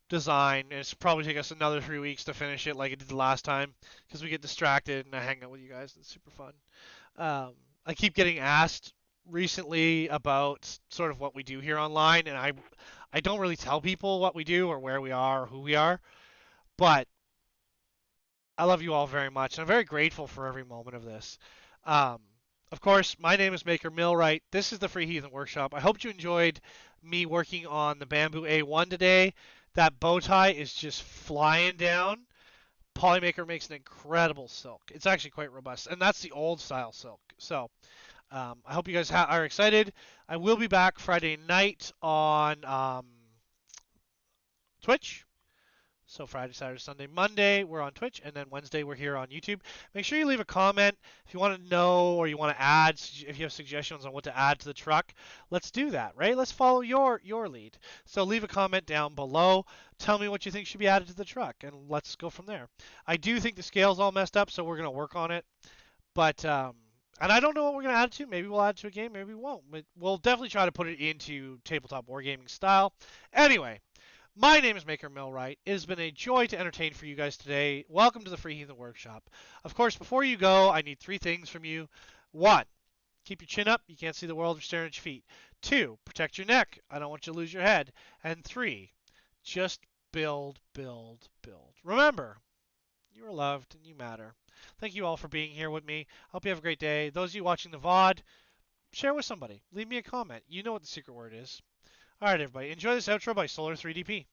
design, and it's probably take us another 3 weeks to finish it like it did the last time because we get distracted and I hang out with you guys. It's super fun. Um, I keep getting asked recently about sort of what we do here online, and I don't really tell people what we do or where we are or who we are, but I love you all very much, and I'm very grateful for every moment of this. Um, of course, my name is Maker Millwright. This is the Free Heathen Workshop. I hope you enjoyed me working on the Bamboo A1 today. That bow tie is just flying down. Polymaker makes an incredible silk. It's actually quite robust, and that's the old style silk. So I hope you guys are excited. I will be back Friday night on Twitch. So Friday, Saturday, Sunday, Monday, we're on Twitch, and then Wednesday we're here on YouTube. Make sure you leave a comment if you want to know or you want to add, if you have suggestions on what to add to the truck. Let's do that, right? Let's follow your lead. So leave a comment down below. Tell me what you think should be added to the truck, and let's go from there. I do think the scale's all messed up, so we're gonna work on it. But and I don't know what we're gonna add to. Maybe we'll add to a game, maybe we won't. But we'll definitely try to put it into tabletop wargaming style. Anyway. My name is Maker Millwright. It has been a joy to entertain for you guys today. Welcome to the Free Heathen Workshop. Of course, before you go, I need 3 things from you. 1, keep your chin up. You can't see the world if you're staring at your feet. 2, protect your neck. I don't want you to lose your head. And 3, just build, build, build. Remember, you are loved and you matter. Thank you all for being here with me. Hope you have a great day. Those of you watching the VOD, share with somebody. Leave me a comment. You know what the secret word is. All right, everybody. Enjoy this outro by Solar 3DP.